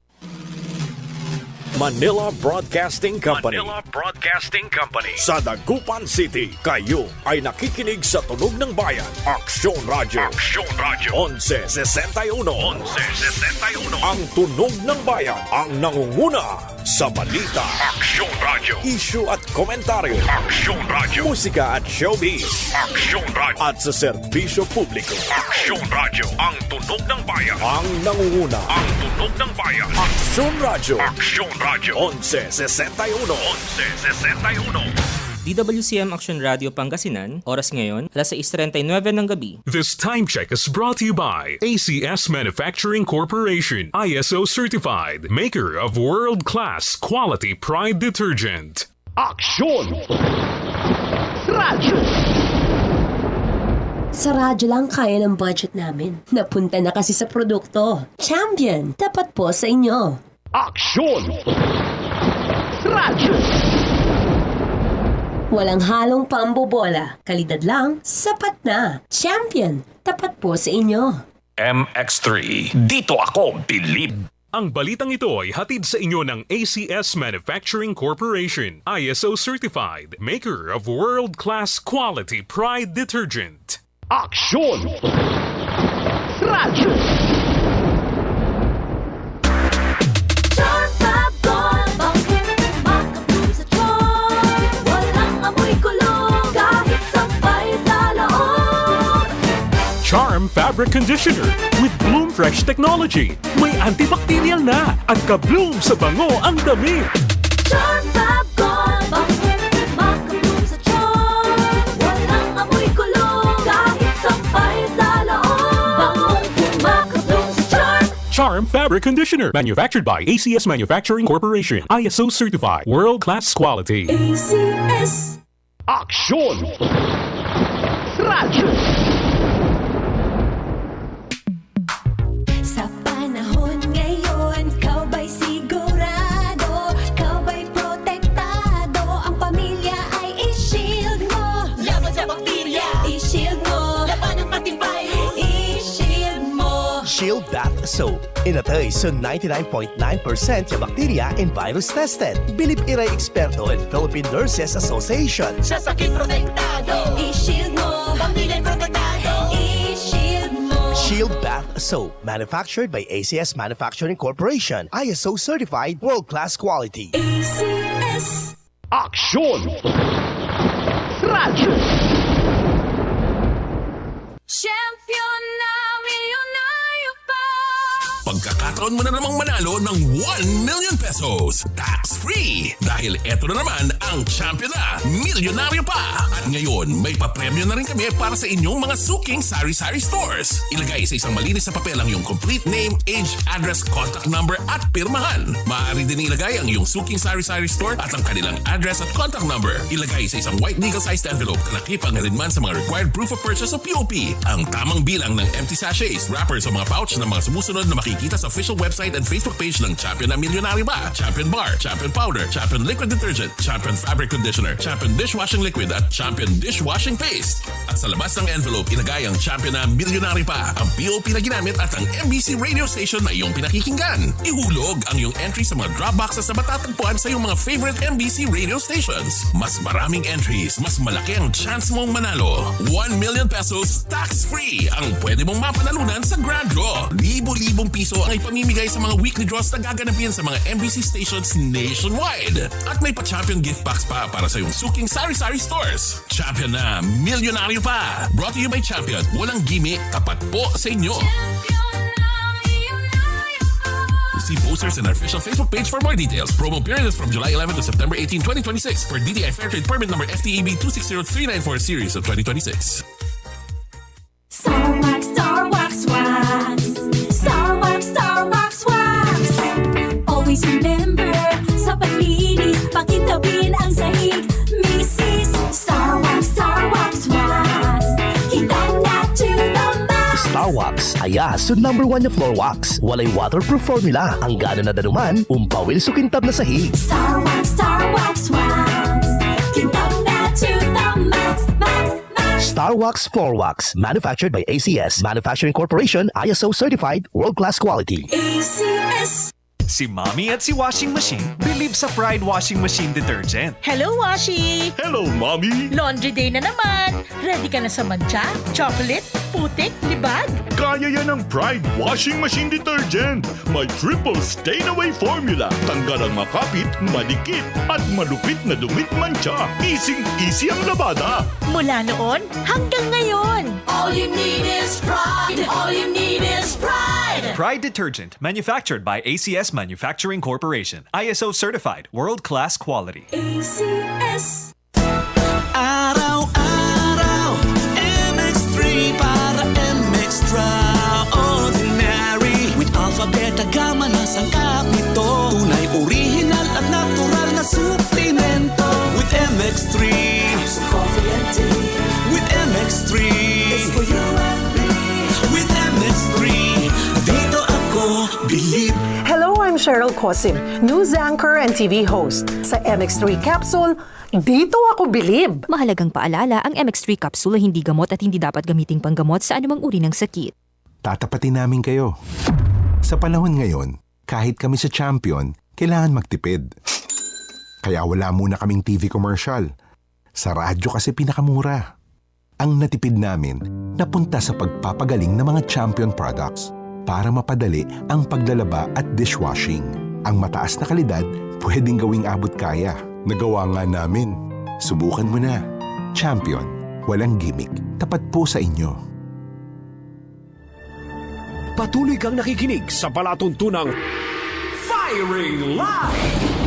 Manila Broadcasting Company. Manila Broadcasting Company. Sa Dagupan City, kayo ay nakikinig sa Tunog ng Bayan. Aksyon Radio. Aksyon Radio. 1161. 1161. Ang Tunog ng Bayan ang nangunguna sa balita. Aksyon Radio. Issue at komentaryo. Aksyon Radio. Musika at showbiz. Aksyon Radio. At sa serbisyo publiko. Aksyon Radio. Ang tunog ng bayan. Ang nangunguna. Ang tunog ng bayan. Aksyon Radio. Aksyon Radio. 1161. 1161. DWCM Action Radio Pangasinan, oras ngayon, alas 6:39 ng gabi. This time check is brought to you by ACS Manufacturing Corporation. ISO certified. Maker of world-class quality Pride detergent. Aksyon! Radyo! Sa radyo lang kaya ng budget namin. Napunta na kasi sa produkto. Champion, tapat po sa inyo. Aksyon! Radyo! Walang halong pambobola. Kalidad lang, sapat na. Champion, tapat po sa inyo. MX3. Dito ako bilib. Ang balitang ito ay hatid sa inyo ng ACS Manufacturing Corporation. ISO certified. Maker of world-class quality Pride detergent. Aksyon! Radyo! Charm Fabric Conditioner with Bloom Fresh Technology. May antibacterial na at ka-bloom sa bango ang damit. Charm Fab Gold. Makabloom sa charm. Walang amoy kulong. Kahit sampay sa loob. Bangong makabloom sa charm. Charm Fabric Conditioner. Manufactured by ACS Manufacturing Corporation. ISO certified. World-class quality. ACS. Aksyon! Radyo! Sa panahon ngayon, kau ba'y sigurado? Kau ba'y protektado? Ang pamilya ay i-shield mo. Laban sa bakterya, i-shield mo. Laban ng pati virus, i-shield mo. Shield Bath Soap. Inatay sa 99.9% yung bakterya and virus tested. Bilib iray eksperto at Philippine Nurses Association. Sa sakit protektado, i-shield mo. Pamilya protektado, i-shield mo. Shield Bath Soap. Manufactured by ACS Manufacturing Corporation. ISO certified world-class quality. ACS. Aksyon! Radyo! Champion na milyonaryo pa. Pagkakataon mo na namang manalo ng 1 million pesos. Tax-free! Dahil eto na naman ang champion na milyonaryo pa. At ngayon, may papremyo na rin kami para sa inyong mga suking sari-sari stores. Ilagay sa isang malinis na papel ang iyong complete name, age, address, contact number at pirmahan. Maaari din ilagay ang iyong suking sari-sari store at ang kanilang address at contact number. Ilagay sa isang white legal-sized envelope na nakipag-alinman sa mga required proof of purchase o POP. Ang tamang bilang ng empty sachets, wrappers o mga pouch ng mga sumusunod na makikita sa official website and Facebook page ng Champion na Milyonaryo Ba, Champion Bar, Champion Powder, Champion Liquid Detergent, Champion Fabric Conditioner, Champion Dishwashing Liquid at Champion Dishwashing Paste. At sa labas ng envelope, ilagay ang Champion na Milyonaryo Pa, ang POP na ginamit at ang MBC radio station na iyong pinakikinggan. Ihulog ang iyong entry sa mga drop boxes na matatagpuan sa iyong mga favorite MBC radio stations. Mas maraming entries, mas malaki ang chance mong manalo. 1 million pesos tax-free ang pwede mong mapanalunan sa Grand Draw. Libo-libong piso ang ipamimigay sa mga weekly draws na gaganapin sa mga MBC stations nationwide. At may pa-champion gift box pa para sa iyong suking sari-sari stores. Champion na Milyonaryo Pa. Brought to you by Champion. Walang gimmick, tapat po sa inyo. See posters in our official Facebook page for more details. Promo period is from July 11 to September 18, 2026 per DTI Fairtrade Permit number FTEB 260394 series of 2026. Star Wax, Star Wax Wax. Star Wax, Star Wax Wax. Always remember, sa paglinis, pakintabin ang sahig. Mrs. Star Wax, Star Wax Wax. Kitang na to the max. Star Wax, ayas yung #1 na floor wax. Walay waterproof formula. Ang gana na danuman, umpawil sa kintab na sahig. Star Wax, Star Wax Wax. Kitang na to the max, max, max. Star Wax Floor Wax, manufactured by ACS Manufacturing Corporation, ISO certified, world-class quality. ACS. Si Mommy at si Washing Machine believe sa Pride Washing Machine Detergent. Hello, Washi! Hello, Mommy! Laundry day na naman! Ready ka na sa mancha, chocolate, putik, libag? Kaya yan ang Pride Washing Machine Detergent. May triple stain-away formula. Tanggal ang makapit, madikit, at malupit na dumit mancha. Easy ang labada. Mula noon hanggang ngayon. All you need is pride. All you need is pride. Pride Detergent, manufactured by ACS Manufacturing Corporation. ISO certified, world-class quality. ACS. Araw-araw, MX3 para MX-Traordinary. With Alpha, Beta, Gamma na sangkap nito. Tunay, original at natural na suplemento. With MX3, coffee and tea. With MX3, it's for you and me. With MX3, dito ako believe. Hello, I'm Cheryl Cosim, news anchor and TV host. Sa MX3 Capsule, dito ako bilib. Mahalagang paalala, ang MX3 capsule ay hindi gamot at hindi dapat gamiting panggamot sa anumang uri ng sakit. Tatapatin namin kayo. Sa panahon ngayon, kahit kami sa champion, kailangan magtipid. Kaya wala muna kaming TV commercial. Sa radyo kasi pinakamura. Ang natipid namin, napunta sa pagpapagaling ng mga champion products para mapadali ang paglalaba at dishwashing. Ang mataas na kalidad, pwedeng gawing abot kaya. Nagawa nga namin. Subukan mo na. Champion. Walang gimmick. Tapat po sa inyo. Patuloy kang nakikinig sa palatuntunang Firing Line!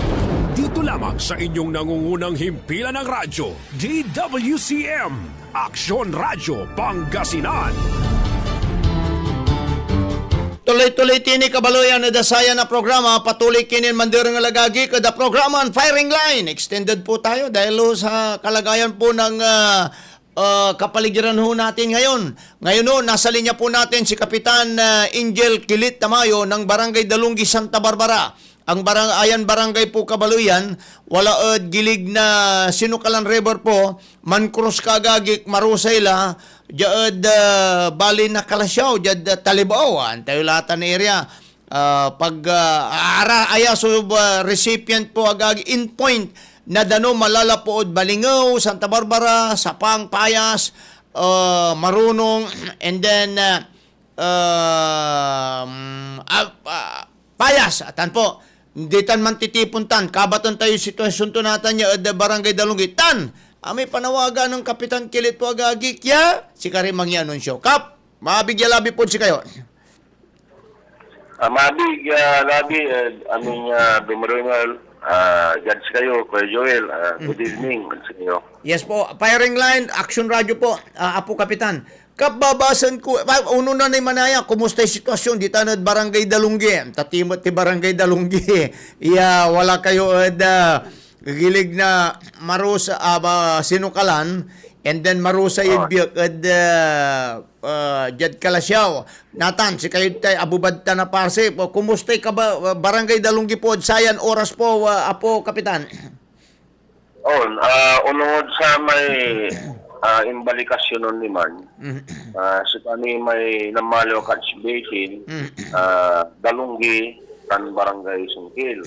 Dito lamang sa inyong nangungunang himpilan ng radyo, DWCM, Aksyon Radyo Pangasinan. Tuloy-tuloy tini kabaloyan na dasaya na programa, patuloy kinin mandirang alagagi kada programa ang Firing Line. Extended po tayo dahil sa kalagayan po ng kapaligiran ho natin ngayon. Ngayon ho, nasa linya po natin si Kapitan Angel Kilit Tamayo ng Barangay Dalungi, Santa Barbara. Ang barangay po Kabaluyan, wala gilig na Sinukalan River po, Mancruz Kagagik, Marusayla, jad bali na Kalasyaw, jad Talibaw, antayo latan area. Recipient po agag in point na dano malalapood Balingaw, Santa Barbara, Sapang, Payas, Marunong, and then Payas, atan po. Hindi tan man titipuntan, kabaton tayo sitwasyon to natin niya at Barangay Dalungi. Tan, may panawagan ng Kapitan Kilit po agagik ya, si Karimang Yanunsyo. Kap, mabigya labi po si kayo. Mabigya labi, aming dumaroy judge kayo, Kuya Joel. Good evening sa inyo. Yes po, Firing Line, Action Radio po, Apo Kapitan. Kababasan ko, uno na ni Manaya, kumusta yung sitwasyon? Di tanod Barangay Dalungi. Tatimot ti Barangay Dalungi. Wala kayo gilig na marusa, Sinukalan, and then marusa ibiyok jad Kalasyaw. Natan, si kayo tayo, abubad ta na parse. Kumusta ka ba, Barangay Dalungi po, sayan oras po, Apo Kapitan? Unod sa may imbalikasyon nun naman, so kami may namalo catch basin, Dalungi, tan Barangay Sungkil.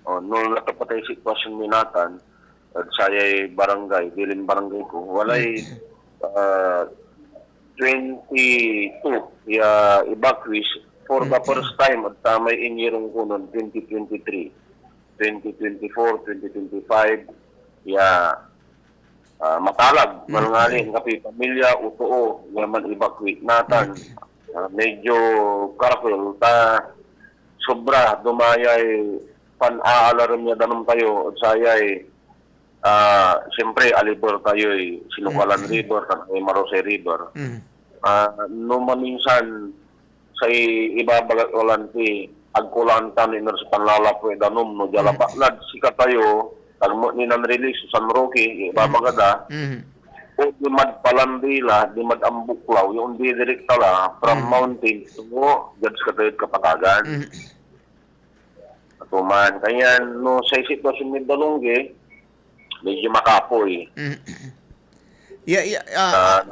Nung natapatay sitwasyon ni Nathan, at sayay barangay, Dilim Barangay ko, walay 22 evacuees for the first time at may inyirong ko noon 2023, 2024, 2025, matalag, malungali, kapi pamilya, utuo, naman evacuate natin. Medyo careful, sobra dumayay pan-aalaram niya danong tayo at sayay siyempre alibor tayo Sinukalan River at Marose River. No maminsan sa ibabagat walanti agkulantan iner sa panlalapo danom no jalabaklad sika tayo tagmo ni nan release San Roque ibabagada o dimad palandila dimad ambuklaw yung di direkta la from mountain tungo jud sa katayod kapatagan. Atuman kaya no sa sitwasyon ni Dalungge medyo makapoy.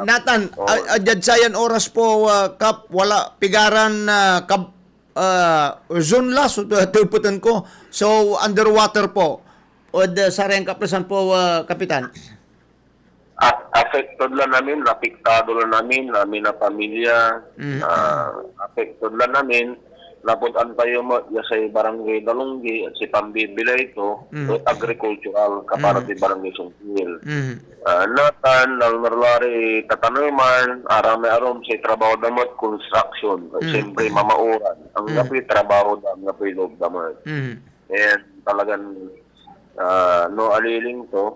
Nathan, adjad sayan oras po kap wala pigaran kap zone last tuputan ko. So underwater po. Od sareng kaplasan po kapitan. Affected lang namin, napiktado lang namin na pamilya. Affected lang namin. Napuntan tayo mo sa barangay Dalunggi at si Pambibila ito agricultural kaparati barangay Sungkil. Natan, nalmarlari tatanuman, arami arom sa trabaho damot construction. Siyempre mamauran. Ang gapi trabaho dam, gapi loob damot. And talagang no aliling to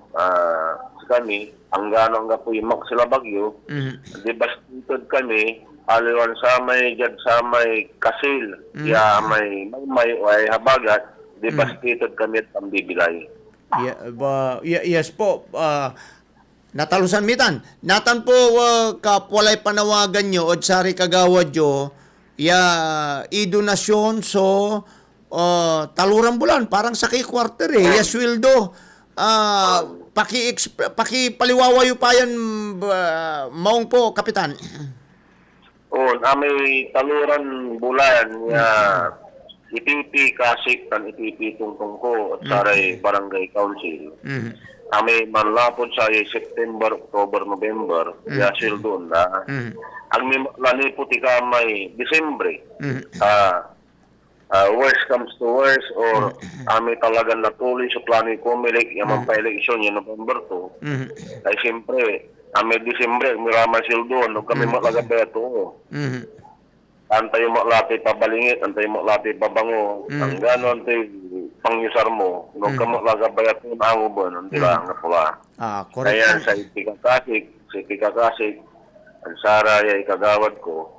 kami, ang ganong gapi mak sila bagyo. Devastated kami. Aliwan sa may jad sa may kasil ya may habagat devastated kami at Pambibilay. Yes po. Natalusan mitan. Natan po kapwalay panawagan nyo od sari kagawad yo idonasyon so taluran bulan parang sa quarter sweldo paliwawayo pa yan maong po kapitan. May taluran bulan nga itipi kasik tan itipi tungtong ko at saray barangay council. May manlapod sa September, October, November ya sildon na. Ang laniputi ka may Disembre. Worst comes to worst or may talagang natuloy sa plano ko milik yung pa-eleksyon yung November 2. Ay siyempre may Disembre, miraman sildo, no kami maglagabay ito. Antay mo lati pabalingit, antay mo lati pabango. Ang ganon, tayo pangyusar mo, no kami maglagabay ito, ang ubon, ang tila, nga pula. Kaya sa Ikikakasik, ang Sara, yung ikagawad ko,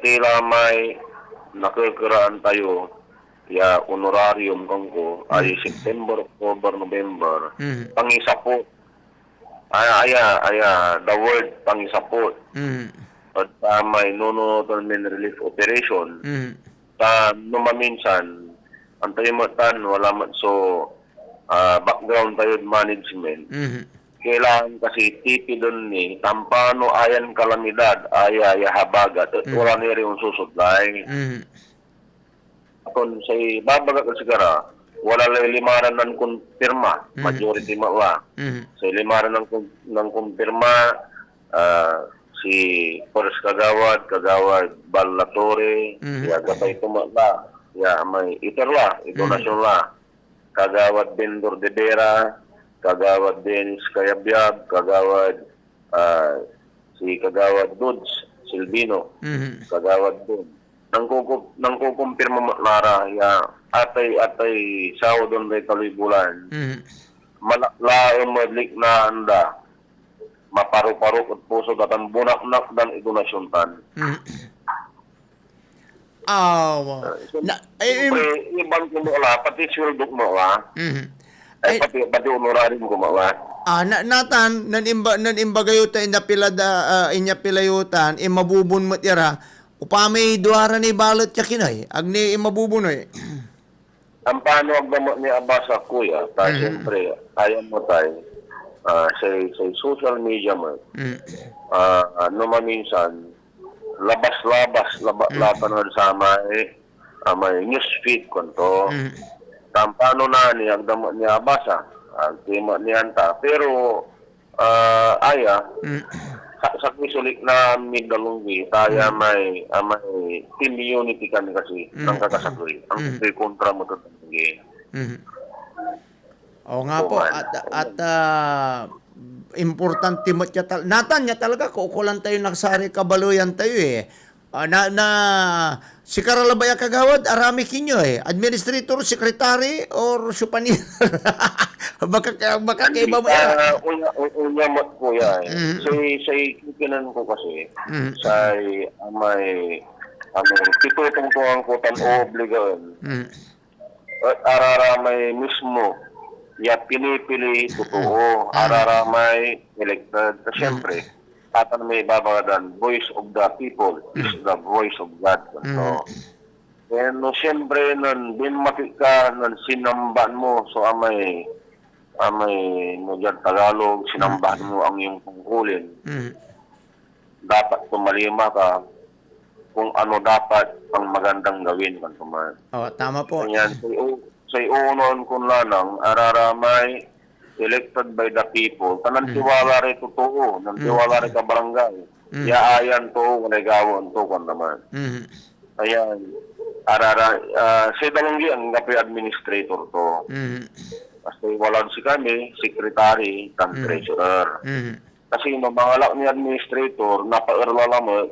tila may nakikiraan tayo, honorarium ko ay September, October, November. Pangisapot. The word pangisapot. At may non-tournament relief operation. Numaminsan, antayo mo wala man so background tayo management. Kailangan kasi tipi doon tampano ayan kalamidad, habagat. At wala niya rin yung susutlay. Kung sa babagat na sigara, wala lang limaran ng kumpirma, majority mawala. Sa limaran ng kumpirma, si Forrest Kagawad Ballatore, gabay tumala, may iterla, donasyon la. Kagawad Bendor de Vera, Kagawad Dennis Kayabyab, Kagawad si Kagawad Dudes Silvino, Kagawad Dun. Nang kukumpirma Lara, atay sao doon may kalubulan. Malaklaon madlik na anda, maparu-paruk at puso datan bunak-nak dan idonasyon tan. Ibang ko mo pati sweldo mo pati honorarium ko mo Natan, nan imbagayutan inya pilayutan, mabubun mo tira, upamay duara ni balot ya kinay, agni mabubunoy. Ang paano ang gamot ni Abasa kuya, siyempre, ayaw mo tayo, sa social media mo, maminsan, labas-labas, laban sa may newsfeed ko to. Paano na ni ang gamot ni Abasa, ang tema ni Anta, pero, sa kisulik na Midalunggi, tayo may team unity kami kasi ng kakasagoy. Ang kontra mo ito Dalunggi. Oo nga po. At importante mo Nathan niya talaga, kukulan tayo nagsari kabaluyan tayo Si Karalabaya Kagawad, arami kinyo administrator, secretary, or supanier. baka kaiba mo Unya mo po yan. Sa ikikinan ko kasi, sa may pitutong ko ang kutan obligan. At araramay mismo, ya pinipili totoo, araramay elected. Siyempre, tatan may babagadan, voice of the people is the voice of God. So, no, siyempre, nan binmati ka, nan sinamban mo, so amay mo dyan Tagalog, sinamban mo ang iyong tungkulin. Dapat tumalima ka kung ano dapat ang magandang gawin. Tama po. Ganyan, sa iunon kung lanang, araramay, elected by the people, tanan tiwala rin totoo, nang tiwala rin ka barangay. Yaayan to, walay gawon to, kung naman. Ayan, si Dalanggi ang gapi administrator to. Kasi wala si kami, secretary, and treasurer. Kasi mabangalak ni administrator, napairla lamang,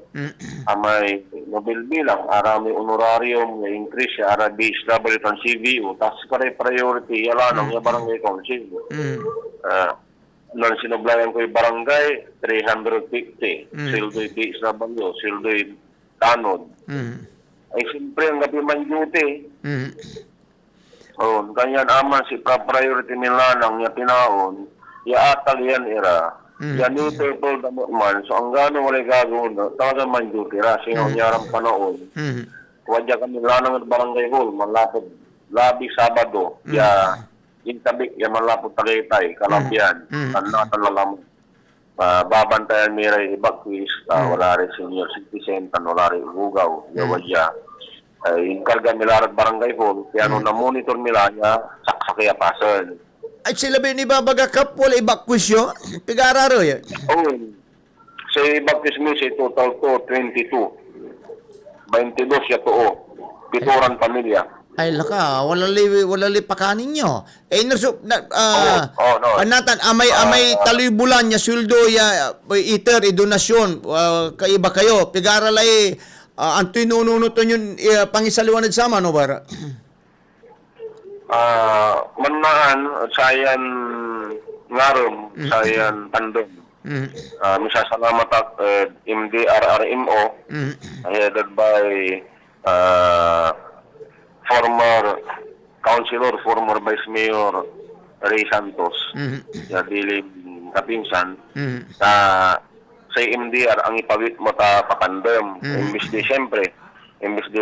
may Nobel bilang, may honorarium, may increase siya, BSW ng CVU, tapos pare priority, yala nang yung barangay council. Nang sinublayan ko yung barangay, 350. Sildo'y BSW, sildo'y tanod. Ay siyempre, ang gabi man duty. Ganyan aman si priority nila nang yung tinaon, yaatal yan ira. Yan yung people man, so ang gano'n wala gagawin, talagang man duty ra, sinong panahon. Wadya kami lanang at barangay hall, malapot, labi Sabado, intabik, malapot Tagaytay, Kalabyan, tanatan babantayan miray evacuees, wala rin senior citizen, wala rin ugaw, wadya. Inkarga nila at barangay hall, kaya nung na-monitor nila niya, saksakiyapasan. Ay sila ba ni Babaga Cup, wala evacuation? Pigararo yan? Sa evacuation mo, sa total to, 22. 22 siya to, pituran pamilya. Ay laka, wala li pakanin nyo. Panatan, amay talibulan niya, sweldo ya, iter, donasyon, kaiba kayo, pigaralay, ang tinununuto yun, pangisaliwanag sama, no bara? Manaan, sayan ngarum, sayan tandem. Misasalamat at MDRRMO, headed by former councilor, former vice mayor Ray Santos, dilim kapinsan, sa MDR ang ipawit mo ta papandem. Imbis di siyempre, imbis di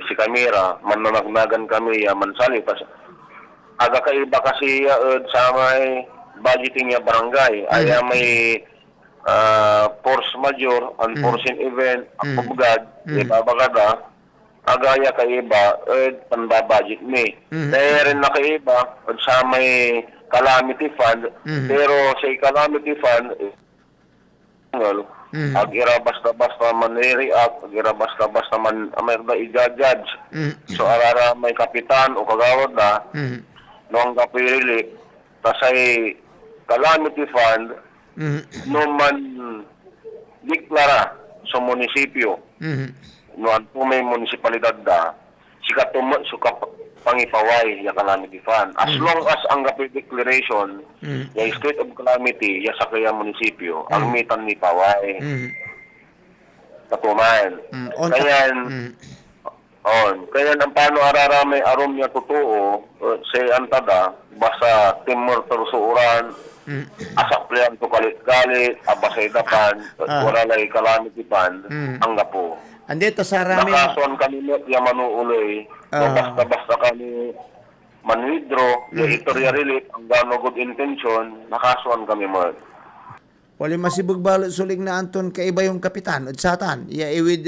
si Camera, mananagnagan kami mansali. Aga kaiba kasi sa may budgeting ya barangay. Ay may force major, unforeseen event, akubgad, ibabagada, agaya kaiba, tanda budget ni. Kaya rin na kaiba, sa may calamity fund, pero sa calamity fund, ag-ira basta-basta man i-react, ag-ira basta-basta man may i-judge. So, arara may kapitan o kagawad na, noong kapirili, kasay calamity fund, noong man deklara sa munisipyo, noon po may munisipalidad na, pangipaway yung calamity fund. As long as ang declaration, yung state of calamity, yung sa kaya munisipyo, ang mitan ni paway. Katuman. Kaya ang paano araramay arom niya totoo, sa antada, basta timur tersuuran, asaklian to kalit-kalit, abasay dapan, wala lay calamity fund, ang gapo. Andito sa rami. Nakasuan kami mo, yung manuuloy. Basta-basta kami manwithdraw, yung itoria relief, ang gano'n good intention, nakasuan kami mo. Wali masibog balot suling na Anton kaiba yung kapitan, udsatan. Iwid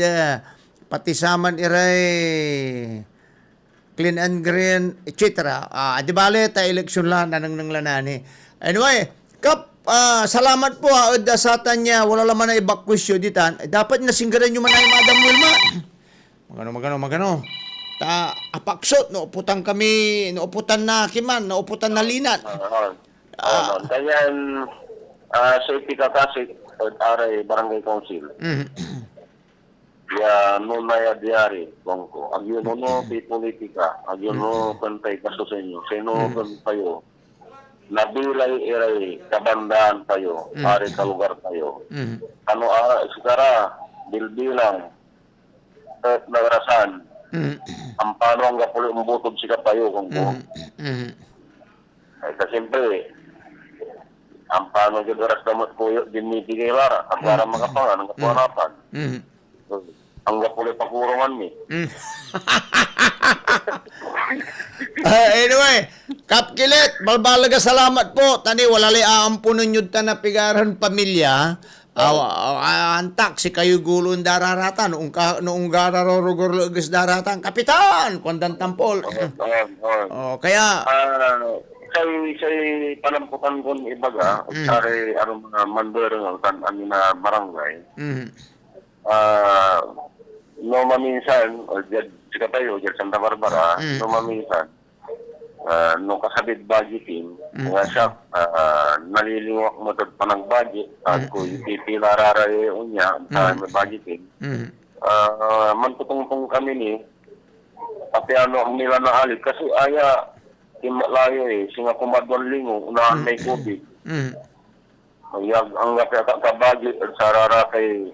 pati saman iray clean and green, etc. Di bale, ta eleksyon lang na nang lanani. Anyway, Kap, salamat po satan niya, wala laman na evacuation ditan. Dapat nasinggaran nyo man ay Madam Wilma. Magano. Apaksot, nauputan kami, nauputan na Kiman, nauputan na Linan. Kaya sa itikakasik, aray barangay council. ya nunaya diari kongko agyo no pi politika agyo no kantay kasusenyo sino kan payo nabilay iray kabandaan payo ari ka lugar payo ano sigara bilbilang at nagarasan ang paano ang gapuli umbutod si kapayo kongko ay kasimple ang paano yung oras na kuyo dinibigay lara at para makapangan ang kapuanapan. Ang gapuli pakurungan ni. Anyway, Kap Kilit, balbalaga salamat po. Tani, wala li aampunan yun ta na pigaran pamilya. Antak, si kayo gulong dararatan. Noong gararorogorlogis daratan. Kapitan! Kondang tampol. Kaya... Say panamputan ko ibaga, sari mga mandarang ang na barangay. No maminsan, o dyan sika tayo, dyan Santa Barbara, no maminsan, no kasabit budgeting, nga siya, naliliwak mo ito pa ng budget, at kung ipilararayo niya, may budgeting, mantutungtong kami ni, pati ang nila na alit, kasi aya, layo singa kumadwan lingo unahan may COVID. Ang budget sa rarakay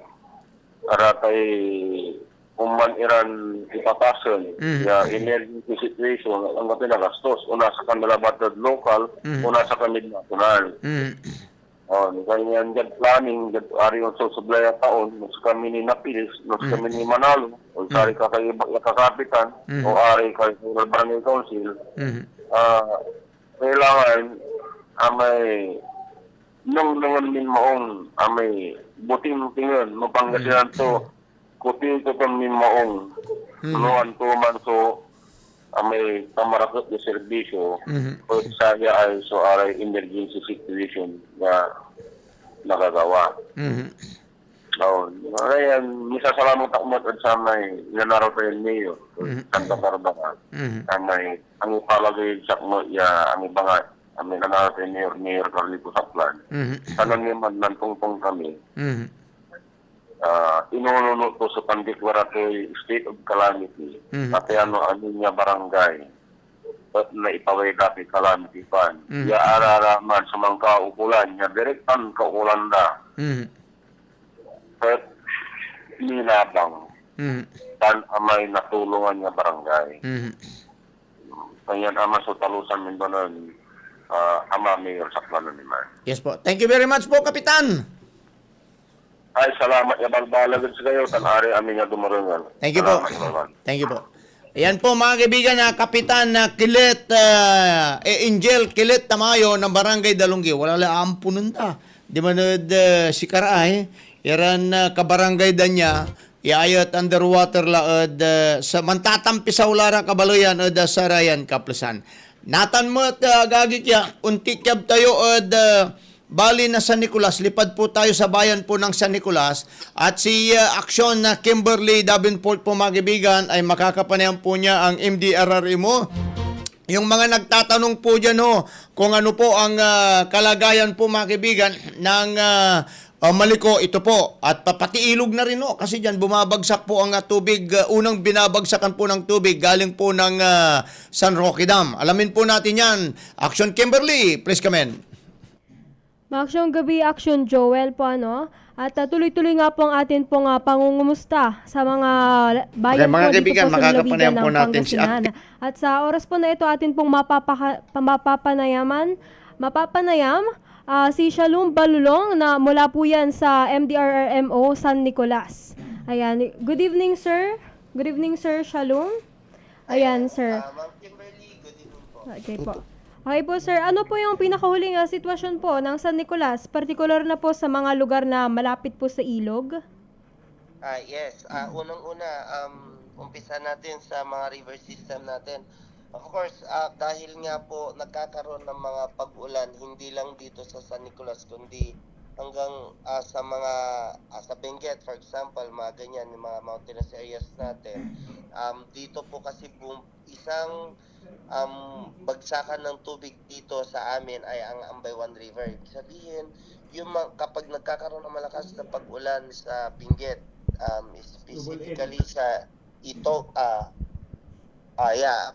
kuman iran ipatasan ya emergency situation ang pinagastos una sa kanila batad local una sa kanila national. Ganyan dyan planning dyan ari yung susublay taon mas kami ni Napilis mas kami ni Manalo o sari ka kayo kakapitan o ari kayo barangay council kailangan amay nung min maong amay buting tingin mapangasinan to kutin ko pang min maong nuan tuman so amay tamarakot na serbisyo o saya ay so aray emergency situation na nakagawa. Ngayon, misasalamat ako mo sa may nanaraw tayo niyo Santa Barbara. Ang ipalagay sa mo, ang ibang may nanaraw tayo niyo Mayor Carlito Saplan. Tanong naman nantungtong kami. Inununo to sa pandeclaratory state of calamity. Pati ano niya barangay. Na ipaway dati calamity pan. Ya araraman sa mga kaukulan. Ya direktan kaukulan na. At nilabang tan amay natulungan nga barangay. Kaya ama sa talusan min banan ama Mayor Saplan naman. Yes po. Thank you very much po, Kapitan. Ay, salamat ya balbalagad sa kayo. Tanari amin nga dumarungan. Thank you po. Thank you po. Ayan po mga kaibigan na Kapitan na Kilit Angel Kilit Tamayo ng Barangay Dalunggi. Wala la ampunan ta. Di man si Karaay iran kabarangay dan niya iayat underwater laad sa mantatampisaw lara kabaloyan od sa Ryan Kaplasan. Natan mo at gagikya unti kyab tayo od bali na San Nicolas. Lipad po tayo sa bayan po ng San Nicolas at si Aksyon na Kimberly Davenport po mga kaibigan ay makakapanayan po niya ang MDRRMO. Yung mga nagtatanong po dyan kung ano po ang kalagayan po mga kaibigan ng Maliko, ito po. At pati ilog na rin kasi dyan bumabagsak po ang tubig. Unang binabagsakan po ng tubig galing po ng San Roque Dam. Alamin po natin yan. Action Kimberly, please come in. Maaksyon gabi, Action Joel po At tuloy-tuloy nga po ang atin pong pangungumusta sa mga bayan po dito po sa lalawigan ng Pangasinan. At sa oras po na ito atin pong mapapanayam si Shalom Balulong na mula po yan sa MDRRMO San Nicolas. Ayan. Good evening, sir. Good evening, sir Shalom. Ayan, sir. Ma'am Kimberly, good evening po. Okay po. Okay po, sir. Ano po yung pinakahuling sitwasyon po ng San Nicolas? Partikular na po sa mga lugar na malapit po sa ilog? Yes. Unang-una, umpisa natin sa mga river system natin. Of course, dahil nga po nagkakaroon ng mga pag-ulan, hindi lang dito sa San Nicolas, kundi hanggang sa mga sa Benguet, for example, mga ganyan, yung mga mountainous areas natin. Dito po kasi isang bagsakan ng tubig dito sa amin ay ang Ambaywan River. Ibig sabihin, kapag nagkakaroon ng malakas na pag-ulan sa Benguet, specifically sa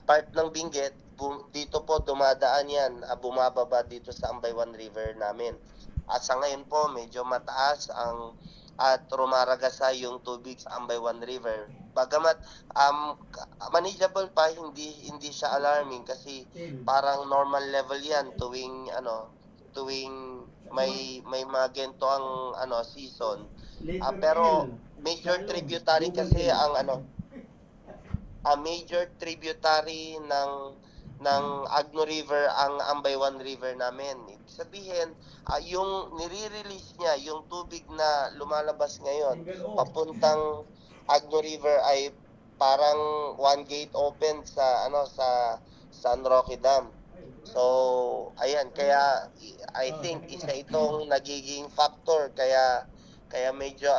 part ng Benguet, dito po dumadaan yan, bumababa dito sa Ambaywan River namin. At sa ngayon po, medyo mataas at rumaragasa yung tubig sa Ambaywan River. Bagamat manageable pa, hindi siya alarming kasi parang normal level yan tuwing may mga ganito ang season. Pero major tributary kasi major tributary ng Agno River ang Ambaywan River namin. Ibig sabihin, yung nire-release niya, yung tubig na lumalabas ngayon papuntang Agno River ay parang one gate open sa San Roque Dam. So, ayan, kaya I think isa itong nagiging factor kaya medyo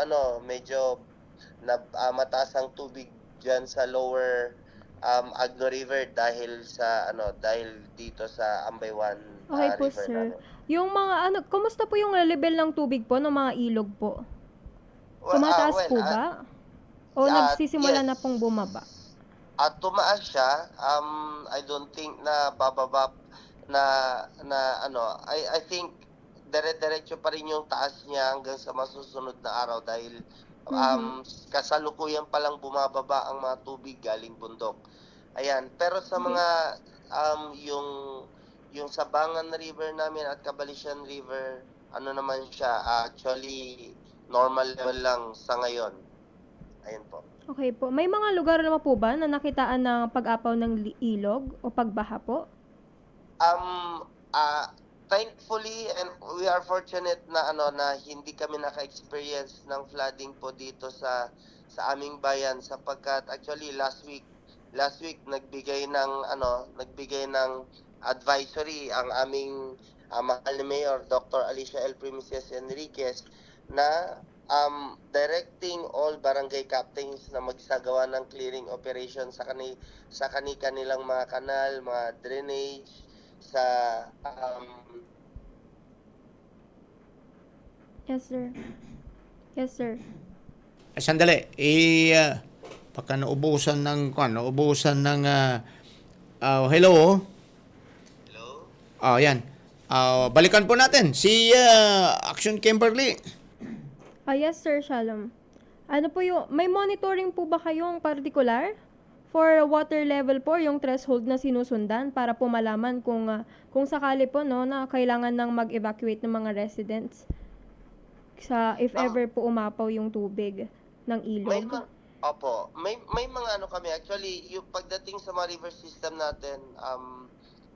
mataas ang tubig diyan sa lower Agno River dahil dito sa Ambaywan Okay po, River sir. namin. Yung mga kumusta po yung level ng tubig po ng mga ilog po? Tumataas po ba? O nagsisimula yes. na pong bumaba? At tumaas siya, I don't think na bababa I think dire-diretso pa rin yung taas niya hanggang sa masusunod na araw dahil kasalukuyan pa lang bumababa ang mga tubig galing bundok. Ayan, pero sa mga yung Sabangan River namin at Cabalisian River, naman siya, actually normal level lang sa ngayon. Ayun po. Okay po. May mga lugar naman po ba na nakitaan ng pag-apaw ng ilog o pagbaha po? Thankfully, and we are fortunate na na hindi kami naka-experience ng flooding po dito sa aming bayan sapagkat actually last week nagbigay ng advisory ang aming mahal na Mayor Dr. Alicia L. Primices Enriquez na directing all barangay captains na magsagawa ng clearing operation sa kanilang mga kanal, mga drainage, sa Yes, sir. Yes, sir. Sandali. Baka naubusan ng hello? Hello? Yan. Balikan po natin si Action Kimberly. Yes, sir, Shalom. Ano po may monitoring po ba kayong particular for water level po, yung threshold na sinusundan para po malaman kung sakali po na kailangan nang mag-evacuate ng mga residents if ever po umapaw yung tubig ng ilog? May mga kami. Actually, yung pagdating sa mga river system natin,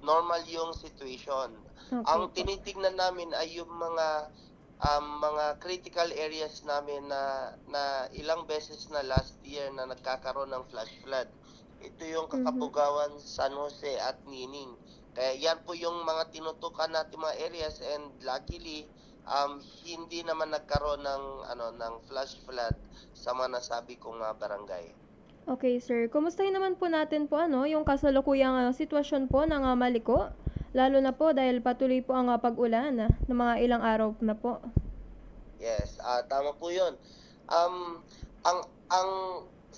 normal yung situation. Okay, ang tinitignan namin ay yung mga critical areas namin na ilang beses na last year na nagkakaroon ng flash flood. Ito yung Kakabugawan, San Jose at Nining. Kaya yan po yung mga tinutukan natin mga areas, and luckily hindi naman nagkaroon ng flash flood sa mga nasabi kong barangay. Okay, sir. Kumustahin naman po natin po yung kasalukuyang sitwasyon po ng Maliko? Lalo na po dahil patuloy po ang pag-ulan ng mga ilang araw na po. Yes, tama po 'yun.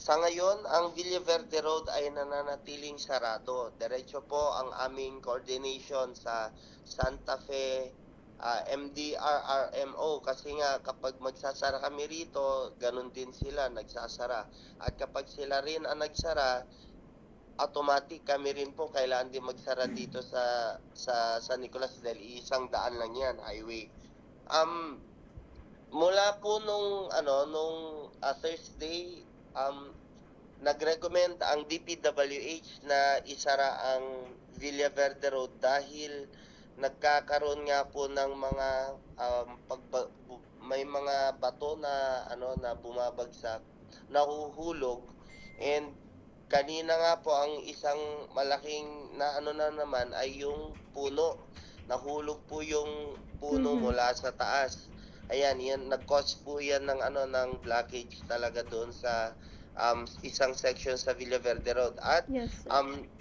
Sa ngayon, ang Villaverde Road ay nananatiling sarado. Diretso po ang aming coordination sa Santa Fe MDRRMO kasi nga kapag magsasara kami rito, ganun din sila nagsasara. At kapag sila rin ang nagsara, automatic kami rin po kailangan din magsara dito sa San Nicolas dahil isang daan lang yan, highway. Mula po nung Thursday, nag-recommend ang DPWH na isara ang Villaverde Road dahil nagkakaroon nga po ng mga may mga bato na na bumabagsak, nahuhulog, and kanina nga po ang isang malaking na naman ay yung puno. Nahulog po yung puno mula sa taas. Ayan, yan nag-cause po yan ng blockage talaga doon sa isang section sa Villaverde Road. At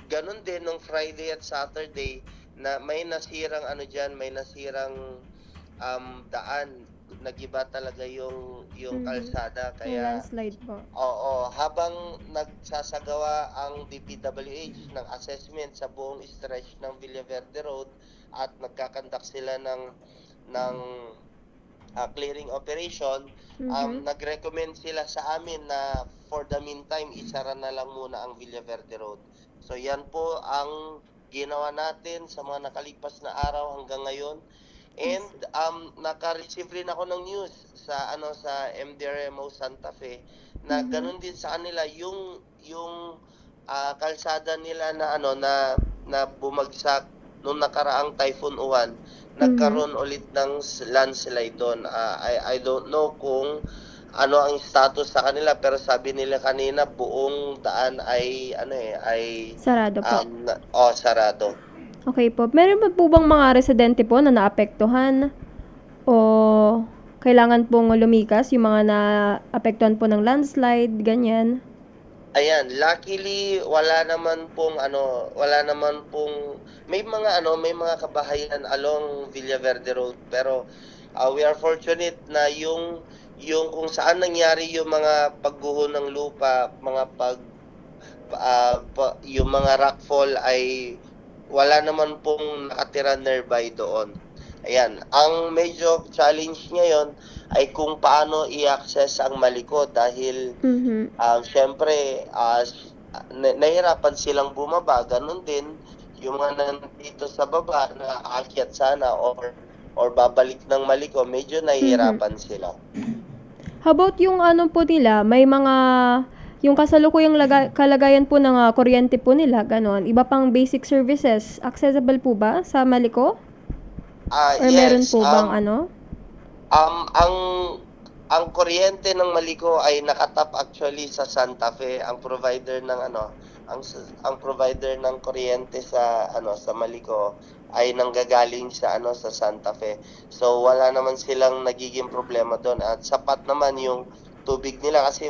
ganun din nung Friday at Saturday na may nasirang may nasirang daan nagiba talaga yung kalsada, Yung kaya landslide po. oo, habang nagsasagawa ang DPWH ng assessment sa buong stretch ng Villaverde Road at nagkakandak sila ng clearing operation, nag-recommend sila sa amin na for the meantime isara na lang muna ang Villaverde Road. So yan po ang ginawa natin sa mga nakalipas na araw hanggang ngayon. And naka-receive rin ako ng news sa sa MDRMO Santa Fe na ganun din sa kanila yung kalsada nila na bumagsak nung nakaraang Typhoon Uwan, nagkaroon ulit ng landslide doon. I don't know kung ano ang status sa kanila, pero sabi nila kanina buong daan ay Sarado po. Sarado. Okay po. Meron ba po bang mga residente po na naapektuhan? O kailangan pong lumikas yung mga naapektuhan po ng landslide, ganyan? Ayan, luckily wala naman pong may mga kabahayan along Villaverde Road, pero we are fortunate na yung kung saan nangyari yung mga pagguho ng lupa, yung mga rockfall ay wala naman pong nakatira nearby doon. Ayan, ang medyo challenge ngayon ay kung paano i-access ang Maliko dahil syempre nahirapan silang bumaba. Ganun din yung mga nandito sa baba na aakyat sana or babalik ng Maliko, medyo nahihirapan sila. How about yung po nila, may mga yung kasalukuyang kalagayan po ng kuryente po nila, ganon. Iba pang basic services, accessible po ba sa Maliko? Or Yes, meron po bang ang kuryente ng Maliko ay nakatap actually sa Santa Fe. Ang provider ng ang provider ng kuryente sa sa Maliko ay nanggagaling sa sa Santa Fe. So wala naman silang nagiging problema doon at sapat naman yung tubig nila kasi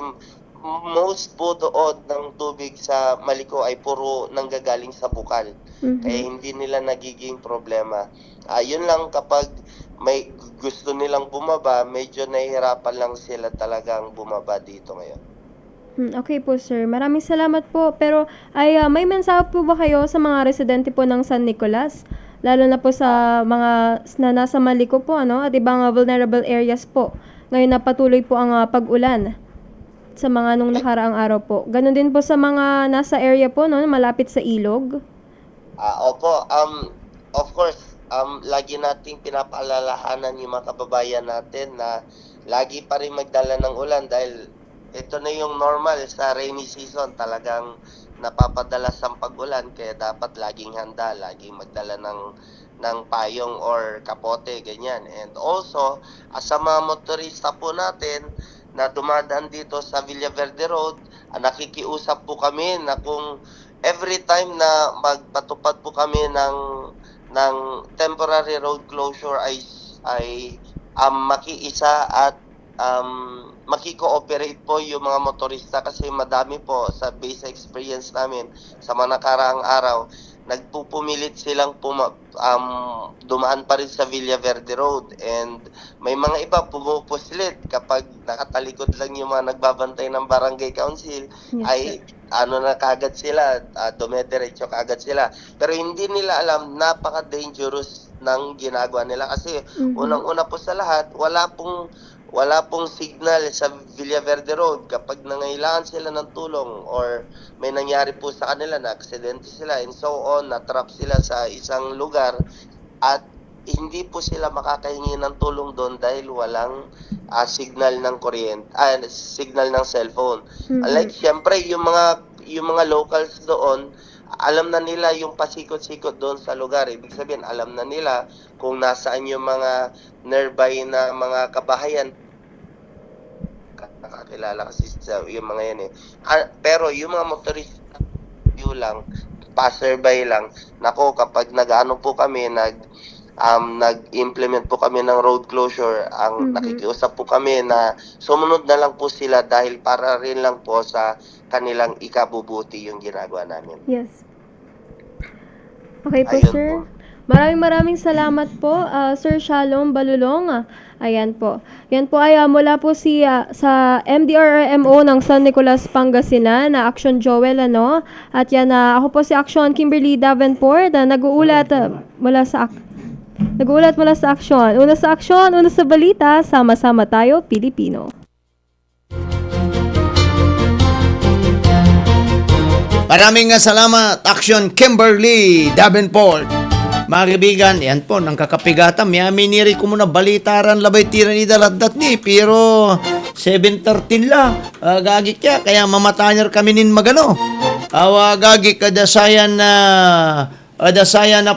most po doon ng tubig sa Maliko ay puro nanggagaling sa bukal. Kaya hindi nila nagiging problema. Yun lang, kapag may gusto nilang bumaba, medyo nahihirapan lang sila talagang bumaba dito ngayon. Okay po, sir. Maraming salamat po. Pero may mensahe po ba kayo sa mga residente po ng San Nicolas? Lalo na po sa mga na nasa Maliko po, at ibang vulnerable areas po. Ngayon na patuloy po ang pag-ulan sa mga nung nakaraang araw po. Ganon din po sa mga nasa area po, malapit sa ilog. Opo, of course, lagi nating pinapaalalahanan yung mga kababayan natin na lagi pa rin magdala ng ulan dahil ito na yung normal sa rainy season. Talagang napapadalas ang pag-ulan, kaya dapat laging handa, laging magdala ng payong or kapote, ganyan. And also, sa mga motorista po natin na dumadaan dito sa Villaverde Road, nakikiusap po kami na kung every time na magpatupad po kami ng temporary road closure ay makiisa at maki-cooperate po yung mga motorista kasi madami po sa base experience namin sa mga nakaraang araw, nagpupumilit silang dumaan pa rin sa Villaverde Road and may mga iba pumupuslit kapag nakatalikod lang yung mga nagbabantay ng barangay council. Ay na kagad sila, dumediretso kagad sila. Pero hindi nila alam, napaka-dangerous ng ginagawa nila kasi unang-una po sa lahat, wala pong signal sa Villaverde Road kapag nangailangan sila ng tulong or may nangyari po sa kanila na aksidente sila and so on, na-trap sila sa isang lugar at hindi po sila makakahingi ng tulong doon dahil walang signal ng kuryente, signal ng cellphone. Like syempre yung mga locals doon, alam na nila yung pasikot-sikot doon sa lugar. Ibig sabihin, alam na nila kung nasaan yung mga nearby na mga kabahayan. Nakakilala kasi sa yung mga yan pero yung mga motorista, yun lang, passerby lang. Nako, kapag nag-ano po kami, nag-implement po kami ng road closure, nakikiusap po kami na sumunod na lang po sila dahil para rin lang po sa kanilang ikabubuti yung ginagawa namin. Yes. Okay po, Ayun sir. po. Maraming salamat po, Sir Shalom Balulong. Ayan po. Yan po ay mula po sa MDRRMO ng San Nicolas, Pangasinan, na Action Joel, ano. At yan, ako po si Action Kimberly Davenport, nag-uulat mula sa Action. Una sa Action, una sa balita, sama-sama tayo, Pilipino. Maraming salamat, Action Kimberly Davenport. Mga kaibigan, yan po, nang kakapigatan, may aminiri ko muna balitaran labay tiran idaladat ni, pero 7:13 la, gagik kaya mamatayan kami nin magano. Gagik kadasayan na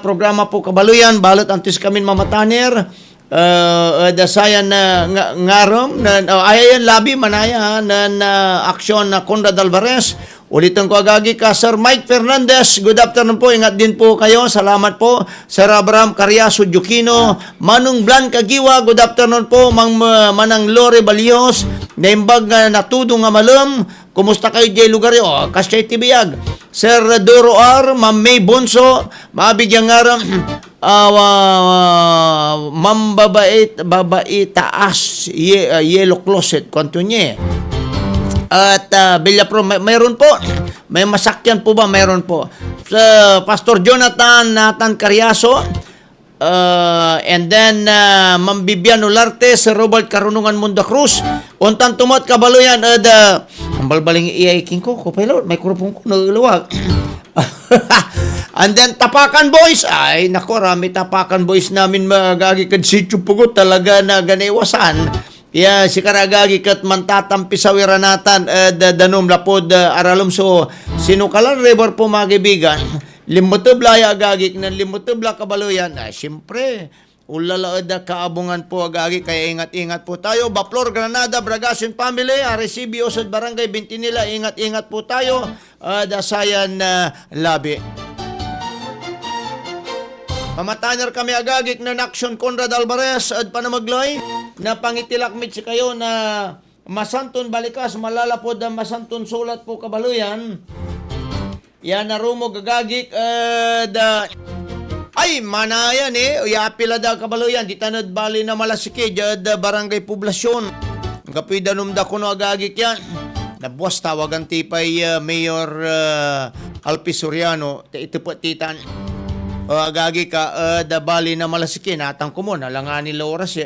programa po kabaluyan, balot antis kami mamataner, dasayan na ngarom, ayayan labi manaya na aksyon na Conrad Alvarez. Ulitin ko agagi ka, Sir Mike Fernandez. Good afternoon po. Ingat din po kayo. Salamat po. Sir Abraham Carriazo Jukino. Manong Blan Kagiwa. Good afternoon po. Manang Lore Balios. Naimbag natudong nga malam. Kumusta kayo, Jay Lugario? Kasyay Tibiyag. Sir Doro R. Ma'am May Bonso. Mabigyan nga rin. Ma'am Babae Taas. Yellow Closet. Kwanto niya. At Villa Pro, mayroon po. May masakyan po ba? Mayroon po. Pastor Nathan Carriazo. And then, Ma'am Bibian Olarte, Sir Robert Karunungan Munda Cruz. Untan tumot kabaluyan. Ang balbaling iaiking ko. Kopilot, may kurupong ko. Nagluwag. And then, Tapakan Boys. Ay, naku, rami Tapakan Boys namin magagikad sityo pugot talaga na ganiwasan. Si karagagi kat mantatampi sa wiranatan danom lapod aralom so sinukalan river po mga kaibigan limutubla agagik ng limutubla kabaluyan siyempre ulalaod na kaabungan po agagi kaya ingat-ingat po tayo. Baplor, Granada, Bragasin Family, Arecibo, Osod Barangay, Bintinila, ingat-ingat po tayo. Dasayan labi. Pamataner kami agagik na Action Conrad Alvarez at panamagloy na pangitilakmit si kayo na masanton balikas malalapod ang masanton sulat po kabaluyan. Yan na rumo gagagik ay manayan uyapila da kabaluyan di tanod bali na malasiki jad barangay poblasyon. Kapoy danumda kuno agagik yan. Nabuwas tawagan tipay Mayor Alpi Soriano ito po titan. Agagi ka dabali na malasiki natang ko mo nalanganin la oras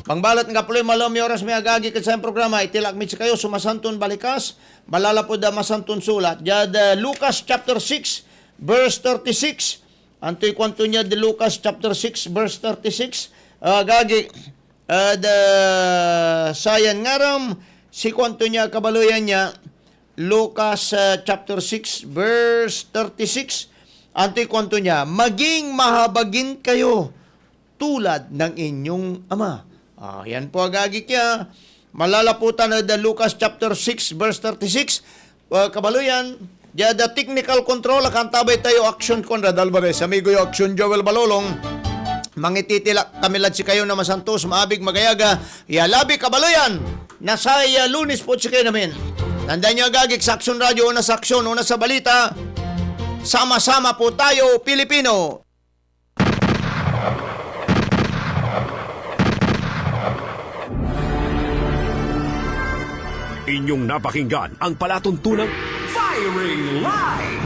pangbalat nga puloy malami oras may agagi ka sa programa itilakmit si kayo sumasanton balikas malalapod da masanton sulat jad Lucas chapter 6 verse 36 antoy kwanto niya de Lucas chapter 6 verse 36 agagi sayan ngaram si kwanto niya kabaluyan niya Lucas chapter 6 verse 36 antoy kwento niya, maging mahabagin kayo tulad ng inyong ama. Yan po agagi kaya. Malalaputan na the Lucas chapter 6 verse 36. Kabaluyan, the technical control, akantabay tayo Action Conrad Alvarez. Amigo yung Action Joel Balolong. Mangititilak kamilad si kayo na masantos, maabig, magayaga. Yalabi kabaluyan. Nasaya Lunes po si kayo namin. Nandan niyo agagik sa Action Radio, una sa Action, una sa balita. Sama-sama po tayo, Pilipino! Inyong napakinggan ang palatuntunang Firing Line!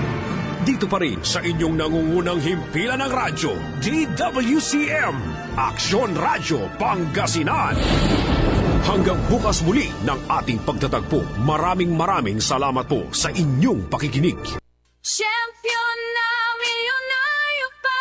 Dito pa rin sa inyong nangungunang himpilan ng radyo, DWCM, Aksyon Radyo Pangasinan. Hanggang bukas muli ng ating pagtatagpo, maraming salamat po sa inyong pakikinig. Champion na milyonaryo pa.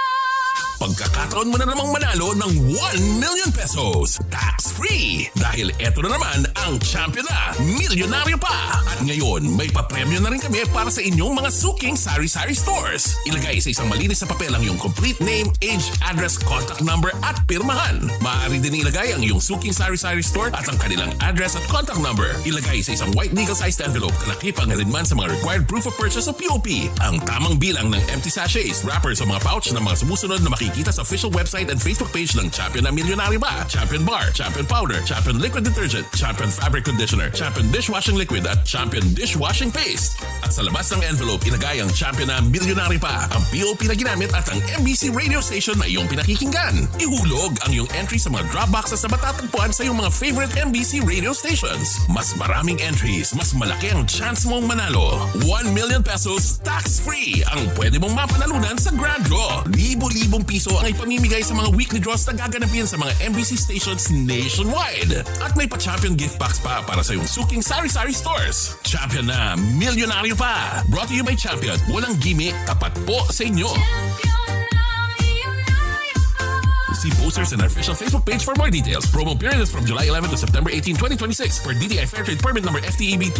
Pagkakataon mo na namang manalo ng 1 million pesos. Tax-free. Dahil eto na naman ang Champion na Milyonaryo pa. At ngayon, may papremyo na rin kami para sa inyong mga suking sari-sari stores. Ilagay sa isang malinis na papel ang iyong complete name, age, address, contact number at pirmahan. Maaari din ilagay ang iyong suking sari-sari store at ang kanilang address at contact number. Ilagay sa isang white legal-sized envelope na nakipangalinman sa mga required proof of purchase o POP. Ang tamang bilang ng empty sachets, wrappers o mga pouch ng mga sumusunod na makikita sa official official website and Facebook page ng Champion na Milyonaryo Pa, Champion Bar, Champion Powder, Champion Liquid Detergent, Champion Fabric Conditioner, Champion Dishwashing Liquid at Champion Dishwashing Paste. At sa labas ng envelope, ilagay ang Champion na Milyonaryo Pa, ang POP na ginamit at ang MBC radio station na iyong pinakikinggan. Ihulog ang iyong entry sa mga drop boxes na matatagpuan sa iyong mga favorite MBC radio stations. Mas maraming entries, mas malaki ang chance mong manalo. 1 million pesos tax-free ang pwede mong mapanalunan sa Grand Draw. Libo-libong piso ang ipamimigay sa mga weekly draws na gaganapin sa mga MBC stations nationwide. At may pa-champion gift box pa para sa iyong suking sari-sari stores. Champion na Milyonaryo Pa. Brought to you by Champion. Walang gimmick, tapat po sa inyo. See posters and our official Facebook page for more details. Promo period is from July 11 to September 18, 2026 per DTI Fairtrade Permit number FTEB 26